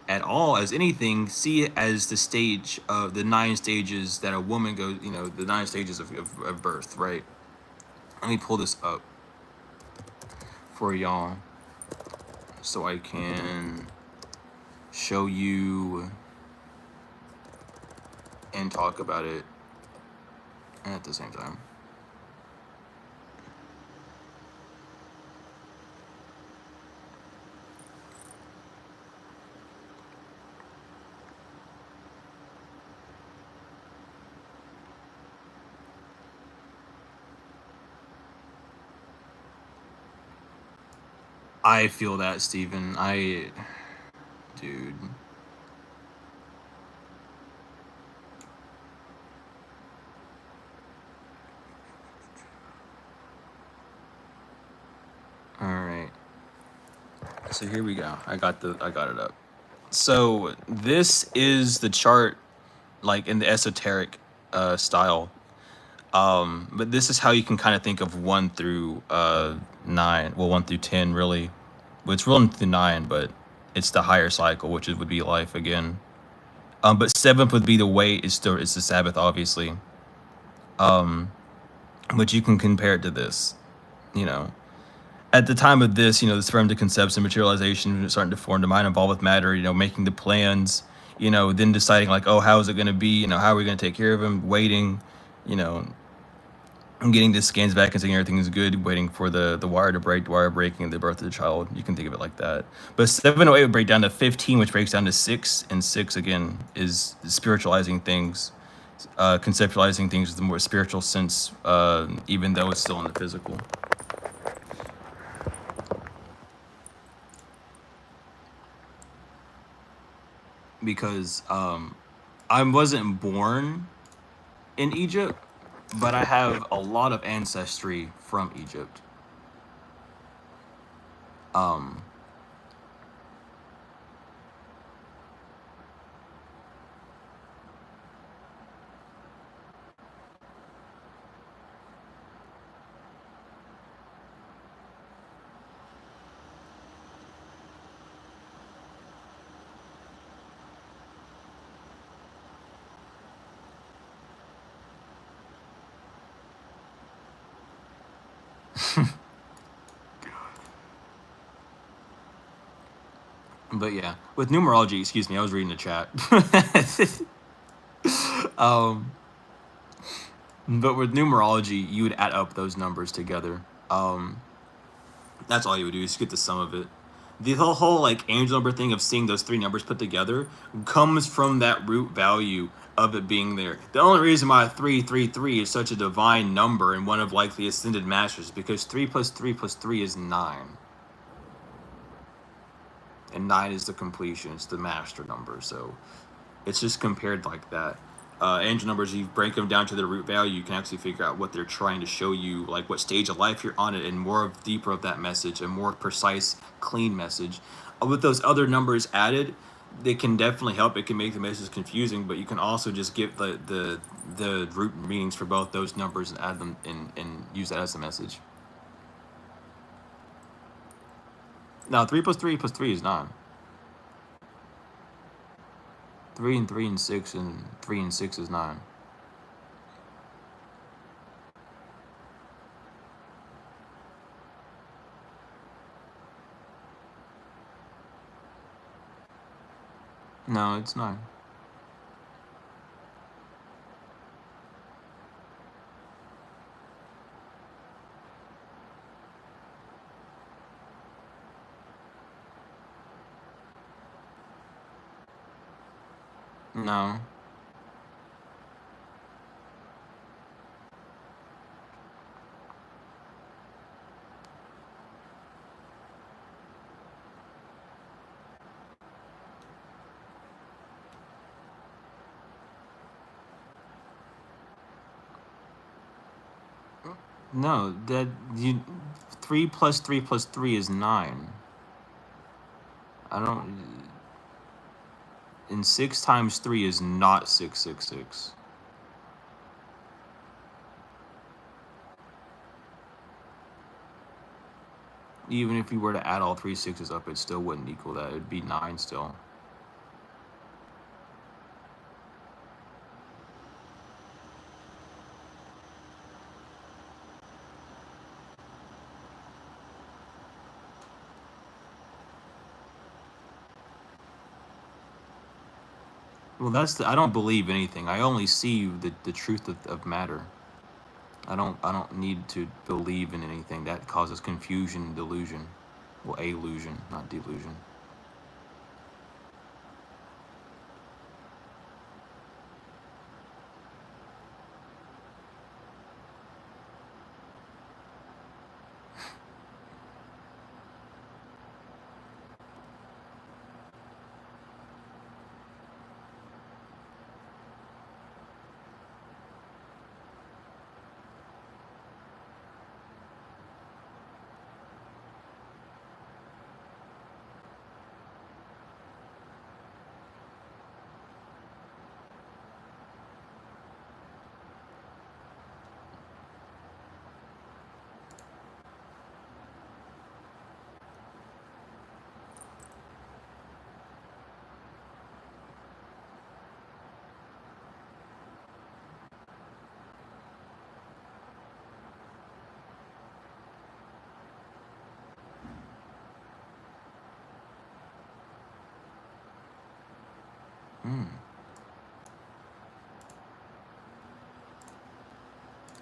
at all as anything, see it as the stage of the nine stages that a woman goes, the nine stages of birth, right? Let me pull this up for y'all so I can show you and talk about it at the same time. I feel that, Steven. Dude. All right. So here we go. I got it up. So this is the chart, like in the esoteric style. But this is how you can kind of think of 1 through 9. Well, 1 through 10, really. Well, it's 1 through 9, but it's the higher cycle, which would be life again. But 7th would be the weight. It's the Sabbath, obviously. But you can compare it to this. At the time of this, the sperm to conception, materialization, starting to form the mind involved with matter. Making the plans. Then deciding like, oh, how is it going to be? How are we going to take care of him? Waiting. I'm getting the scans back and saying everything is good, waiting for the wire to break, the wire breaking, and the birth of the child. You can think of it like that. But 708 would break down to 15, which breaks down to 6, and 6 again is spiritualizing things, conceptualizing things with a more spiritual sense, even though it's still in the physical. Because I wasn't born in Egypt, but I have a lot of ancestry from Egypt. But yeah, with numerology, excuse me, I was reading the chat. But with numerology, you would add up those numbers together. That's all you would do is get the sum of it. The whole like angel number thing of seeing those 3 numbers put together comes from that root value of it being there. The only reason why 333 is such a divine number and one of like the ascended masters is because 3 plus 3 plus 3 is 9. And 9 is the completion. It's the master number. So it's just compared like that. Angel numbers, you break them down to their root value, you can actually figure out what they're trying to show you, like what stage of life you're on it, and more of deeper of that message, a more precise, clean message. With those other numbers added, they can definitely help. It can make the message confusing, but you can also just give the root meanings for both those numbers and add them and use that as a message. Now 3 plus 3 plus 3 is 9. 3 and 3 and 6 and 3 and 6 is 9. No, it's 9. No. No, that you 3 plus 3 plus 3 is 9. I don't. And 6 times 3 is not 666. Even if you were to add all 3 sixes up, it still wouldn't equal that. It'd be 9 still. Well, I don't believe anything. I only see the truth of matter. I don't need to believe in anything that causes confusion and delusion. Well, illusion, not delusion. Hmm.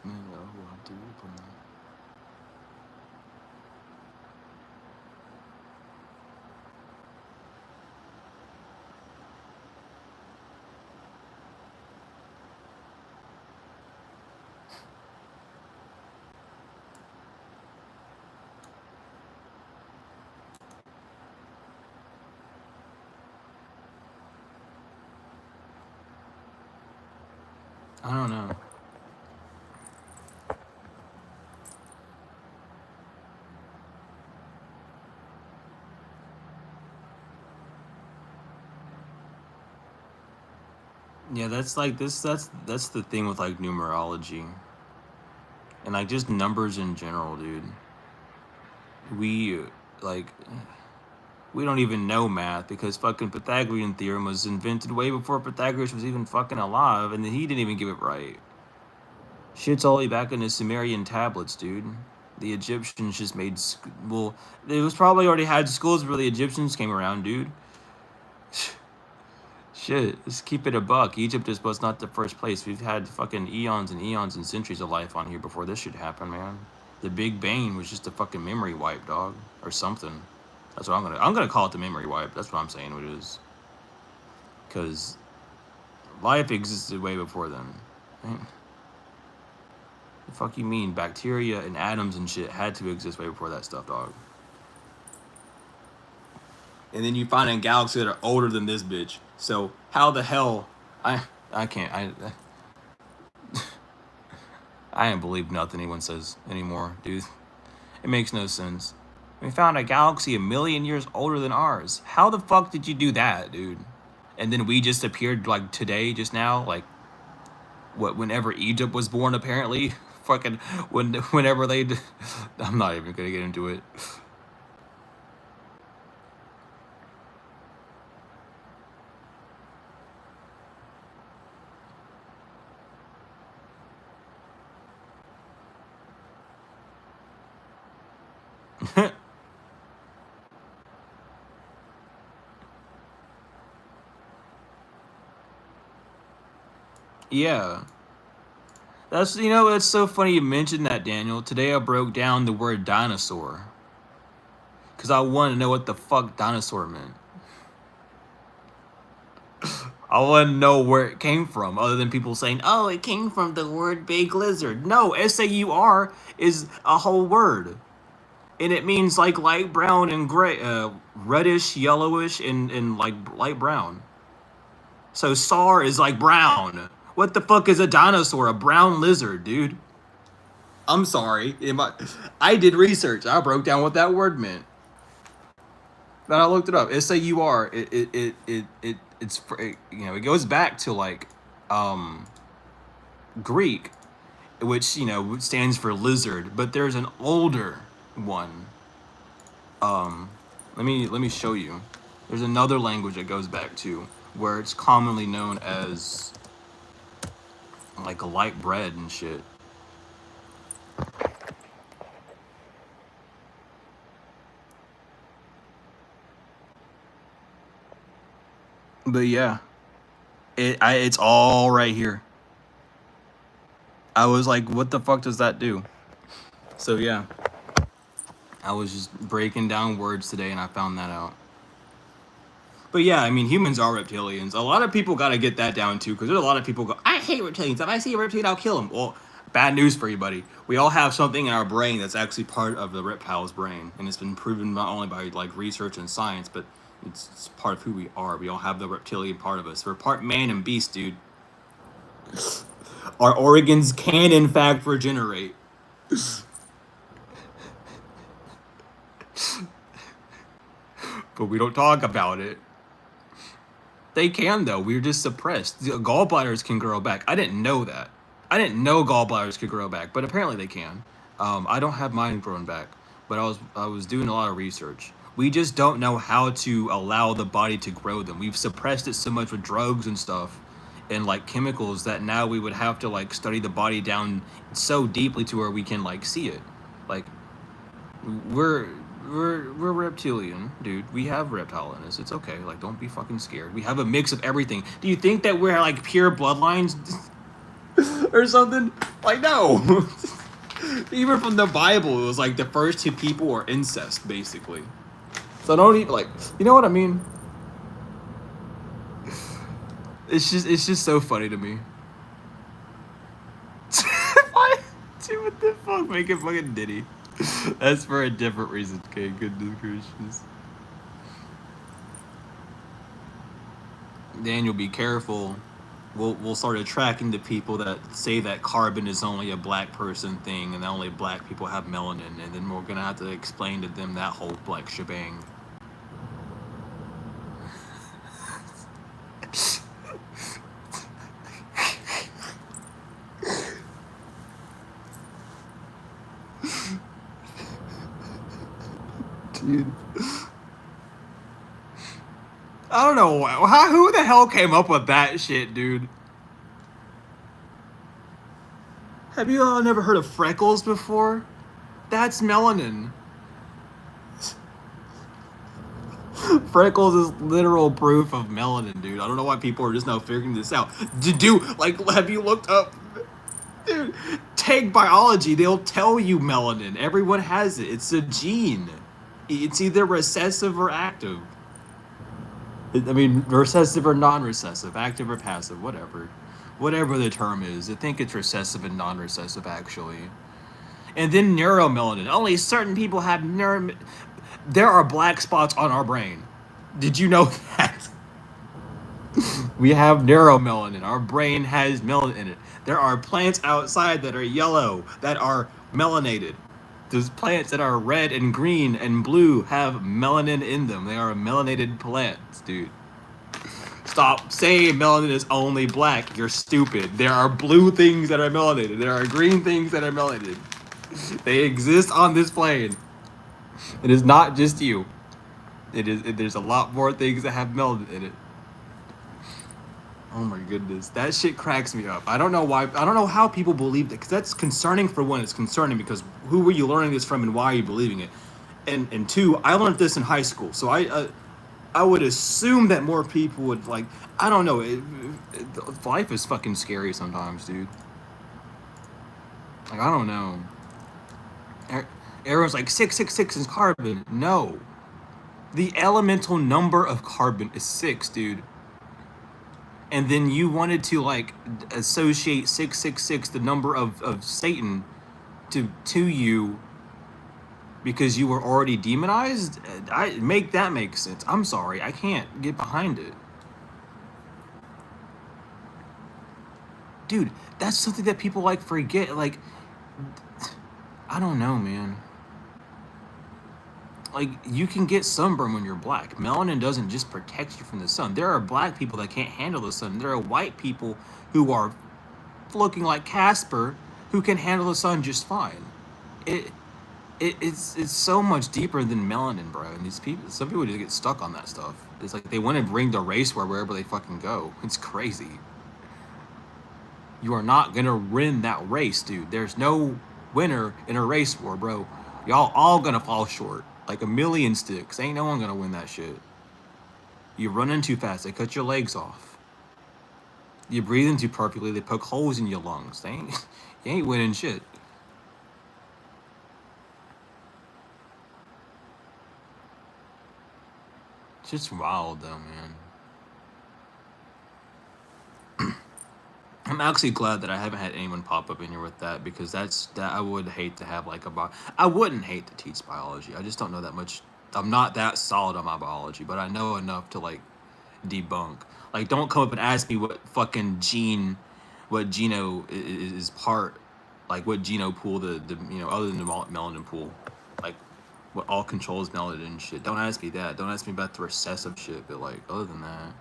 Maybe I'll have to open that. I don't know. Yeah, that's like this. That's the thing with like numerology and like just numbers in general, dude. We like we don't even know math because fucking Pythagorean theorem was invented way before Pythagoras was even fucking alive, and then he didn't even give it right. Shit's all the way back in the Sumerian tablets, dude. The Egyptians just made well. It was probably already had schools before the Egyptians came around, dude. Shit, let's keep it a buck. Egypt was not the first place. We've had fucking eons and eons and centuries of life on here before this shit happened, man. The Big Bang was just a fucking memory wipe, dog, or something. That's what I'm gonna call it, the memory wipe. That's what I'm saying it is. Cause life existed way before then. Right? The fuck you mean? Bacteria and atoms and shit had to exist way before that stuff, dog. And then you find a galaxy that are older than this bitch. So how the hell I can't I ain't believe nothing anyone says anymore, dude. It makes no sense. We found a galaxy 1,000,000 years older than ours. How the fuck did you do that, dude? And then we just appeared like today, just now, like what? Whenever Egypt was born, apparently, fucking whenever they. I'm not even gonna get into it. Yeah, that's it's so funny you mentioned that, Daniel. Today I broke down the word dinosaur because I wanted to know what the fuck dinosaur meant. I want to know where it came from, other than people saying, "Oh, it came from the word big lizard." No, SAUR is a whole word, and it means like light brown and gray, reddish, yellowish, and like light brown. So SAR is like brown. What the fuck is a dinosaur? A brown lizard, dude. I'm sorry. I did research. I broke down what that word meant. Then I looked it up. SAUR. It goes back to like Greek, which stands for lizard. But there's an older one. Let me show you. There's another language it goes back to where it's commonly known as like a light bread and shit. But yeah, it's all right here. I was like, what the fuck does that do? So yeah, I was just breaking down words today and I found that out. But yeah, I mean, humans are reptilians. A lot of people got to get that down too, because there's a lot of people go, I hate reptilians. If I see a reptilian, I'll kill him. Well, bad news for you, buddy. We all have something in our brain that's actually part of the reptile's brain, and it's been proven not only by like research and science, but it's part of who we are. We all have the reptilian part of us. We're part man and beast, dude. Our organs can, in fact, regenerate. But we don't talk about it. They can, though. We're just suppressed. Gallbladders can grow back. I didn't know that. I didn't know gallbladders could grow back, but apparently they can. I don't have mine growing back, but I was doing a lot of research. We just don't know how to allow the body to grow them. We've suppressed it so much with drugs and stuff and like chemicals that now we would have to like study the body down so deeply to where we can like see it. Like we're reptilian, dude. We have reptile in us. It's okay. Like, don't be fucking scared. We have a mix of everything. Do you think that we're like pure bloodlines or something? Like, no. Even from the Bible, it was like the first two people were incest, basically. So don't even like, you know what I mean? It's just so funny to me. Dude, what the fuck? Make it fucking Diddy. That's for a different reason. Okay, goodness gracious. Daniel, be careful. We'll start attracting the people that say that carbon is only a black person thing and that only black people have melanin, and then we're gonna have to explain to them that whole black shebang. Dude. I don't know who the hell came up with that shit, dude. Have you all never heard of freckles before? That's melanin. Freckles is literal proof of melanin, dude. I don't know why people are just now figuring this out. Have you looked up? Dude, take biology. They'll tell you melanin. Everyone has it. It's a gene. It's either recessive or active. I mean, recessive or non-recessive, active or passive, whatever. Whatever the term is. I think it's recessive and non-recessive, actually. And then neuromelanin. Only certain people have There are black spots on our brain. Did you know that? We have neuromelanin. Our brain has melanin in it. There are plants outside that are yellow, that are melanated. Those plants that are red and green and blue have melanin in them. They are melanated plants, dude. Stop saying melanin is only black. You're stupid. There are blue things that are melanated. There are green things that are melanated. They exist on this plane. It is not just you. There's a lot more things that have melanin in it. Oh my goodness, that shit cracks me up. I don't know why. I don't know how people believe that, because that's concerning. For one, it's concerning because who were you learning this from, and why are you believing it? And two, I learned this in high school, so I would assume that more people would like. I don't know. Life is fucking scary sometimes, dude. Like, I don't know. Everyone's like 666 is carbon. No, the elemental number of carbon is 6, dude. And then you wanted to like associate 666, the number of Satan, to you because you were already demonized. Make that make sense. I'm sorry, I can't get behind it, dude. That's something that people like forget. Like, I don't know, man. Like, you can get sunburn when you're black. Melanin doesn't just protect you from the sun. There are black people that can't handle the sun. There are white people who are looking like Casper who can handle the sun just fine. It it's so much deeper than melanin, bro. And these people, some people just get stuck on that stuff. It's like they want to bring the race war wherever they fucking go. It's crazy. You are not gonna win that race, dude. There's no winner in a race war, bro. Y'all all gonna fall short. Like a million sticks. Ain't no one gonna win that shit. You run in too fast, they cut your legs off. You breathe in too perfectly, they poke holes in your lungs. You ain't winning shit. It's just wild though, man. I'm actually glad that I haven't had anyone pop up in here with that, because that I would hate to have like I wouldn't hate to teach biology. I just don't know that much. I'm not that solid on my biology, but I know enough to like debunk. Like, don't come up and ask me what fucking what geno is part, like what geno pool the other than the melanin pool, like what all controls melanin and shit. Don't ask me that. Don't ask me about the recessive shit. But like other than that.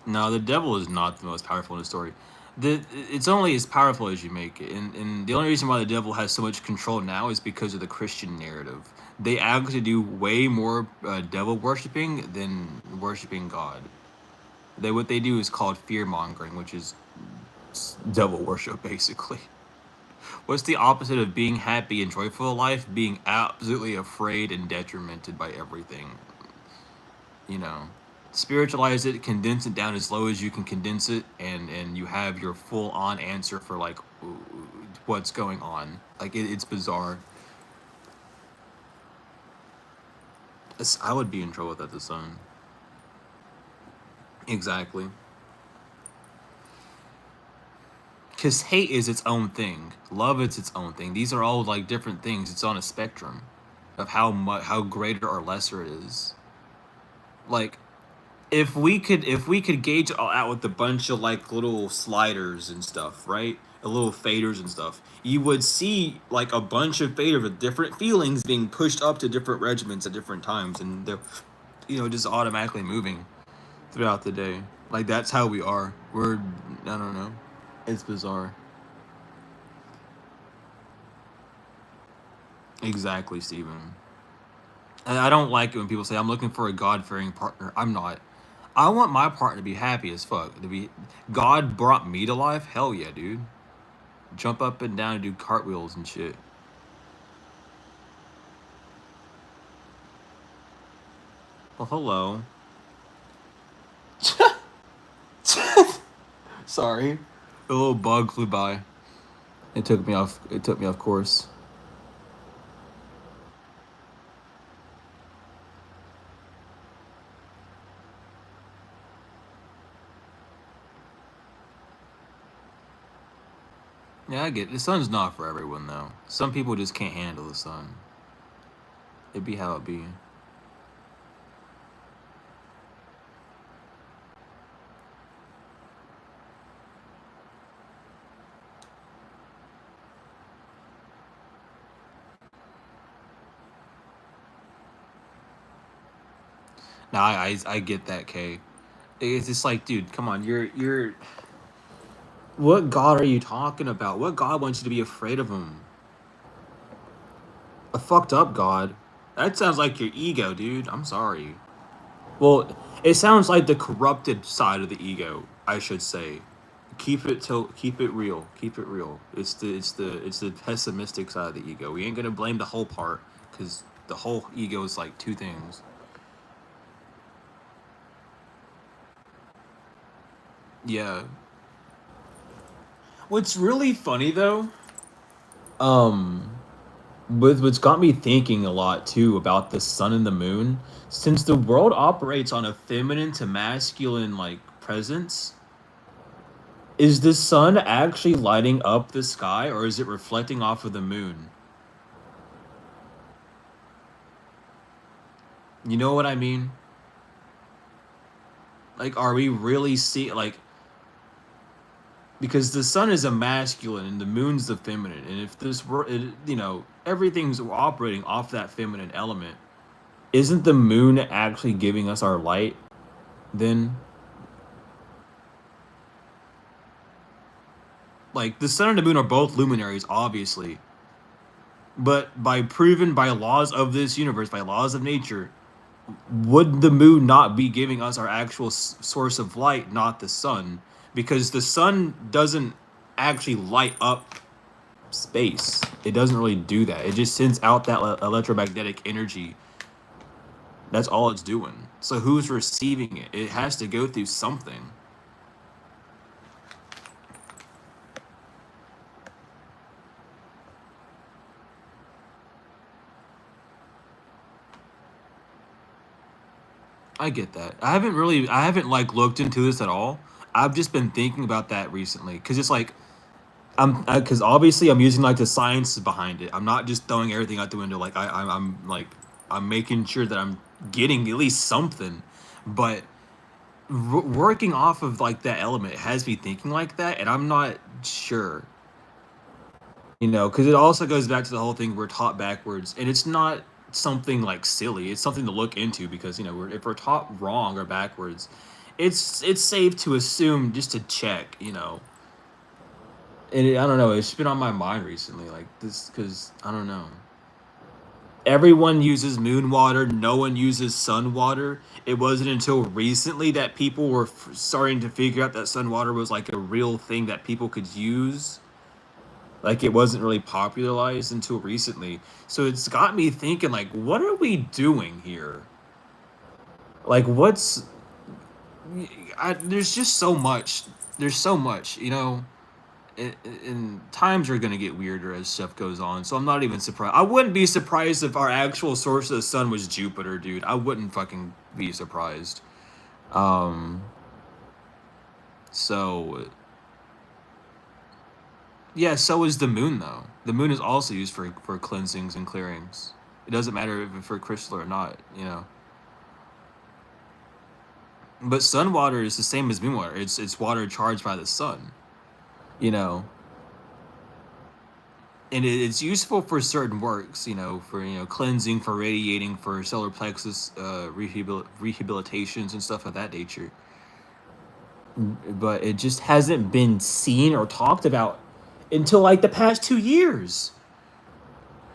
No, the devil is not the most powerful in the story. It's only as powerful as you make it, and the only reason why the devil has so much control now is because of the Christian narrative. They actually do way more devil worshiping than worshiping God. What they do is called fear mongering, which is devil worship basically. What's the opposite of being happy and joyful in life? Being absolutely afraid and detrimented by everything. You know. Spiritualize it, condense it down as low as you can condense it, and you have your full on answer for like what's going on. Like it's bizarre. I would be in trouble without the sun. Exactly. Because hate is its own thing. Love is its own thing. These are all like different things. It's on a spectrum of how greater or lesser it is. Like if we could gauge it all out with a bunch of like little sliders and stuff, right? A little faders and stuff, you would see like a bunch of faders with different feelings being pushed up to different regiments at different times, and they're just automatically moving throughout the day. Like that's how we are. I don't know. It's bizarre. Exactly, Steven. And I don't like it when people say I'm looking for a God-fearing partner. I'm not. I want my partner to be happy as fuck. To be God brought me to life. Hell yeah, dude. Jump up and down and do cartwheels and shit. Well, hello. Sorry. A little bug flew by. It took me off. It took me off course. Yeah, I get it. The sun's not for everyone though. Some people just can't handle the sun. It be how it be. Now I get that, Kay. It's just like, dude, come on. You're. What God are you talking about? What God wants you to be afraid of him? A fucked up God. That sounds like your ego, dude. I'm sorry. Well, it sounds like the corrupted side of the ego, I should say. Keep it real. Keep it real. It's the pessimistic side of the ego. We ain't gonna blame the whole part, because the whole ego is like two things. Yeah. What's really funny though, um, what's got me thinking a lot too about the sun and the moon, since the world operates on a feminine to masculine like presence, is the sun actually lighting up the sky, or is it reflecting off of the moon? You know what I mean? Like, are we really like, because the sun is a masculine and the moon's the feminine, and if this were, everything's operating off that feminine element, isn't the moon actually giving us our light? Then, like, the sun and the moon are both luminaries, obviously, but by laws of this universe, by laws of nature, would the moon not be giving us our actual source of light, not the sun? Because the sun doesn't actually light up space. It doesn't really do that. It just sends out that electromagnetic energy. That's all it's doing. So who's receiving it? It has to go through something. I get that. I haven't like looked into this at all. I've just been thinking about that recently because it's like because obviously I'm using like the science behind it. I'm not just throwing everything out the window. Like I'm like I'm making sure that I'm getting at least something, but working off of like that element has me thinking like that, and I'm not sure. Because it also goes back to the whole thing we're taught backwards, and it's not something like silly. It's something to look into because if we're taught wrong or backwards, it's safe to assume just to check. And I don't know. It's been on my mind recently, like this, because I don't know. Everyone uses moon water. No one uses sun water. It wasn't until recently that people were starting to figure out that sun water was like a real thing that people could use. Like it wasn't really popularized until recently. So it's got me thinking, like, what are we doing here? Like, there's just so much. There's so much, and times are gonna get weirder as stuff goes on. So I'm not even surprised. I wouldn't be surprised if our actual source of the sun was Jupiter, dude. I wouldn't fucking be surprised. Um. So yeah, so is the moon though. The moon is also used for cleansings and clearings. It doesn't matter if it's for crystal or not. But sun water is the same as moon water. It's water charged by the sun. You know, and it's useful for certain works. For cleansing, for radiating, for solar plexus rehabilitations and stuff of that nature. But it just hasn't been seen or talked about until like the past 2 years.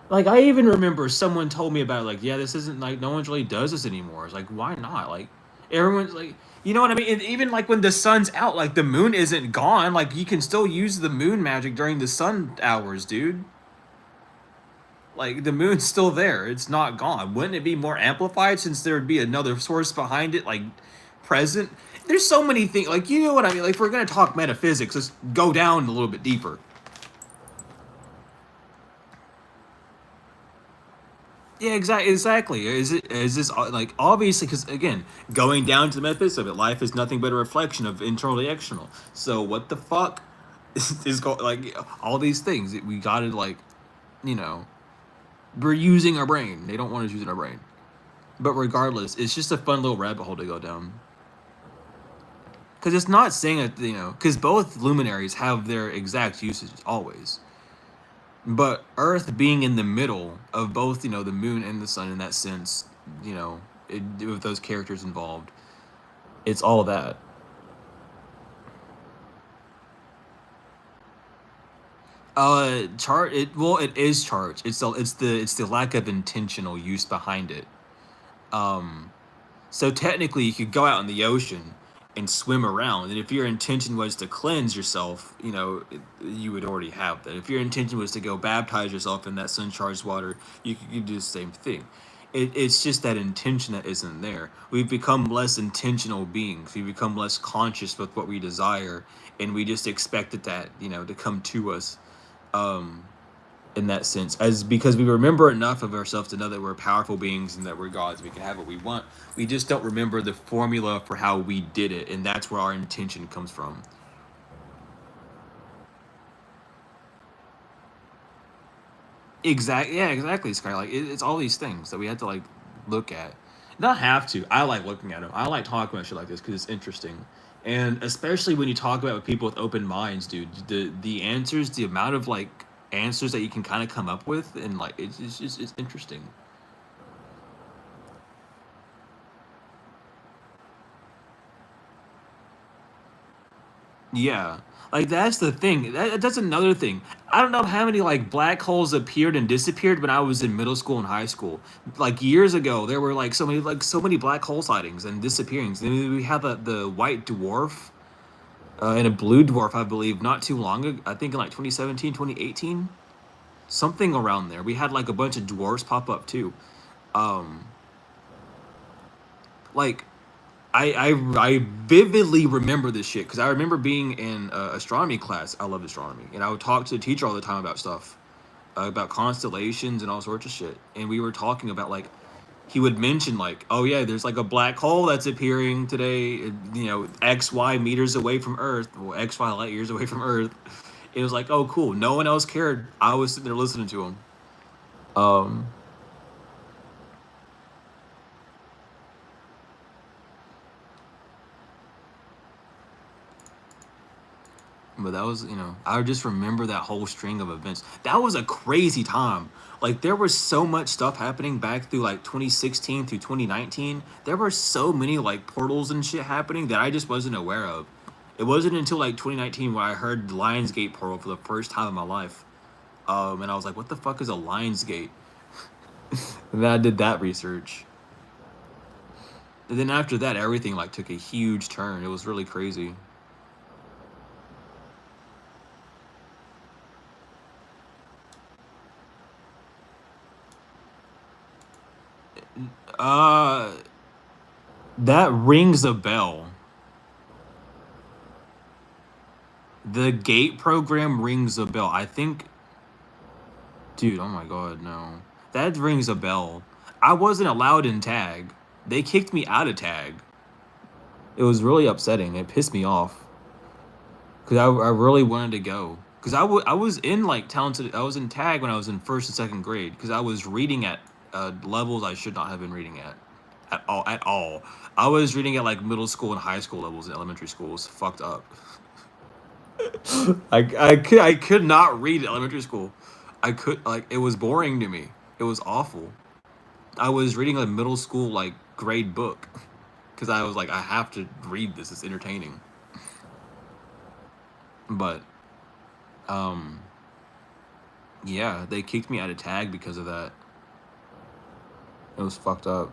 Like I even remember someone told me about it, like, yeah, this isn't like no one really does this anymore. It's like, why not? Like everyone's like, you know what I mean? And even like when the sun's out, like the moon isn't gone. Like you can still use the moon magic during the sun hours, dude. Like the moon's still there. It's not gone. Wouldn't it be more amplified since there would be another source behind it, like present? There's so many things. Like you know what I mean? Like if we're gonna talk metaphysics, let's go down a little bit deeper. Yeah, exactly. Is this like obviously because again, going down to the metaphysics of it, life is nothing but a reflection of internal and external. So what the fuck is going like all these things that we gotta like, you know, we're using our brain. They don't want us using our brain, but regardless, it's just a fun little rabbit hole to go down. Because it's not saying that because both luminaries have their exact usages always. But Earth being in the middle of both, the moon and the sun in that sense, with those characters involved, it's all that. Chart it well, it is charged. It's the lack of intentional use behind it. Um, so technically, you could go out in the ocean and swim around, and if your intention was to cleanse yourself, you would already have that. If your intention was to go baptize yourself in that sun charged water, you could do the same thing. It's just that intention that isn't there. We've become less intentional beings. We become less conscious with what we desire, and we just expected that to come to us. Um, in that sense, as because we remember enough of ourselves to know that we're powerful beings and that we're gods, we can have what we want. We just don't remember the formula for how we did it, and that's where our intention comes from. Exactly, yeah, exactly, Sky. Like it's all these things that we had to like look at, Not have to. I like looking at them. I like talking about shit like this because it's interesting, and especially when you talk about it with people with open minds, dude. The answers, the amount of like answers that you can kind of come up with, and like it's just it's interesting. Yeah. Like that's the thing. That's another thing. I don't know how many like black holes appeared and disappeared when I was in middle school and high school. Like years ago, there were so many black hole sightings and disappearings. And we had the white dwarf and a blue dwarf, I believe, not too long ago. I think in like 2017, 2018, something around there. We had like a bunch of dwarfs pop up too. Um, like I vividly remember this shit because I remember being in astronomy class. I loved astronomy, and I would talk to the teacher all the time about stuff, about constellations and all sorts of shit. And we were talking about like he would mention like, oh yeah, there's like a black hole that's appearing today, XY meters away from Earth, or XY light years away from Earth. It was like, oh cool, no one else cared. I was sitting there listening to him. Um, But that was, I just remember that whole string of events. That was a crazy time. Like there was so much stuff happening back through like 2016 through 2019. There were so many like portals and shit happening that I just wasn't aware of. It wasn't until like 2019 where I heard Lionsgate portal for the first time in my life. And I was like, what the fuck is a Lionsgate? And then I did that research. And then after that, everything like took a huge turn. It was really crazy. Uh, that rings a bell. The gate program rings a bell. I think, dude, oh my god, no. That rings a bell. I wasn't allowed in tag. They kicked me out of tag. It was really upsetting. It pissed me off. Because I really wanted to go. Because I was in like talented, I was in tag when I was in first and second grade. Because I was reading at levels I should not have been reading at. At all. I was reading at like middle school and high school levels in elementary schools. Fucked up. I could not read elementary school. I could like it was boring to me. It was awful. I was reading a middle school like grade book because I was like I have to read this. It's entertaining. But um yeah, they kicked me out of tag because of that. It was fucked up.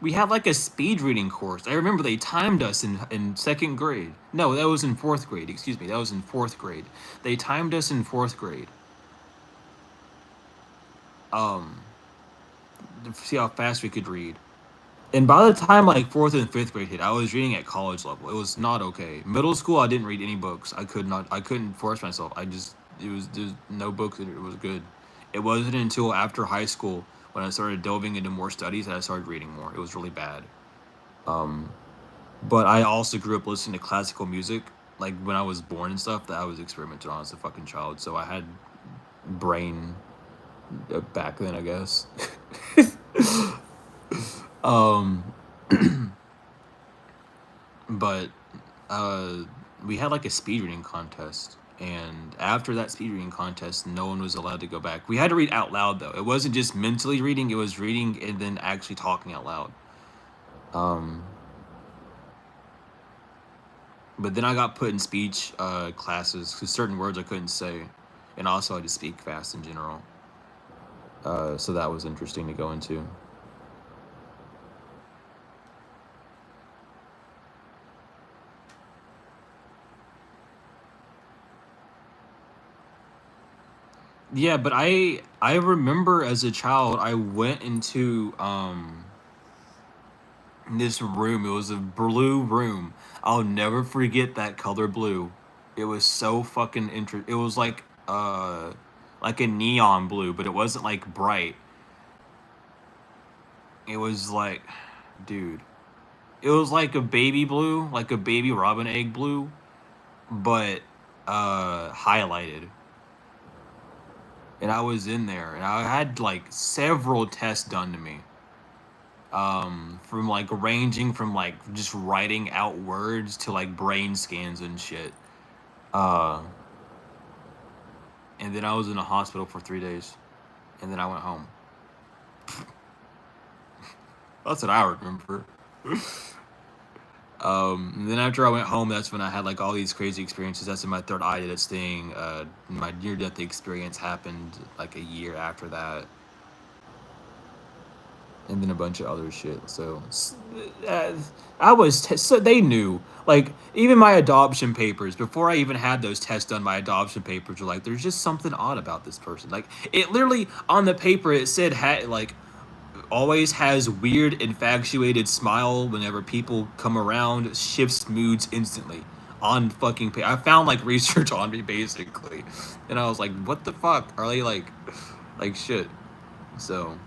We had like a speed reading course. I remember they timed us in second grade. No, that was in fourth grade. Excuse me, that was in fourth grade. They timed us in fourth grade. Um, to see how fast we could read. And by the time like fourth and fifth grade hit, I was reading at college level. It was not okay. Middle school, I didn't read any books. I could not. I couldn't force myself. It was there's no books. It was good. It wasn't until after high school when I started delving into more studies that I started reading more. It was really bad. Um, but I also grew up listening to classical music. Like when I was born and stuff, that I was experimenting on as a fucking child. So I had brain back then, I guess. um, but uh, we had like a speed reading contest, and after that speed reading contest, no one was allowed to go back. We had to read out loud though. It wasn't just mentally reading; it was reading and then actually talking out loud. Um, but then I got put in speech classes because certain words I couldn't say, and also I had to speak fast in general. So that was interesting to go into. Yeah, but I remember as a child I went into this room. It was a blue room. I'll never forget that color blue. It was so fucking It was like a neon blue, but it wasn't like bright. It was like, dude, it was like a baby blue, like a baby robin egg blue, but highlighted. and I was in there, and I had like several tests done to me. From like ranging from like just writing out words to like brain scans and shit. Uh, and then I was in a hospital for 3 days, and then I went home. That's what I remember. And then after I went home, that's when I had like all these crazy experiences. That's when my third eye did its thing. My near-death experience happened like a year after that, and then a bunch of other shit. So uh, so they knew. Like even my adoption papers, before I even had those tests done, my adoption papers were like, "There's just something odd about this person." Like it literally on the paper it said like always has weird infatuated smile whenever people come around, shifts moods instantly on fucking I found like research on me basically, and I was like, what the fuck are they like shit. So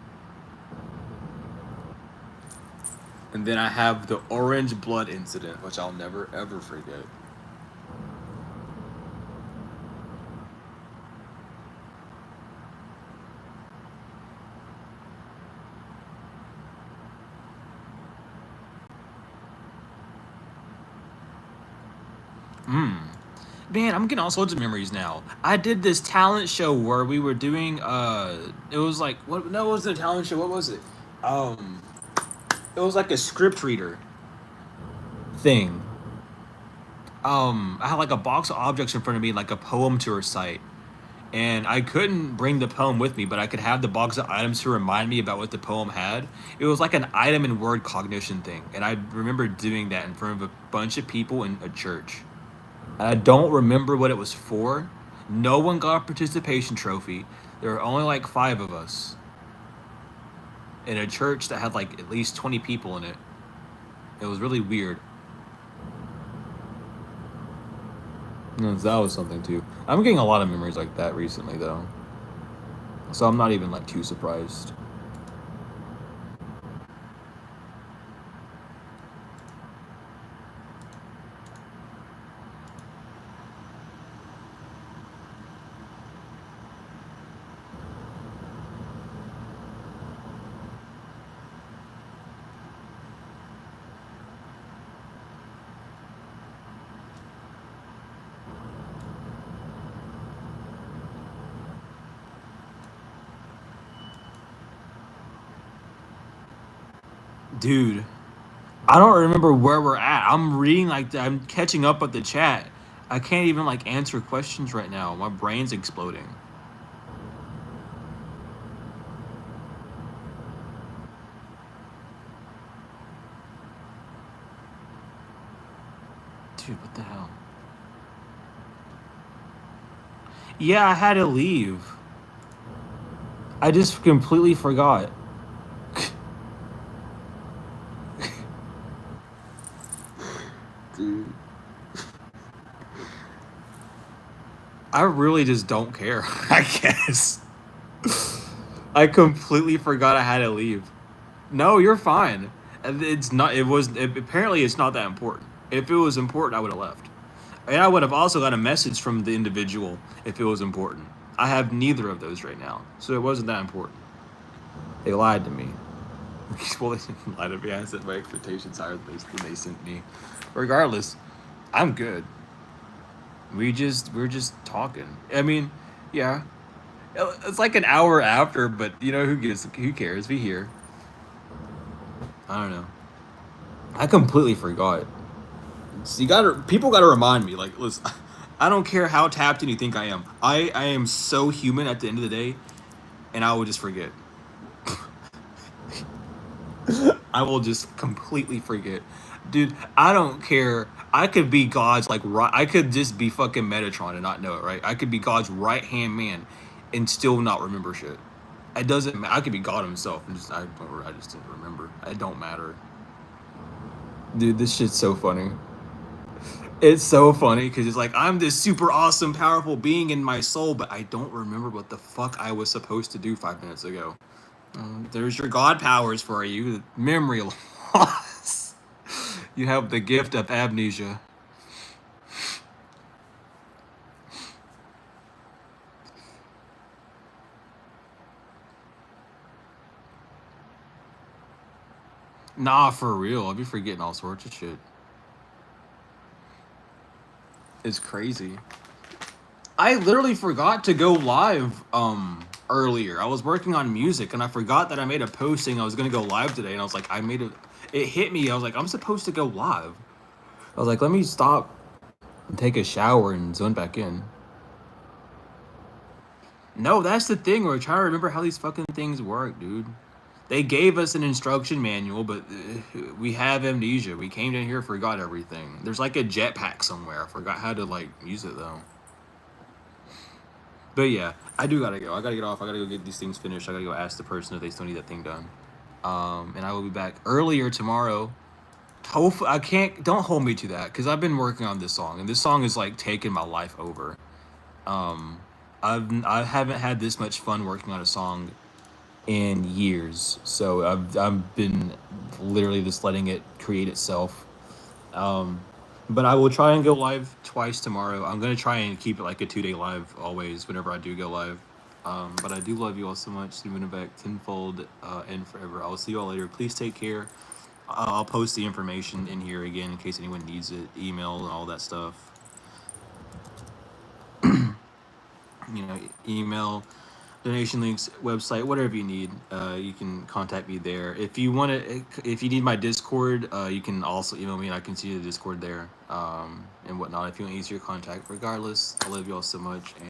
and then I have the orange blood incident, which I'll never ever forget. Man, I'm getting all sorts of memories now. I did this talent show where we were doing it was like what no it wasn't a talent show, what was it? Um it was like a script reader thing. I had like a box of objects in front of me, like a poem to recite. And I couldn't bring the poem with me, but I could have the box of items to remind me about what the poem had. It was like an item and word cognition thing. And I remember doing that in front of a bunch of people in a church. And I don't remember what it was for. No one got a participation trophy. There were only like 5 of us in a church that had like at least 20 people in it. It was really weird. No, that was something too. I'm getting a lot of memories like that recently, though. So I'm not even like too surprised. Dude, I don't remember where we're at. I'm reading like I'm catching up with the chat. I can't even like answer questions right now. My brain's exploding. Dude, what the hell? Yeah, I had to leave. I just completely forgot. Dude. I really just don't care, I guess. I completely forgot I had to leave. No, you're fine. It's not. It was. Apparently, it's not that important. If it was important, I would have left, and I would have also got a message from the individual if it was important. I have neither of those right now, so it wasn't that important. They lied to me. Well, they didn't lie to me. I set my expectations higher than they sent me. Regardless, I'm good. We're just talking. I mean, yeah, it's like an hour after, but you know who cares? We here. I don't know. I completely forgot. So people gotta remind me. Like, listen, I don't care how tapped in you think I am. I am so human at the end of the day, and I will just forget. I will just completely forget, dude. I don't care. I could be God's like right. I could just be fucking Metatron and not know it, right? I could be God's right hand man, and still not remember shit. It doesn't. I could be God himself and just I just didn't remember. It don't matter, dude. This shit's so funny. It's so funny because it's like I'm this super awesome, powerful being in my soul, but I don't remember what the fuck I was supposed to do 5 minutes ago. There's your god powers for you. Memory loss. You have the gift of amnesia. Nah, for real. I'll be forgetting all sorts of shit. It's crazy. I literally forgot to go live earlier. I was working on music and I forgot that I made a post saying I was gonna go live today, and I was like, it hit me. I was like, I'm supposed to go live. I was like, let me stop and take a shower and zone back in. No, that's the thing. We're trying to remember how these fucking things work, dude. They gave us an instruction manual, but we have amnesia. We came in here, forgot everything. There's like a jetpack somewhere. I forgot how to like use it though. But yeah, I do gotta go. I gotta get off. I gotta go get these things finished. I gotta go ask the person if they still need that thing done. And I will be back earlier tomorrow. Hopefully, I can't. Don't hold me to that because I've been working on this song, and this song is like taking my life over. Um, I haven't had this much fun working on a song in years. So I've been literally just letting it create itself. But I will try and go live twice tomorrow. I'm gonna try and keep it like a 2-day live always whenever I do go live. But I do love you all so much. Moving back tenfold and forever. I'll see you all later. Please take care. I'll post the information in here again in case anyone needs it. Email and all that stuff. You know, email, donation links, website, whatever you need. You can contact me there. If you want to, if you need my Discord, you can also email me and I can see the Discord there and whatnot. If you want easier contact, regardless, I love you all so much.